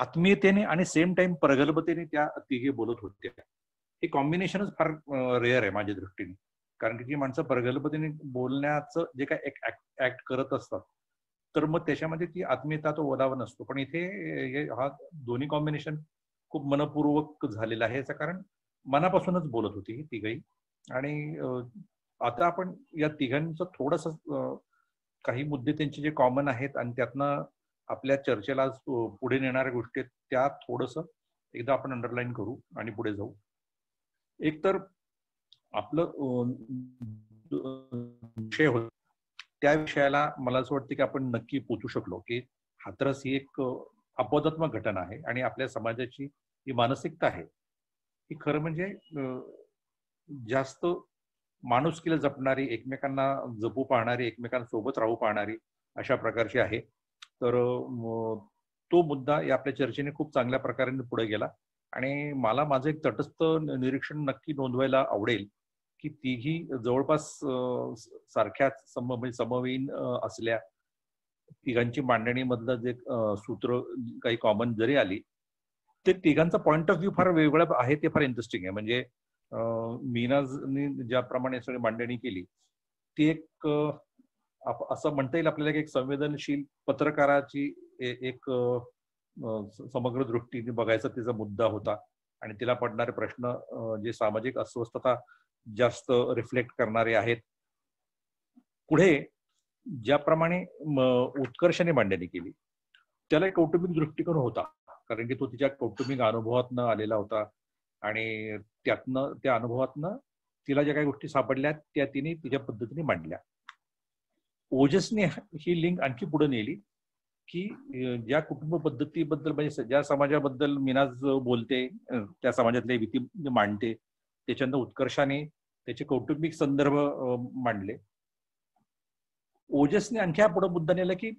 आत्मीयतेने आणि सेम टाइम प्रगल्भतेने त्या तिघे बोलत होत्या, हे कॉम्बिनेशनच फार रेअर आहे माझ्या दृष्टीने. कारण की जी माणसं प्रगल्भतेने बोलण्याचं जे काय ऍक्ट करत असतात तर मग त्याच्यामध्ये ती आत्मीयता तो ओलावा नसतो. पण इथे हा दोन्ही कॉम्बिनेशन खूप मनपूर्वक झालेलं आहे. याचं कारण मनापासूनच बोलत होती ही तिघही. आणि आता आपण या तिघांचं थोडस काही मुद्दे त्यांचे जे कॉमन आहेत आणि त्यातनं आपल्या चर्चेला पुढे नेणाऱ्या गोष्टी आहेत त्या थोडस एकदा आपण अंडरलाईन करू आणि पुढे जाऊ. एक तर आपलं विषय होता त्या विषयाला मला असं वाटतं की आपण नक्की पोचू शकलो की हाथरस ही एक अपवादात्मक घटना आहे आणि आपल्या समाजाची ही मानसिकता आहे ही खरं म्हणजे जास्त माणुसकीला जपणारी, एकमेकांना जपू पाहणारी, एकमेकांसोबत राहू पाहणारी अशा प्रकारची आहे. तर तो मुद्दा या आपल्या चर्चेने खूप चांगल्या प्रकारे पुढे गेला आणि मला माझं एक तटस्थ निरीक्षण नक्की नोंदवायला आवडेल की तीही जवळपास सारख्याच समवयीन असल्या, तिघांची मांडणीमधलं जे सूत्र काही कॉमन जरी आली, ते तिघांचा पॉइंट ऑफ व्ह्यू फार वेगळा आहे. ते फार इंटरेस्टिंग आहे. म्हणजे मीनाजनी ज्याप्रमाणे सगळी मांडणी केली ती एक असं म्हणता येईल आपल्याला की एक संवेदनशील पत्रकाराची एक समग्र दृष्टीने बघायचा तिचा मुद्दा होता आणि तिला पडणारे प्रश्न जे सामाजिक अस्वस्थता जास्त रिफ्लेक्ट करणारे आहेत. पुढे ज्याप्रमाणे उत्कर्षाने मांडणी केली त्याला एक कौटुंबिक दृष्टिकोन होता, कारण की तो तिच्या कौटुंबिक अनुभवातनं आलेला होता आणि त्यातनं त्या अनुभवातनं तिला ज्या काही गोष्टी सापडल्या त्या तिने तिच्या पद्धतीने मांडल्या. ओजसने ही लिंक आणखी पुढे नेली की ज्या कुटुंब पद्धतीबद्दल म्हणजे ज्या समाजाबद्दल मीनाज बोलते त्या समाजातले भीती मांडते, त्याच्यानंतर उत्कर्षाने त्याचे कौटुंबिक संदर्भ मांडले. ओजसने आणखी पुढे मुद्दा नेला की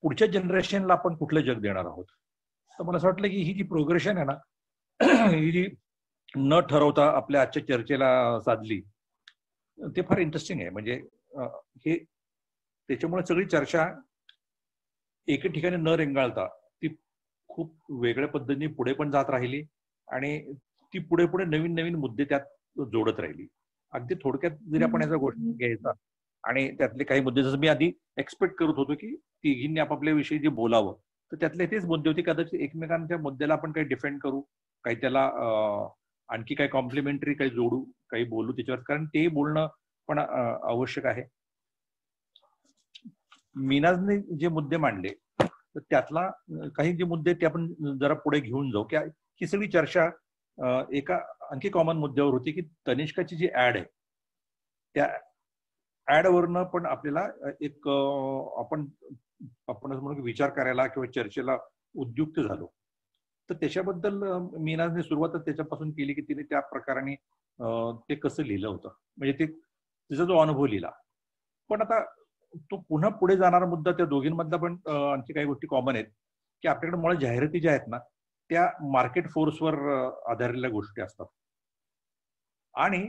पुढच्या जनरेशनला आपण कुठलं जग देणार आहोत. तर मला असं वाटलं की ही जी प्रोग्रेशन आहे ना, ही जी न ठरवता आपल्या आजच्या चर्चेला साधली ते फार इंटरेस्टिंग आहे. म्हणजे हे त्याच्यामुळे सगळी चर्चा एके ठिकाणी न रेंगाळता ती खूप वेगळ्या पद्धतीने पुढे पण जात राहिली आणि ती पुढे पुढे नवीन नवीन मुद्दे त्यात जोडत राहिली. अगदी थोडक्यात जरी आपण याचा गोष्टी घ्यायचा आणि त्यातले काही मुद्दे, जसं मी आधी एक्सपेक्ट करत होतो की तिघींनी आपापल्या विषयी जे बोलावं, तर त्यातले तेच मुद्दे होते. कदाचित एकमेकांच्या मुद्द्याला आपण काही डिफेंड करू, काही त्याला आणखी काही कॉम्प्लिमेंटरी काही जोडू, काही बोलू त्याच्यावर, कारण ते बोलणं पण आवश्यक आहे. मीनाजने जे मुद्दे मांडले तर त्यातला काही जे मुद्दे ते आपण जरा पुढे घेऊन जाऊ. की ही सगळी चर्चा एका आणखी कॉमन मुद्द्यावर होती की तनिष्काची जी ऍड आहे त्या ऍडवरनं पण आपल्याला एक आपण असं म्हणू की विचार करायला किंवा चर्चेला उद्युक्त झालो. तर त्याच्याबद्दल मीनाजने सुरुवात त्याच्यापासून केली की तिने त्या प्रकाराने ते कसं लिहिलं होतं, म्हणजे ते तिचा जो अनुभव लिहिला. पण आता तो पुन्हा पुढे जाणारा मुद्दा त्या दोघींमधला पण आणखी काही गोष्टी कॉमन आहेत की आपल्याकडे मुळात जाहिराती ज्या आहेत ना त्या मार्केट फोर्सवर आधारलेल्या गोष्टी असतात आणि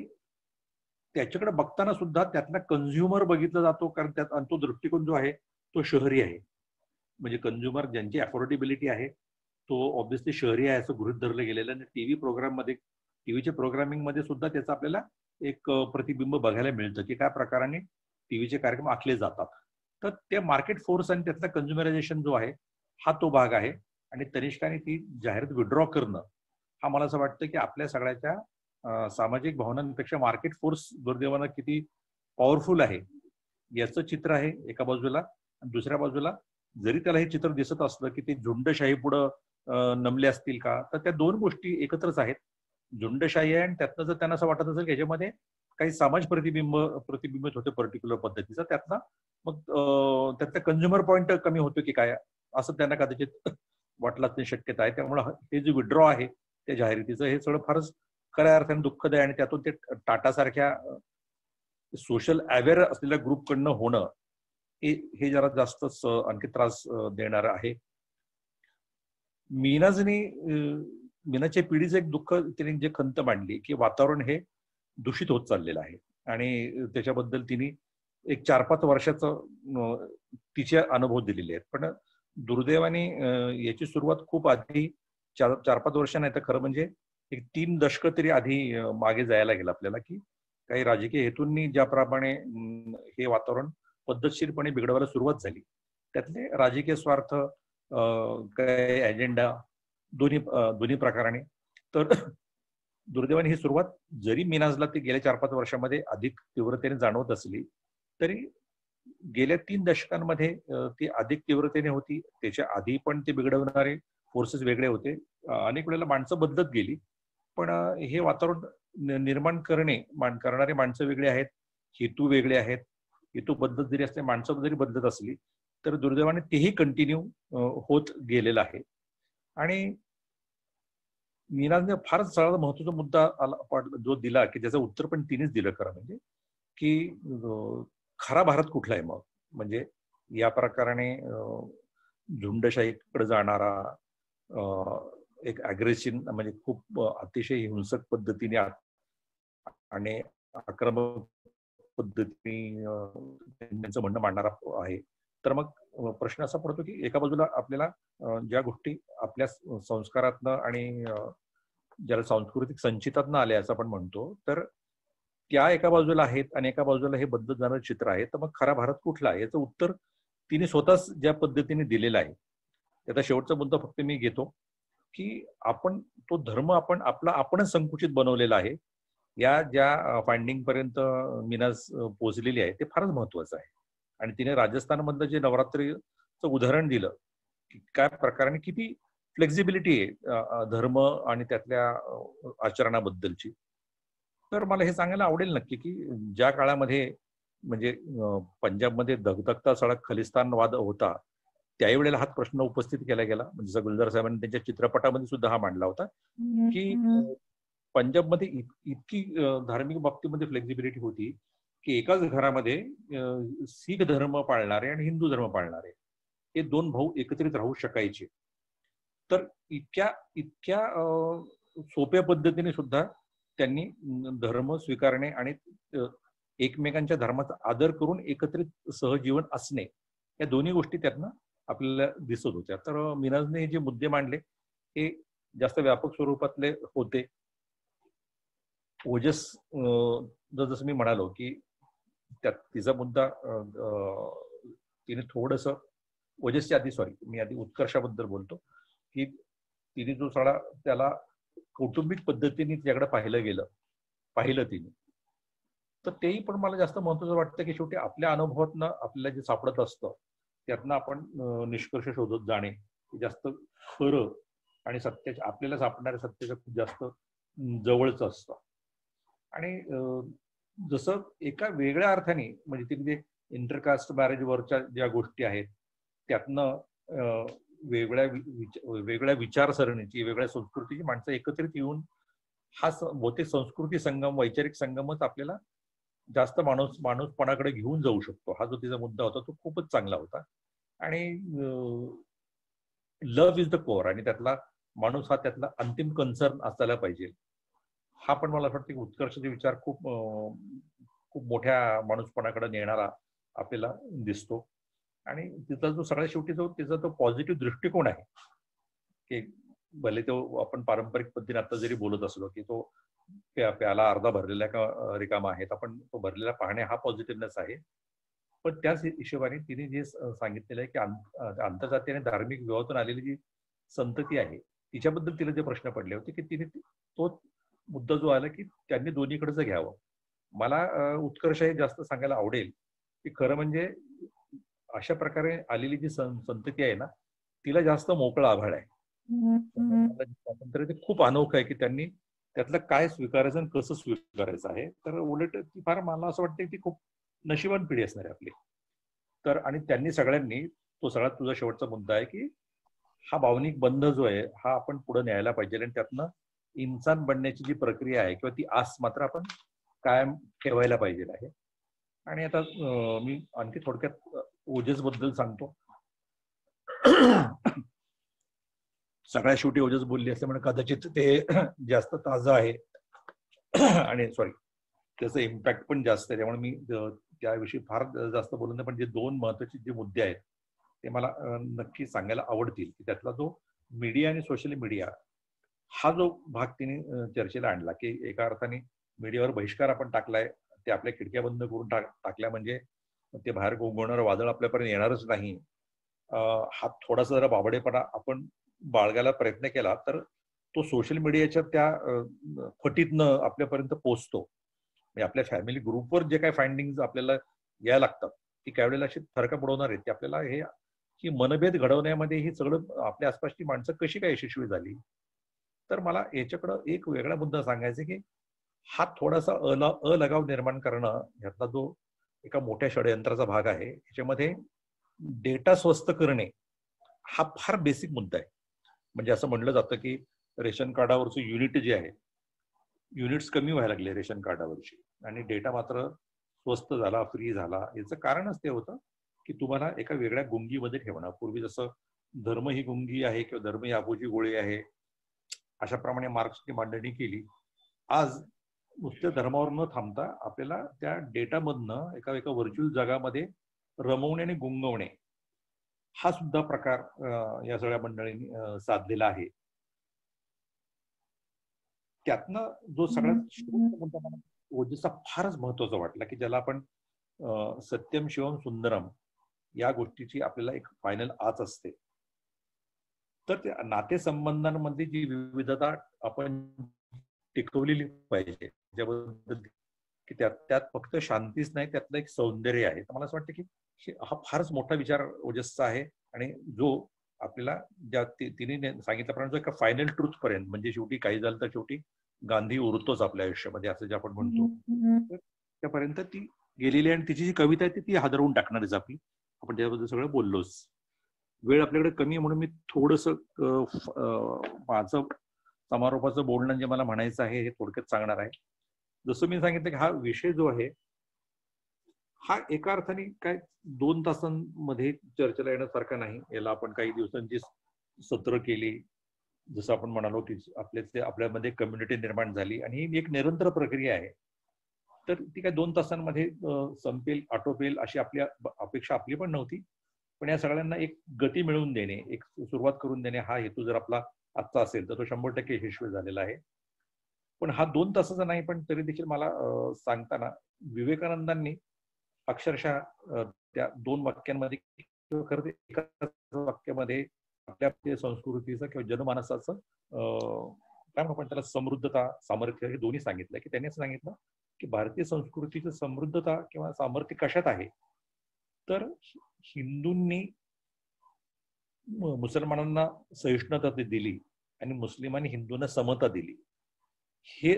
त्याच्याकडे बघताना सुद्धा त्यातला कंझ्युमर बघितला जातो, कारण त्यात तो दृष्टिकोन जो आहे तो शहरी आहे. म्हणजे कंझ्युमर ज्यांची अफोर्डेबिलिटी आहे तो ऑब्व्हियसली शहरी आहे असं गृहीत धरलं गेलेलं. आणि टीव्ही प्रोग्राम मध्ये, टीव्हीच्या प्रोग्रामिंग मध्ये सुद्धा त्याचं आपल्याला एक प्रतिबिंब बघायला मिळतं की काय प्रकाराने टीव्हीचे कार्यक्रम आखले जातात. तर ते मार्केट फोर्स आणि त्यातला कंझ्युमरायझेशन जो आहे हा तो भाग आहे. आणि तनिष्काने ती जाहिरात विड्रॉ करणं हा मला असं वाटतं की आपल्या सगळ्याच्या सामाजिक भावनांपेक्षा मार्केट फोर्स दुर्दैवानं किती पॉवरफुल आहे याचं चित्र आहे एका बाजूला. आणि दुसऱ्या बाजूला जरी त्याला हे चित्र दिसत असलं की ते झुंडशाही पुढं नमले असतील का, तर त्या दोन गोष्टी एकत्रच आहेत. झुंडशाही आहे आणि त्यातनं जर त्यांना असं वाटत असेल की ह्याच्यामध्ये काही समाज प्रतिबिंबित होते पर्टिक्युलर पद्धतीचा, त्यातनं मग त्यातला कंझ्युमर पॉइंट कमी होतो की काय असं त्यांना कदाचित वाटलं असण्याची शक्यता आहे. त्यामुळे हे जे विड्रॉ आहे त्या जाहिरातीचं हे सगळं फारच खऱ्या अर्थाने दुःखद आहे आणि त्यातून ते टाटासारख्या सोशल अवेअर असलेल्या ग्रुपकडनं होणं हे जरा जास्तच आणखी त्रास देणार आहे. मीनाच्या पिढीचं एक दुःख तिने जे खंत मांडली की वातावरण हे दूषित होत चाललेलं आहे आणि त्याच्याबद्दल तिने एक 4-5 वर्षाचं तिचे अनुभव दिलेले आहेत. पण दुर्दैवाने याची सुरुवात खूप आधी 4-5 वर्ष नाही तर खरं म्हणजे एक 3 दशकं तरी आधी मागे जायला गेलं आपल्याला, की काही राजकीय हेतूंनी ज्याप्रमाणे हे वातावरण पद्धतशीरपणे बिघडवायला सुरुवात झाली, त्यातले राजकीय स्वार्थ, काही अजेंडा दोन्ही प्रकाराने. तर दुर्दैवाने ही सुरुवात जरी मीनाजला ती गेल्या 4-5 वर्षामध्ये अधिक तीव्रतेने जाणवत असली तरी गेल्या 3 दशकांमध्ये ती अधिक तीव्रतेने होती. त्याच्या आधी पण ते बिघडवणारे फोर्सेस वेगळे होते. अनेक वेळेला माणसं बदलत गेली, पण हे वातावरण निर्माण करणारे माणसं वेगळे आहेत, हेतू वेगळे आहेत. हेतू बदलत जरी असले, माणसं जरी बदलत असली तर दुर्दैवाने तेही कंटिन्यू होत गेलेलं आहे. आणि मीनाने फारच सगळ्यात महत्वाचा मुद्दा जो दिला की त्याचं उत्तर पण तिनेच दिलं खरं म्हणजे, की खरा भारत कुठला आहे मग, म्हणजे या प्रकाराने झुंडशाहीकडे जाणारा, एक अग्रेशन म्हणजे खूप अतिशय हिंसक पद्धतीने आणि आक्रमक पद्धतीने त्यांचं म्हणणं मांडणारा आहे. तर मग प्रश्न असा पडतो की एका बाजूला आपल्याला ज्या गोष्टी आपल्या संस्कारातनं आणि ज्याला सांस्कृतिक संचितातनं आल्या असं आपण म्हणतो, तर त्या एका बाजूला आहेत आणि एका बाजूला हे बदलत जाणारं चित्र आहे. तर मग खरा भारत कुठला आहे याचं उत्तर तिने स्वतःच ज्या पद्धतीने दिलेलं आहे. त्याचा शेवटचा मुद्दा फक्त मी घेतो की आपण तो धर्म आपणच संकुचित बनवलेला आहे. या ज्या फाइंडिंग पर्यंत मीनाज पोहोचलेली आहे ते फारच महत्वाचं आहे. आणि तिने राजस्थानमधलं जे नवरात्रीचं उदाहरण दिलं की काय प्रकाराने किती फ्लेक्झिबिलिटी आहे धर्म आणि त्यातल्या आचरणाबद्दलची. तर मला हे सांगायला आवडेल नक्की की ज्या काळामध्ये म्हणजे पंजाबमध्ये धगधगता सडक खलिस्तानवाद होता, त्याही वेळेला हा प्रश्न उपस्थित केला गेला. म्हणजे गुलजार साहेबांनी त्यांच्या चित्रपटामध्ये सुद्धा हा मांडला होता की पंजाबमध्ये इतकी धार्मिक बाबतीमध्ये फ्लेक्झिबिलिटी होती की एकाच घरामध्ये शीख धर्म पाळणारे आणि हिंदू धर्म पाळणारे हे दोन भाऊ एकत्रित राहू शकायचे. तर इतक्या सोप्या पद्धतीने सुद्धा त्यांनी धर्म स्वीकारणे आणि एकमेकांच्या धर्माचा आदर करून एकत्रित सहजीवन असणे या दोन्ही गोष्टी त्यातनं आपल्याला दिसत होत्या. तर मीनाजने जे मुद्दे मांडले हे जास्त व्यापक स्वरूपातले होते. ओजस जसं मी म्हणालो की त्यात तिचा मुद्दा तिने थोडस ओजसच्या आधी मी आधी उत्कर्षाबद्दल बोलतो की तिने जो सगळा त्याला कौटुंबिक पद्धतीने त्याकडे पाहिलं तिने, तर तेही पण मला जास्त महत्वाचं वाटतं की शेवटी आपल्या अनुभवातनं आपल्याला जे सापडत असतं त्यातनं आपण निष्कर्ष शोधत जाणे जास्त खरं आणि सत्याच्या आपल्याला सापडणाऱ्या सत्याच्या खूप जास्त जवळच असतं. आणि जसं एका वेगळ्या अर्थाने म्हणजे तिथे इंटरकास्ट मॅरेजवरच्या ज्या गोष्टी आहेत त्यातनं वेगळ्या विचारसरणीची वेगळ्या संस्कृतीची माणसं एकत्रित येऊन हा बहुतेक संस्कृती संगम वैचारिक संगमच आपल्याला जास्त माणूसपणाकडे घेऊन जाऊ शकतो. हा जो तिचा मुद्दा होता तो खूपच चांगला होता. आणि लव्ह इज द कोर आणि त्यातला माणूस हा त्यातला अंतिम कन्सर्न असायला पाहिजे. हा पण मला वाटतं की उत्कर्षाचे विचार खूप मोठ्या माणूसपणाकडे नेणारा आपल्याला दिसतो. आणि तिचा जो सगळ्यात शेवटी तिचा तो पॉझिटिव्ह दृष्टिकोन आहे की भले तो आपण पारंपरिक पद्धतीने आता जरी बोलत असलो की तो प्याला अर्धा भरलेला का रिकामा आहे, आपण तो भरलेला पाहणे हा पॉझिटिव्हनेस आहे. पण त्याच हिशोबाने तिने जे सांगितलेलं आहे की आंतरजातीय आणि धार्मिक विवाहातून आलेली जी संतती आहे तिच्याबद्दल तिला जे प्रश्न पडले होते की तिने तो मुद्दा जो आला की त्यांनी दोन्हीकडचं घ्यावं. मला उत्कर्ष हे जास्त सांगायला आवडेल की खरं म्हणजे अशा प्रकारे आलेली जी संतती आहे ना तिला जास्त मोकळं आभाळ आहे. स्वातंत्र्य ते खूप अनोखं आहे की त्यांनी त्यातलं काय स्वीकारायचं आणि कसं स्वीकारायचं आहे. तर उलट ती फार मला असं वाटतं की खूप नशिबान पिढी असणार आहे आपली. तर आणि त्यांनी सगळ्यांनी तो सगळ्यात तुझा शेवटचा मुद्दा आहे की हा भावनिक बंध जो आहे हा आपण पुढे न्यायला पाहिजे आणि त्यातनं इन्सान बनण्याची जी प्रक्रिया आहे किंवा ती आस मात्र आपण कायम ठेवायला पाहिजे आहे. आणि आता मी आणखी थोडक्यात ओजस बद्दल सांगतो. सगळ्या शेवटी ओजस बोलली असल्यामुळे कदाचित ते जास्त ताजं आहे आणि त्याचं इम्पॅक्ट पण जास्त आहे. त्यामुळे मी त्याविषयी फार जास्त बोलू नये, पण जे दोन महत्वाचे जे मुद्दे आहेत ते मला नक्की सांगायला आवडतील की त्यातला जो मीडिया आणि सोशल मीडिया हा जो भाग तिने चर्चेला आणला की एका अर्थाने मीडियावर बहिष्कार आपण टाकलाय, ते आपल्या खिडक्या बंद करून टाकल्या म्हणजे ते बाहेर गोंगवणारं वादळ आपल्यापर्यंत येणारच नाही. हा थोडासा जरा बाबडेपणा आपण बाळगायला प्रयत्न केला तर तो सोशल मीडियाच्या त्या फटीतनं आपल्यापर्यंत पोहोचतो. म्हणजे आपल्या फॅमिली ग्रुपवर जे काही फाइंडिंग आपल्याला यायला लागतात ती काही वेळेला अशी थरका बुडवणार आहेत की आपल्याला ही मनभेद घडवण्यामध्ये ही सगळं आपल्या आसपासची माणसं कशी काय यशस्वी झाली. तर मला याच्याकडं एक वेगळा मुद्दा सांगायचा की हा थोडासा अलगाव निर्माण करणं ह्यातला जो एका मोठ्या षडयंत्राचा भाग आहे. याच्यामध्ये डेटा स्वस्त करणे हा फार बेसिक मुद्दा आहे. म्हणजे असं म्हणलं जातं की रेशन कार्डावरचं युनिट जे आहे, युनिट्स कमी व्हायला लागले रेशन कार्डावरची, आणि डेटा मात्र स्वस्त झाला, फ्री झाला. याचं कारणच ते होतं की तुम्हाला एका वेगळ्या गुंगीमध्ये ठेवणं. पूर्वी जसं धर्म ही गुंगी आहे किंवा धर्म ही आबोची गोळी आहे, अशाप्रमाणे मार्क्सची मांडणी केली. आज नुसत्या धर्मावर न थांबता आपल्याला त्या डेटामधनं एका व्हर्च्युअल जगामध्ये रमवणे आणि गुंगवणे हा सुद्धा प्रकार या सगळ्या मंडळींनी साधलेला आहे. त्यातनं जो सगळ्यात ओजसचा फारच महत्वाचा वाटला की ज्याला आपण सत्यम शिवम सुंदरम या गोष्टीची आपल्याला एक फायनल आच असते. तर त्या नातेसंबंधांमध्ये जी विविधता आपण टिकवलेली पाहिजे, ज्याबद्दल की त्यात फक्त शांतीच नाही, त्यातलं एक सौंदर्य आहे. तर मला असं वाटतं की हा फारच मोठा विचार ओजसचा आहे, आणि जो आपल्याला ज्या तिने सांगितल्याप्रमाणे एका फायनल ट्रूथ पर्यंत, म्हणजे शेवटी काही झालं तर शेवटी गांधी उरतोच आपल्या आयुष्यामध्ये असं जे आपण म्हणतो, त्यापर्यंत ती गेलेली. आणि तिची जी कविता आहे ती हादरवून टाकणारच आपली. आपण त्याबद्दल सगळं बोललोच. वेळ आपल्याकडे कमी आहे म्हणून मी थोडस माझं समारोपाचं बोलणं जे मला म्हणायचं आहे हे थोडक्यात सांगणार आहे. जसं मी सांगितलं की हा विषय जो आहे हा एका अर्थाने काय 2 तासांमध्ये चर्चेला येण्यासारखा नाही. याला आपण काही दिवसांची सत्र केली, जसं आपण म्हणालो की आपल्यामध्ये कम्युनिटी निर्माण झाली, आणि ही एक निरंतर प्रक्रिया आहे. तर ती काय 2 तासांमध्ये संपेल, आटोपेल अशी आपल्या अपेक्षा आपली पण नव्हती. पण या सगळ्यांना एक गती मिळवून देणे, एक सुरुवात करून देणे हा हेतू जर आपला आजचा असेल तर तो 100% यशस्वी झालेला आहे. पण हा 2 तासाचा नाही, पण तरी देखील मला सांगताना विवेकानंदांनी अक्षरशः त्या 2 वाक्यांमध्ये किंवा खरं एका वाक्यामध्ये आपल्या संस्कृतीचं किंवा जनमानसाचं काय आपण त्याला समृद्धता, सामर्थ्य हे दोन्ही सांगितलं. की त्यांनी असं सांगितलं की भारतीय संस्कृतीचं समृद्धता किंवा सामर्थ्य कशात आहे, तर हिंदूंनी मुसलमानांना सहिष्णुता दिली आणि मुस्लिमांनी हिंदूंना समता दिली.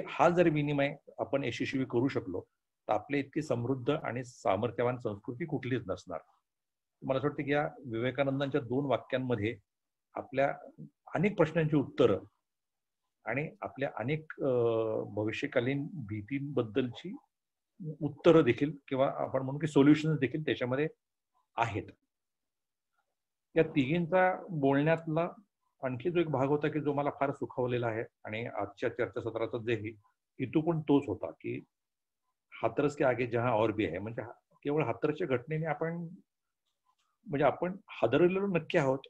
हा जर विनिमय आपण यशस्वी करू शकलो तर आपल्या इतकी समृद्ध आणि सामर्थ्यवान संस्कृती कुठलीच नसणार. मला असं वाटतं की या विवेकानंदांच्या 2 वाक्यांमध्ये आपल्या अनेक प्रश्नांची उत्तरं आणि आपल्या अनेक भविष्यकालीन भीतींबद्दलची उत्तरं देखील किंवा आपण म्हणू की सोल्युशन्स देखील त्याच्यामध्ये आहेत. या तिघींचा बोलण्यातला आणखी जो एक भाग होता की जो मला फार सुखावलेला आहे, आणि आजच्या चर्चासत्राचा जे हेतू पण तोच होता की हाथरस के आगे जहां और भी आहे. म्हणजे केवळ हाथरसच्या घटनेने आपण हादरलेलो नक्की आहोत,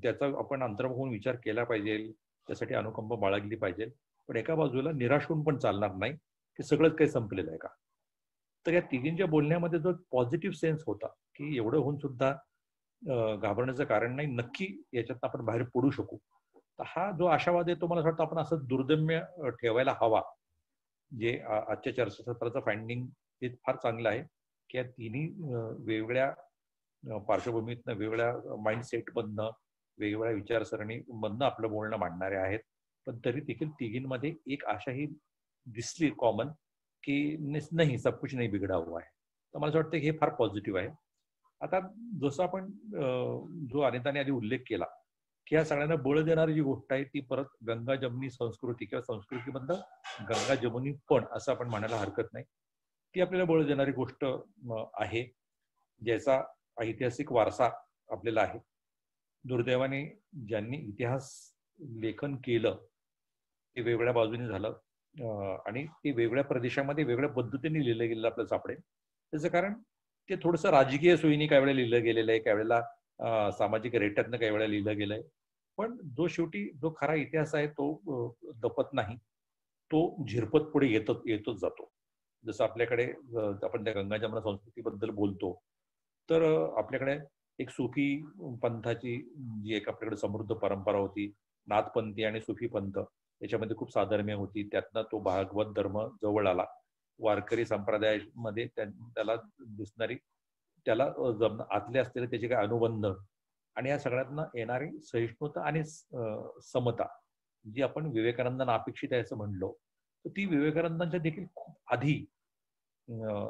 त्याचा आपण अंतर्मुख विचार केला पाहिजे, त्यासाठी अनुकंप बाळगली पाहिजे. पण एका बाजूला निराश होऊन पण चालणार नाही की सगळंच काही संपलेलं आहे का. तर या तिघींच्या बोलण्यामध्ये जो पॉझिटिव्ह सेन्स होता की एवढं होऊन सुद्धा घाबरण्याचं कारण नाही, नक्की याच्यात आपण बाहेर पडू शकू. तर हा जो आशावाद आहे तो मला वाटतं आपण असं दुर्दम्य ठेवायला हवा. जे आजच्या चर्चासत्राचं फाइंडिंग हे फार चांगलं आहे की या तिन्ही वेगवेगळ्या पार्श्वभूमीतनं, वेगवेगळ्या माइंडसेटमधनं, वेगवेगळ्या विचारसरणीमधनं आपलं बोलणं मांडणारे आहेत. पण तरी देखील तिघींमध्ये एक आशा ही दिसली कॉमन की नाही, सब कुछ नाही बिघडा हुआ आहे. तर मला असं वाटतं हे फार पॉझिटिव्ह आहे. आता जसं आपण जो अनिताने आधी उल्लेख केला की या सगळ्यांना बळ देणारी जी गोष्ट आहे ती परत गंगा जमुनी संस्कृती किंवा संस्कृतीबद्दल गंगा जमुनी पण असं आपण म्हणायला हरकत नाही. ती आपल्याला बळ देणारी गोष्ट आहे, ज्याचा ऐतिहासिक वारसा आपल्याला आहे. दुर्दैवाने ज्यांनी इतिहास लेखन केलं ते वेगवेगळ्या बाजूने झालं, आणि ते वेगवेगळ्या प्रदेशामध्ये वेगळ्या पद्धतीने लिहिलं गेलेलं आपल्याला सापडेल. त्याचं कारण ते थोडंसं राजकीय सोयीने काही वेळा लिहिलं गेलेलं आहे, काही वेळेला सामाजिक रेट्यातनं काही वेळा लिहिलं गेलंय. पण शेवटी जो खरा इतिहास आहे तो दपत नाही, तो झिरपत पुढे येतच जातो. जसं आपल्याकडे आपण त्या गंगा जमुना संस्कृतीबद्दल बोलतो तर आपल्याकडे एक सुफी पंथाची जी एक आपल्याकडे समृद्ध परंपरा होती, नाथपंथी आणि सुफी पंथ याच्यामध्ये खूप साधर्म्य होती. त्यातनं तो भागवत धर्म जवळ आला. वारकरी संप्रदायामध्ये त्याला दिसणारी, त्याला आतले असलेले त्याचे काही अनुबंध आणि या सगळ्यातनं येणारी सहिष्णुता आणि समता जी आपण विवेकानंदांना अपेक्षित आहे असं म्हणलो, तर ती विवेकानंदांच्या देखील खूप आधी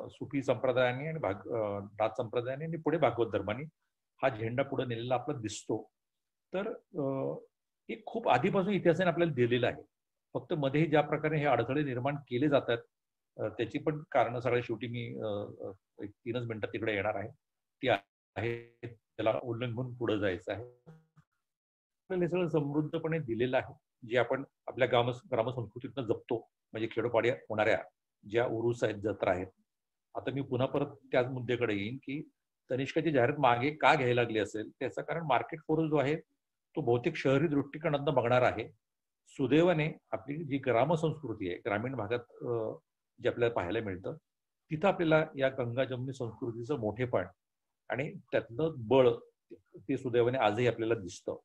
सुफी संप्रदायाने आणि नाथ संप्रदायाने आणि पुढे भागवत धर्माने हा झेंडा पुढे नेलेला आपला दिसतो. तर हे खूप आधीपासून इतिहासाने आपल्याला दिलेलं आहे. फक्त मध्ये ज्या प्रकारे हे अडथळे निर्माण केले जातात त्याची पण कारण सगळ्या शेवटी मी 3च मिनिटात तिकडे येणार आहे. ती आहे त्याला उल्लंघन पुढे जायचं आहे. आपल्याला हे सगळं समृद्धपणे दिलेलं आहे, जे आपण आपल्या ग्रामसंस्कृतीतनं जपतो. म्हणजे खेडोपाडी होणाऱ्या ज्या उरूस आहेत, जत्रा आहेत. आता मी पुन्हा परत त्याच मुद्द्याकडे येईन की तनिष्काची जाहिरात मागे का घ्यायला लागली असेल. त्याचं कारण मार्केट फोर्स जो आहे तो बहुतेक शहरी दृष्टिकोनातून बघणार आहे. सुदैवाने आपली जी ग्रामसंस्कृती आहे, ग्रामीण भागात जे आपल्याला पाहायला मिळतं, तिथं आपल्याला या गंगा जमनी संस्कृतीचं मोठेपण आणि त्यातलं बळ ते सुदैवाने आजही आपल्याला दिसतं.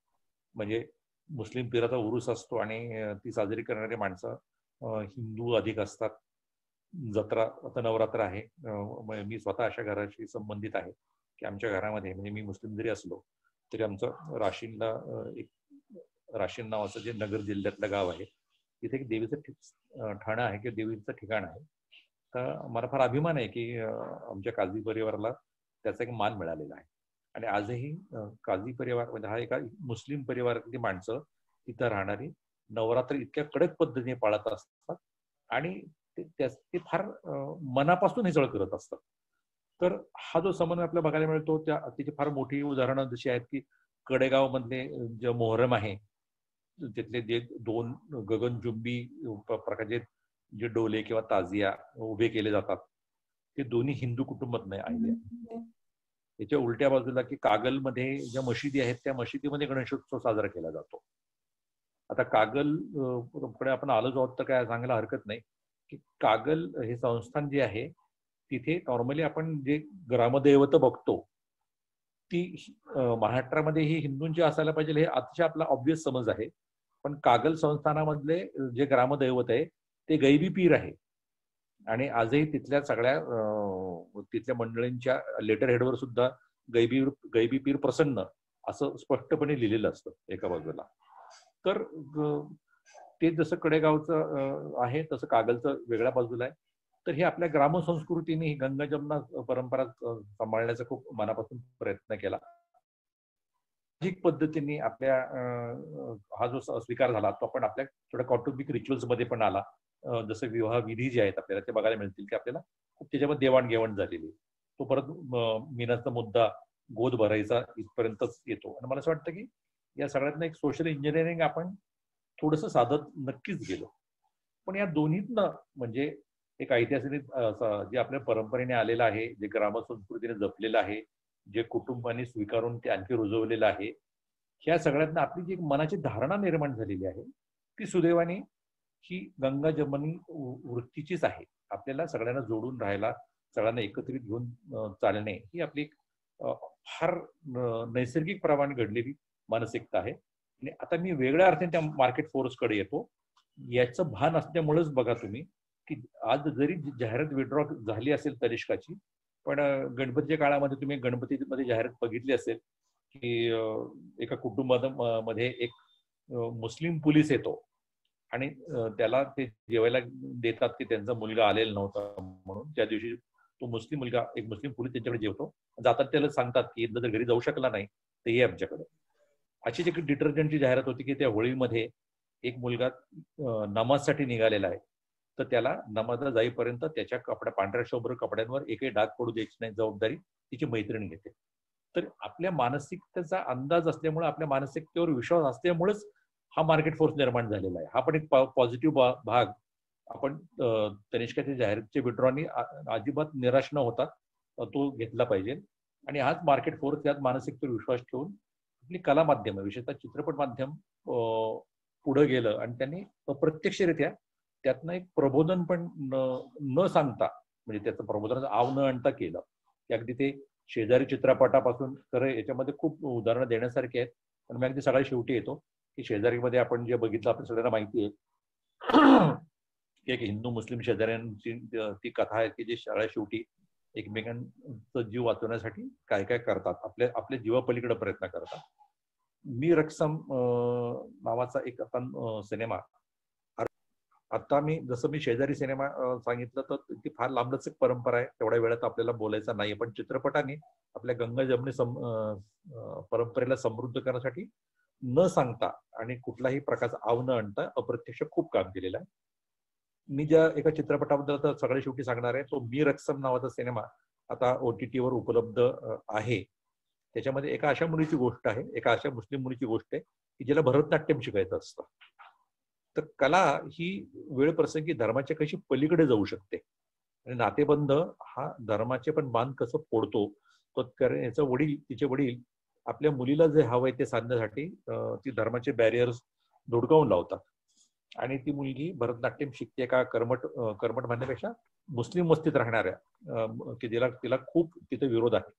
म्हणजे मुस्लिम पिराचा उरूस असतो आणि ती साजरी करणारी माणसं हिंदू अधिक असतात. जत्रा आता नवरात्र आहे. मी स्वतः अशा घराशी संबंधित आहे की आमच्या घरामध्ये, म्हणजे मी मुस्लिम जरी असलो तरी आमचं राशीनला एक राशीन नावाचं जे नगर जिल्ह्यातलं गाव आहे, तिथे एक देवीचं ठाणं आहे किंवा देवीचं ठिकाण आहे. तर मला फार अभिमान आहे की आमच्या काझी परिवाराला त्याचा एक मान मिळालेला आहे. आणि आजही काझी परिवार म्हणजे हा एका मुस्लिम परिवारातली माणसं तिथं राहणारी नवरात्र इतक्या कडक पद्धतीने पाळत असतात आणि ते फार मनापासून हे सगळं करत असतात. तर हा जो समन्वय आपल्याला बघायला मिळतो त्याची फार मोठी उदाहरणं जशी आहेत की कडेगाव मधले जे मोहरम आहे, तिथले जे 2 गगनचुंबी प्रकारचे जे डोले किंवा ताजिया उभे केले जातात, ते दोन्ही हिंदू कुटुंबात आले. त्याच्या उलट्या बाजूला की कागलमध्ये ज्या मशिदी आहेत त्या मशिदीमध्ये गणेशोत्सव साजरा केला जातो. आता कागल कडे आपण आलो आहोत तर काय सांगायला हरकत नाही की कागल हे संस्थान जे आहे तिथे नॉर्मली आपण जे ग्रामदैवत बघतो ती महाराष्ट्रामध्ये ही हिंदूंची असायला पाहिजे हे अतिशय आपला ऑब्वियस समज आहे. पण कागल संस्थानामधले जे ग्रामदैवत आहे ते गैबी पीर आहे आणि तिथल्या सगळ्या तिथल्या मंडळींच्या लेटर हेडवर सुद्धा गैबी पीर प्रसन्न असं स्पष्टपणे लिहिलेलं असतं एका बाजूला. तर ते जसं कडेगावचं आहे तसं कागलचं वेगळ्या बाजूला आहे. तर हे आपल्या ग्रामसंस्कृतीने ही गंगा जमुना परंपरा सांभाळण्याचा खूप मनापासून प्रयत्न केला. सामाजिक पद्धतीने आपल्या हा जो स्वीकार झाला तो आपण आपल्या थोड्या कौटुंबिक रिच्युअल्स मध्ये पण आला. जसं विवाह विधी जे आहेत आपल्याला ते बघायला मिळतील की आपल्याला खूप त्याच्यामध्ये देवाणघेवाण झालेली. तो परत मीनाचा मुद्दा गोद भरायचा इथपर्यंतच येतो. आणि मला असं वाटतं की या सगळ्यातनं एक सोशल इंजिनिअरिंग आपण थोडंसं साधत नक्कीच गेलो. पण या दोन्हीतनं म्हणजे एक ऐतिहासिक जे आपल्या परंपरेने आलेलं आहे, जे ग्रामसंस्कृतीने जपलेलं आहे, जे कुटुंबाने स्वीकारून ते आणखी रुजवलेलं आहे, ह्या सगळ्यातनं आपली जी मनाची धारणा निर्माण झालेली आहे ती सुदैवाने ही गंगा जमनी वृत्तीचीच आहे. आपल्याला सगळ्यांना जोडून राहायला, सगळ्यांना एकत्रित घेऊन चालणे ही आपली फार नैसर्गिक प्रमाणे घडलेली मानसिकता आहे. आणि आता मी वेगळ्या अर्थाने त्या मार्केट फोर्सकडे येतो. याचं भान असल्यामुळेच बघा तुम्ही की आज जरी जाहिरात विड्रॉ झाली असेल तनिष्काची, पण गणपतीच्या काळामध्ये तुम्ही गणपतीमध्ये जाहिरात बघितली असेल की एका कुटुंबामध्ये एक मुस्लिम पोलीस येतो आणि त्याला ते जेवायला देतात की त्यांचा मुलगा आलेला नव्हता म्हणून. त्या दिवशी तो मुस्लिम मुलगा, एक मुस्लिम पोलीस त्यांच्याकडे जेवतो. जातात त्याला सांगतात की जर घरी जाऊ शकला नाही तर ये आमच्याकडे. अशीच एक डिटर्जंटची जाहिरात होती की त्या होळीमध्ये एक मुलगा नमाजसाठी निघालेला आहे, तर त्याला नमाजला जाईपर्यंत त्याच्या पांढऱ्या शुभ्र कपड्यांवर एकही डाग पडू द्यायची नाही जबाबदारी तिची मैत्रीण घेते. तर आपल्या मानसिकतेचा अंदाज असल्यामुळे, आपल्या मानसिकतेवर विश्वास असल्यामुळेच हा मार्केट फोर्स निर्माण झालेला आहे. हा पण एक पॉझिटिव्ह भाग आपण तनिष्काच्या जाहिरातीच्या विड्रॉनी अजिबात निराश न होता तो घेतला पाहिजे. आणि हाच मार्केट फोर्स यात मानसिकतेवर विश्वास ठेवून आपली कला माध्यम, विशेषतः चित्रपट माध्यम पुढे गेलं आणि त्यांनी अप्रत्यक्षरित्या त्यातनं एक प्रबोधन पण न सांगता, म्हणजे त्याचं प्रबोधनाचं आव न आणता केलं. की अगदी ते शेजारी चित्रपटापासून, तर याच्यामध्ये खूप उदाहरणं देण्यासारखी आहेत. पण मी अगदी सगळ्या शेवटी येतो की शेजारीमध्ये आपण जे बघितलं आपल्या सगळ्यांना माहिती आहे की एक हिंदू मुस्लिम शेजाऱ्यांची ती कथा आहे की जे सगळ्या शेवटी एकमेकांचा जीव वाचवण्यासाठी काय काय करतात, आपल्या जीवापलीकडे प्रयत्न करतात. मी रक्सम नावाचा एक आता सिनेमा, आता जसं मी शेजारी सिनेमा सांगितलं तर ती फार लांबलचक परंपरा आहे, तेवढ्या वेळात आपल्याला बोलायचं नाही. पण चित्रपटाने आपल्या गंगा जमनी परंपरेला समृद्ध करण्यासाठी न सांगता आणि कुठलाही प्रकारचा आव न आणता अप्रत्यक्ष खूप काम केलेलं आहे. मी ज्या एका चित्रपटाबद्दल आता सगळ्या शेवटी सांगणार आहे, तो मी रक्सम नावाचा सिनेमा आता OTT वर उपलब्ध आहे. त्याच्यामध्ये एका अशा मुलीची गोष्ट आहे, एका अशा मुस्लिम मुलीची गोष्ट आहे की जिला भरतनाट्यम शिकायचं असतं. तर कला ही वेळ प्रसंगी धर्माच्या कशी पलीकडे जाऊ शकते आणि नातेबंध हा धर्माचे पण बांध कसं फोडतो. तो याचा वडील, तिचे वडील आपल्या मुलीला जे हवंय ते साधण्यासाठी ती धर्माचे बॅरियर्स धुडकावून लावतात आणि ती मुलगी भरतनाट्यम शिकते का कर्मठ म्हणण्यापेक्षा मुस्लिम वस्तीत राहणाऱ्या की तिला खूप तिथे विरोध आहे.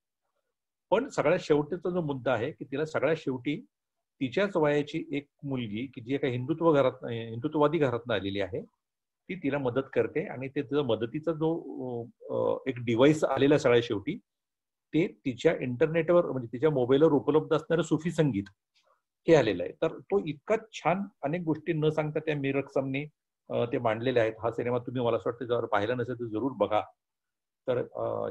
पण सगळ्यात शेवटीचा जो मुद्दा आहे की तिला सगळ्यात शेवटी तिच्याच वयाची एक मुलगी की जी एका हिंदुत्ववादी घरातून आलेली आहे, ती तिला मदत करते आणि ते तिचा मदतीचा जो एक डिव्हाइस आलेला सगळ्यात शेवटी ते तिच्या इंटरनेटवर म्हणजे तिच्या मोबाईलवर उपलब्ध असणारं सुफी संगीत हे आलेलं आहे. तर तो इतका छान अनेक गोष्टी न सांगता त्या मीर रक्समने ते मांडलेले आहेत. हा सिनेमा तुम्ही मला असं वाटतं जर पाहिला नसेल तर जरूर बघा. तर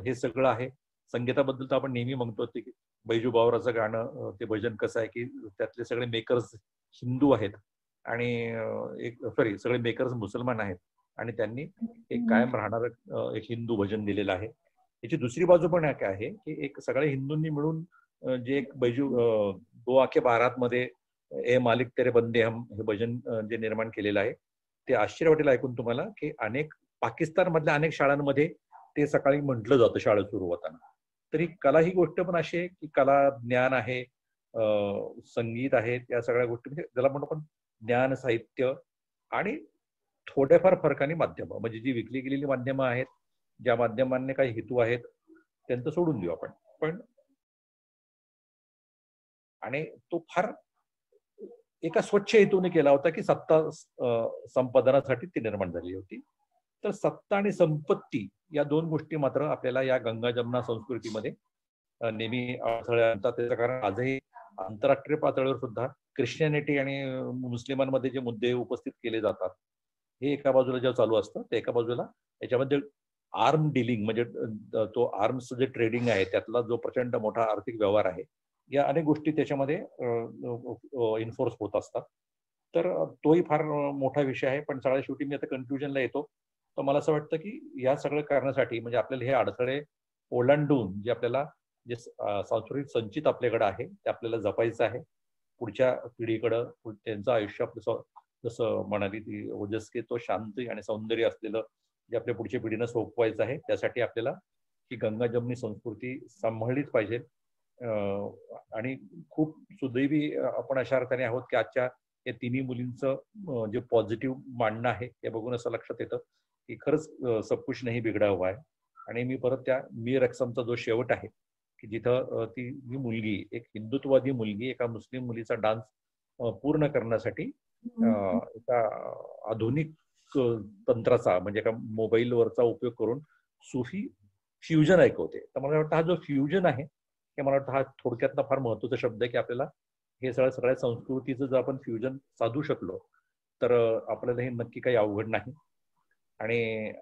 हे सगळं आहे. संगीताबद्दल तर आपण नेहमी म्हणतो की बैजू बावराचं गाणं ते भजन कसं आहे की त्यातले सगळे मेकर्स हिंदू आहेत आणि सगळे मेकर्स मुसलमान आहेत आणि त्यांनी एक कायम राहणारं एक हिंदू भजन दिलेलं आहे. याची दुसरी बाजू पण काय आहे की एक सगळ्या हिंदूंनी मिळून जे एक बैजू दो आखे बारात मध्ये ए मालिक तेरे बंदे हम हे भजन जे निर्माण केलेलं आहे ते आश्चर्य वाटेल ऐकून तुम्हाला की अनेक पाकिस्तान मधल्या अनेक शाळांमध्ये ते सकाळी म्हटलं जातं शाळा सुरू होताना. तरी कला ही गोष्ट पण अशी आहे की कला ज्ञान आहे, संगीत आहे, त्या सगळ्या गोष्टी म्हणजे ज्याला म्हणतो आपण ज्ञान साहित्य आणि थोड्याफार फरकाने माध्यमं म्हणजे जी विकली गेलेली माध्यमं आहेत, ज्या माध्यमांनी काही हेतू आहेत त्यांचं सोडून देऊ आपण. पण आणि तो फार एका स्वच्छ हेतूने केला होता की सत्ता संपादनासाठी ती निर्माण झाली होती. तर सत्ता आणि संपत्ती या दोन गोष्टी मात्र आपल्याला या गंगा जमुना संस्कृतीमध्ये नेहमी अडथळे आणतात. त्याचं कारण आजही आंतरराष्ट्रीय पातळीवर सुद्धा ख्रिश्चनिटी आणि मुस्लिमांमध्ये जे मुद्दे उपस्थित केले जातात हे एका बाजूला जेव्हा चालू असतं त्या एका बाजूला याच्यामध्ये आर्म डिलिंग म्हणजे तो आर्म्सचं जे ट्रेडिंग आहे त्यातला जो प्रचंड मोठा आर्थिक व्यवहार आहे या अनेक गोष्टी त्याच्यामध्ये इन्फोर्स होत असतात. तर तोही फार मोठा विषय आहे. पण सगळ्या शेवटी मी आता कन्क्लुजनला येतो. तर मला असं वाटतं की या सगळ्या कारणासाठी म्हणजे आपल्याला हे अडथळे ओलांडून जे आपल्याला जे सांस्कृतिक संचित आपल्याकडे आहे ते आपल्याला जपायचं आहे. पुढच्या पिढीकडं त्यांचं आयुष्य आपलं जसं म्हणाली ती ओजस्वी तो शांती आणि सौंदर्य असलेलं जे आपल्या पुढच्या पिढीनं सोपवायचं आहे. त्यासाठी आपल्याला ही गंगा जमनी संस्कृती सांभाळलीच पाहिजे. आणि खूप सुदैवी आपण अशा अर्थाने आहोत की आजच्या या तिन्ही मुलींचं जे पॉझिटिव्ह मांडणं आहे ते बघून असं लक्षात येतं की खरंच सब कुछ नाही बिघडा हुआ है. आणि मी परत त्या मीर रक्समचा जो शेवट आहे की जिथं ती मुलगी एक हिंदुत्ववादी मुलगी एका मुस्लिम मुलीचा डान्स पूर्ण करण्यासाठी एका आधुनिक तंत्राचा म्हणजे एका मोबाईलवरचा उपयोग करून सुफी फ्युजन ऐकवते. तर मला वाटतं हा जो फ्युजन आहे हे मला वाटतं हा थोडक्यातला फार महत्वाचा शब्द आहे की आपल्याला हे सगळ्या संस्कृतीचं जर आपण फ्युजन साधू शकलो तर आपल्याला हे नक्की काही अवघड नाही. आणि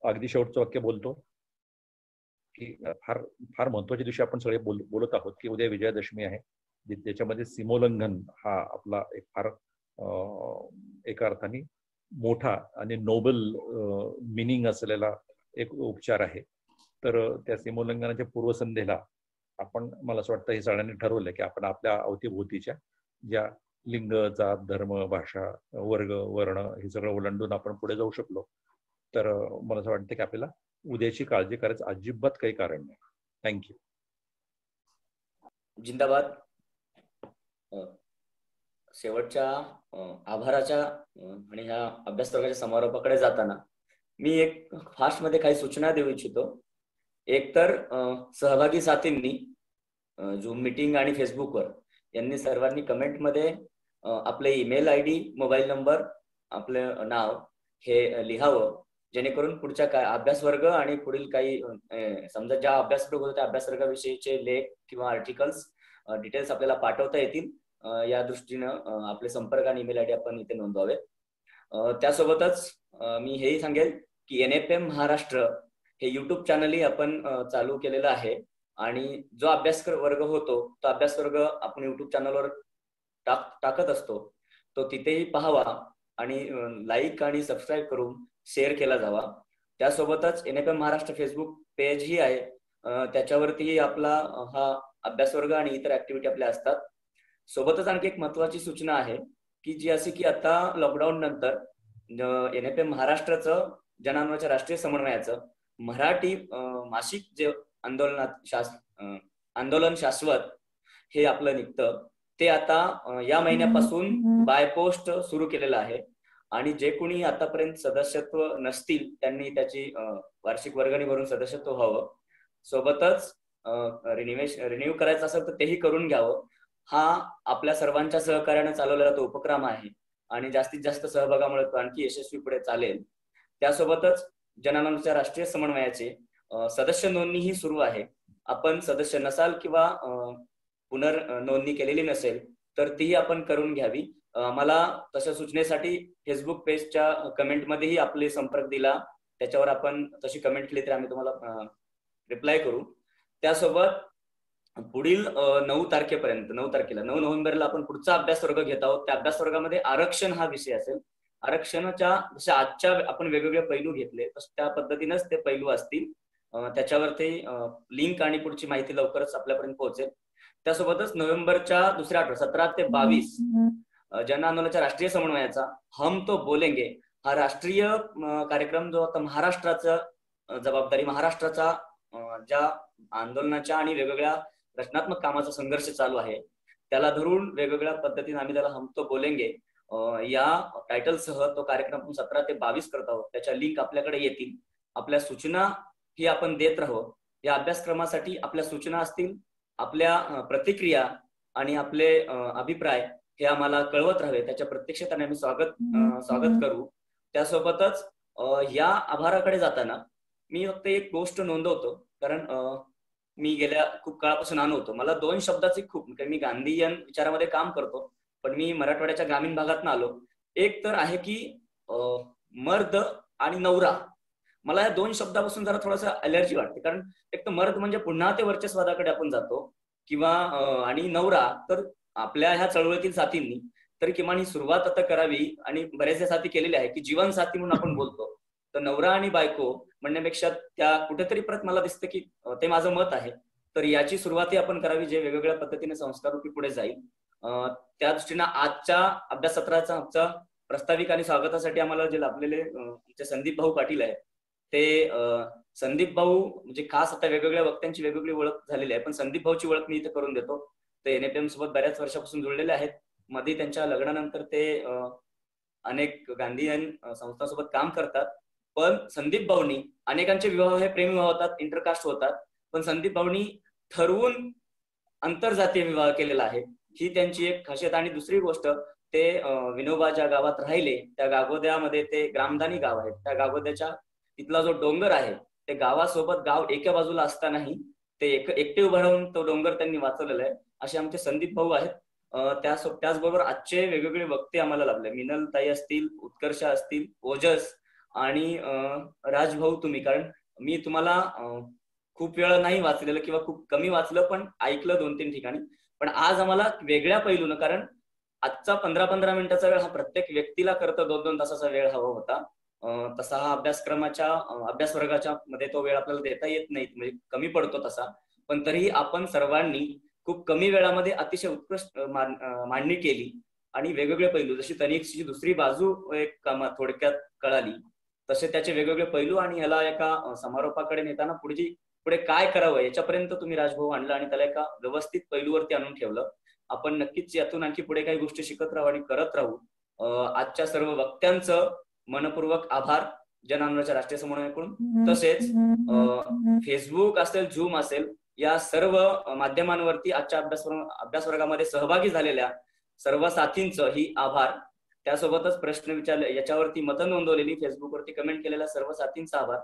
अगदी शेवटचं वाक्य बोलतो की फार फार महत्वाच्या दिवशी आपण सगळे बोलत आहोत की उद्या विजयादशमी आहे. त्याच्यामध्ये सीमोल्लंघन हा आपला एक फार एका अर्थाने मोठा आणि नोबल मिनिंग असलेला एक उपचार आहे. तर त्या सीमोल्लंघनाच्या पूर्वसंध्येला आपण मला असं वाटतं हे सगळ्यांनी ठरवलं की आपण आपल्या अवतीभोवतीच्या ज्या लिंग, जात, धर्म, भाषा, वर्ग, वर्ण हे सगळं ओलांडून आपण पुढे जाऊ शकलो तर मला असं वाटतं की आपल्याला उद्याची काळजी करायचं अजिबात काही कारण नाही. थँक्यू. जिंदाबाद. शेवटच्या आभाराच्या आणि ह्या अभ्यासवर्गाच्या समारोपाकडे जाताना मी एक फास्ट मध्ये काही सूचना देऊ इच्छितो. एक तर सहभागी साथींनी झूम मीटिंग आणि फेसबुकवर यांनी सर्वांनी कमेंटमध्ये आपले ईमेल ID, मोबाईल नंबर, आपलं नाव हे लिहावं जेणेकरून पुढच्या काय अभ्यासवर्ग आणि पुढील काही समजा ज्या अभ्यासवर्ग होतो त्या अभ्यासवर्गाविषयीचे लेख किंवा आर्टिकल्स डिटेल्स आपल्याला पाठवता येतील. या दृष्टीनं आपले संपर्क आणि ईमेल ID आपण इथे नोंदवावेत. त्यासोबतच मी हेही सांगेल की NFM महाराष्ट्र हे YouTube चॅनलही आपण चालू केलेलं आहे. आणि जो अभ्यास वर्ग होतो तो अभ्यास वर्ग आपण युट्यूब चॅनलवर टाकत असतो, तो तिथेही पाहावा आणि लाईक आणि सबस्क्राईब करून शेअर केला जावा. त्यासोबतच NFM महाराष्ट्र फेसबुक पेजही आहे, त्याच्यावरतीही आपला हा अभ्यास वर्ग आणि इतर ऍक्टिव्हिटी आपल्या असतात. सोबतच आणखी एक महत्वाची सूचना आहे की जी अशी की आता लॉकडाऊन नंतर NFM महाराष्ट्राचं जन आंदोलनाच्या राष्ट्रीय समन्वयाचं मराठी मासिक जे आंदोलन शाश्वत हे आपलं निघतं, ते आता या महिन्यापासून बाय पोस्ट सुरू केलेलं आहे. आणि जे कोणी आतापर्यंत सदस्यत्व नसतील त्यांनी त्याची वार्षिक वर्गणी भरून सदस्यत्व व्हावं. सोबतच रिन्यू करायचं असेल तर तेही करून घ्यावं. हा आपल्या सर्वांच्या सहकार्याने चालवलेला तो उपक्रम आहे आणि जास्तीत जास्त सहभागामुळे तो आणखी यशस्वी पुढे चालेल. त्यासोबतच जन आंदोलनाच्या राष्ट्रीय समन्वयाचे सदस्य नोंदणी ही सुरू आहे. आपण सदस्य नसाल किंवा पुनर्नोंदणी केलेली नसेल तर तीही आपण करून घ्यावी. मला तशा सूचनेसाठी फेसबुक पेजच्या कमेंटमध्येही आपले संपर्क दिला, त्याच्यावर आपण तशी कमेंट केली तर आम्ही तुम्हाला रिप्लाय करू. त्यासोबत पुढील 9 नोव्हेंबरला आपण पुढचा अभ्यास वर्ग घेत आहोत. त्या अभ्यास वर्गामध्ये आरक्षण हा विषय असेल. आरक्षणाच्या जसे आजच्या आपण वेगवेगळे पैलू घेतले तसं त्या पद्धतीनेच ते पैलू असतील. त्याच्यावरती लिंक आणि पुढची माहिती लवकरच आपल्यापर्यंत पोहोचेल. त्यासोबतच नोव्हेंबरच्या दुसऱ्या आठवड्यात 17 ते 22 जन आंदोलनाच्या राष्ट्रीय समन्वयाचा हम तो बोलेंगे हा राष्ट्रीय कार्यक्रम जो आता महाराष्ट्राचं जबाबदारी, महाराष्ट्राचा ज्या आंदोलनाच्या आणि वेगवेगळ्या रचनात्मक कामाचा संघर्ष चालू आहे त्याला धरून वेगवेगळ्या पद्धतीने आम्ही त्याला हम तो बोलेंगे या टायटलसह तो कार्यक्रम 17 ते 22 करत आहोत. त्याच्या लिंक आपल्याकडे येतील. आपल्या सूचना ही आपण देत राहू. या अभ्यासक्रमासाठी आपल्या सूचना असतील, आपल्या प्रतिक्रिया आणि आपले अभिप्राय हे आम्हाला कळवत राहावे. त्याच्या प्रत्यक्षतेने आम्ही स्वागत करू. त्यासोबतच या आभाराकडे जाताना मी फक्त एक गोष्ट नोंदवतो, कारण मी गेल्या खूप काळापासून होतो. मला 2 शब्दाची खूप, मी गांधीयन विचारामध्ये काम करतो पण मी मराठवाड्याच्या ग्रामीण भागातून आलो. एक तर आहे की मर्द आणि नवरा. मला या 2 शब्दापासून जरा थोडासा अलर्जी वाटते, कारण एक तर मर्द म्हणजे पुन्हा ते वर्चस्वादाकडे आपण जातो किंवा आणि नवरा तर आपल्या ह्या चळवळीतील साथींनी तरी किमान ही सुरुवात आता करावी आणि बरेचसे साथी केलेले आहे की जीवन साथी म्हणून आपण बोलतो. तर नवरा आणि बायको म्हणण्यापेक्षा त्या कुठेतरी परत मला दिसतं की ते माझं मत आहे, तर याची सुरुवातही आपण करावी जे वेगवेगळ्या पद्धतीने संस्कारूपी पुढे जाईल. त्या दृष्टीनं आजच्या अभ्याससत्राचा आमचा प्रास्ताविक आणि स्वागतासाठी आम्हाला जे लाभलेले आमचे संदीप भाऊ पाटील आहे ते संदीप भाऊ म्हणजे खास आता वेगवेगळ्या वक्त्यांची वेगवेगळी ओळख झालेली आहे, पण संदीप भाऊची ओळख मी इथे करून देतो. ते NFM सोबत बऱ्याच वर्षापासून जुळलेले आहेत. मध्ये त्यांच्या लग्नानंतर ते अनेक गांधीयन संस्थांसोबत काम करतात. पण संदीप भाऊनी अनेकांचे विवाह हे प्रेमविवाह होतात, इंटरकास्ट होतात, पण संदीप भाऊनी ठरवून आंतरजातीय विवाह केलेला आहे. ही त्यांची एक खासियत. आणि दुसरी गोष्ट, ते विनोबा ज्या गावात राहिले त्या गागोद्यामध्ये ते ग्रामदानी गाव आहे, त्या गागोद्याच्या तिथला जो डोंगर आहे ते गावासोबत गाव एका बाजूला असतानाही ते एकटे उभं राहून तो डोंगर त्यांनी वाचवलेला आहे. असे आमचे संदीप भाऊ आहेत. त्याचबरोबर आजचे वेगवेगळे वक्ते आम्हाला लाभले. मिनलताई असतील, उत्कर्ष असतील, ओजस आणि राजभाऊ तुम्ही. कारण मी तुम्हाला खूप वेळा नाही वाचलेलं किंवा खूप कमी वाचलं, पण ऐकलं 2-3 ठिकाणी. पण आज आम्हाला वेगळ्या पैलून, कारण आजचा 15-15 मिनिटाचा वेळ हा प्रत्येक व्यक्तीला करता 2-2 तासाचा वेळ हवा होता. तसा हा अभ्यास वर्गाच्या मध्ये तो वेळ आपल्याला देता येत नाही, म्हणजे कमी पडतो तसा. पण तरीही आपण सर्वांनी खूप कमी वेळामध्ये अतिशय उत्कृष्ट मांडणी केली आणि वेगवेगळे पैलू, जशी तनिष्कची दुसरी बाजू एक थोडक्यात कळाली, तसे त्याचे वेगवेगळे पैलू आणि याला एका समारोपाकडे नेताना पुढे काय करावं याच्यापर्यंत तुम्ही राजभाऊ आणलं आणि त्याला एका व्यवस्थित पैलूवरती आणून ठेवलं. आपण नक्कीच यातून आणखी पुढे काही गोष्टी शिकत राहू आणि करत राहू. आजच्या सर्व वक्त्यांचं मनपूर्वक आभार जन आंदोलनाच्या राष्ट्रीय समन्वयाकडून. तसेच फेसबुक असेल, झूम असेल, या सर्व माध्यमांवरती आजच्या अभ्यास वर्गामध्ये सहभागी झालेल्या सर्व साथींचं ही आभार. त्यासोबतच प्रश्न विचारले, याच्यावरती मतं नोंदवलेली, फेसबुकवरती कमेंट केलेल्या सर्व साथींचा आभार.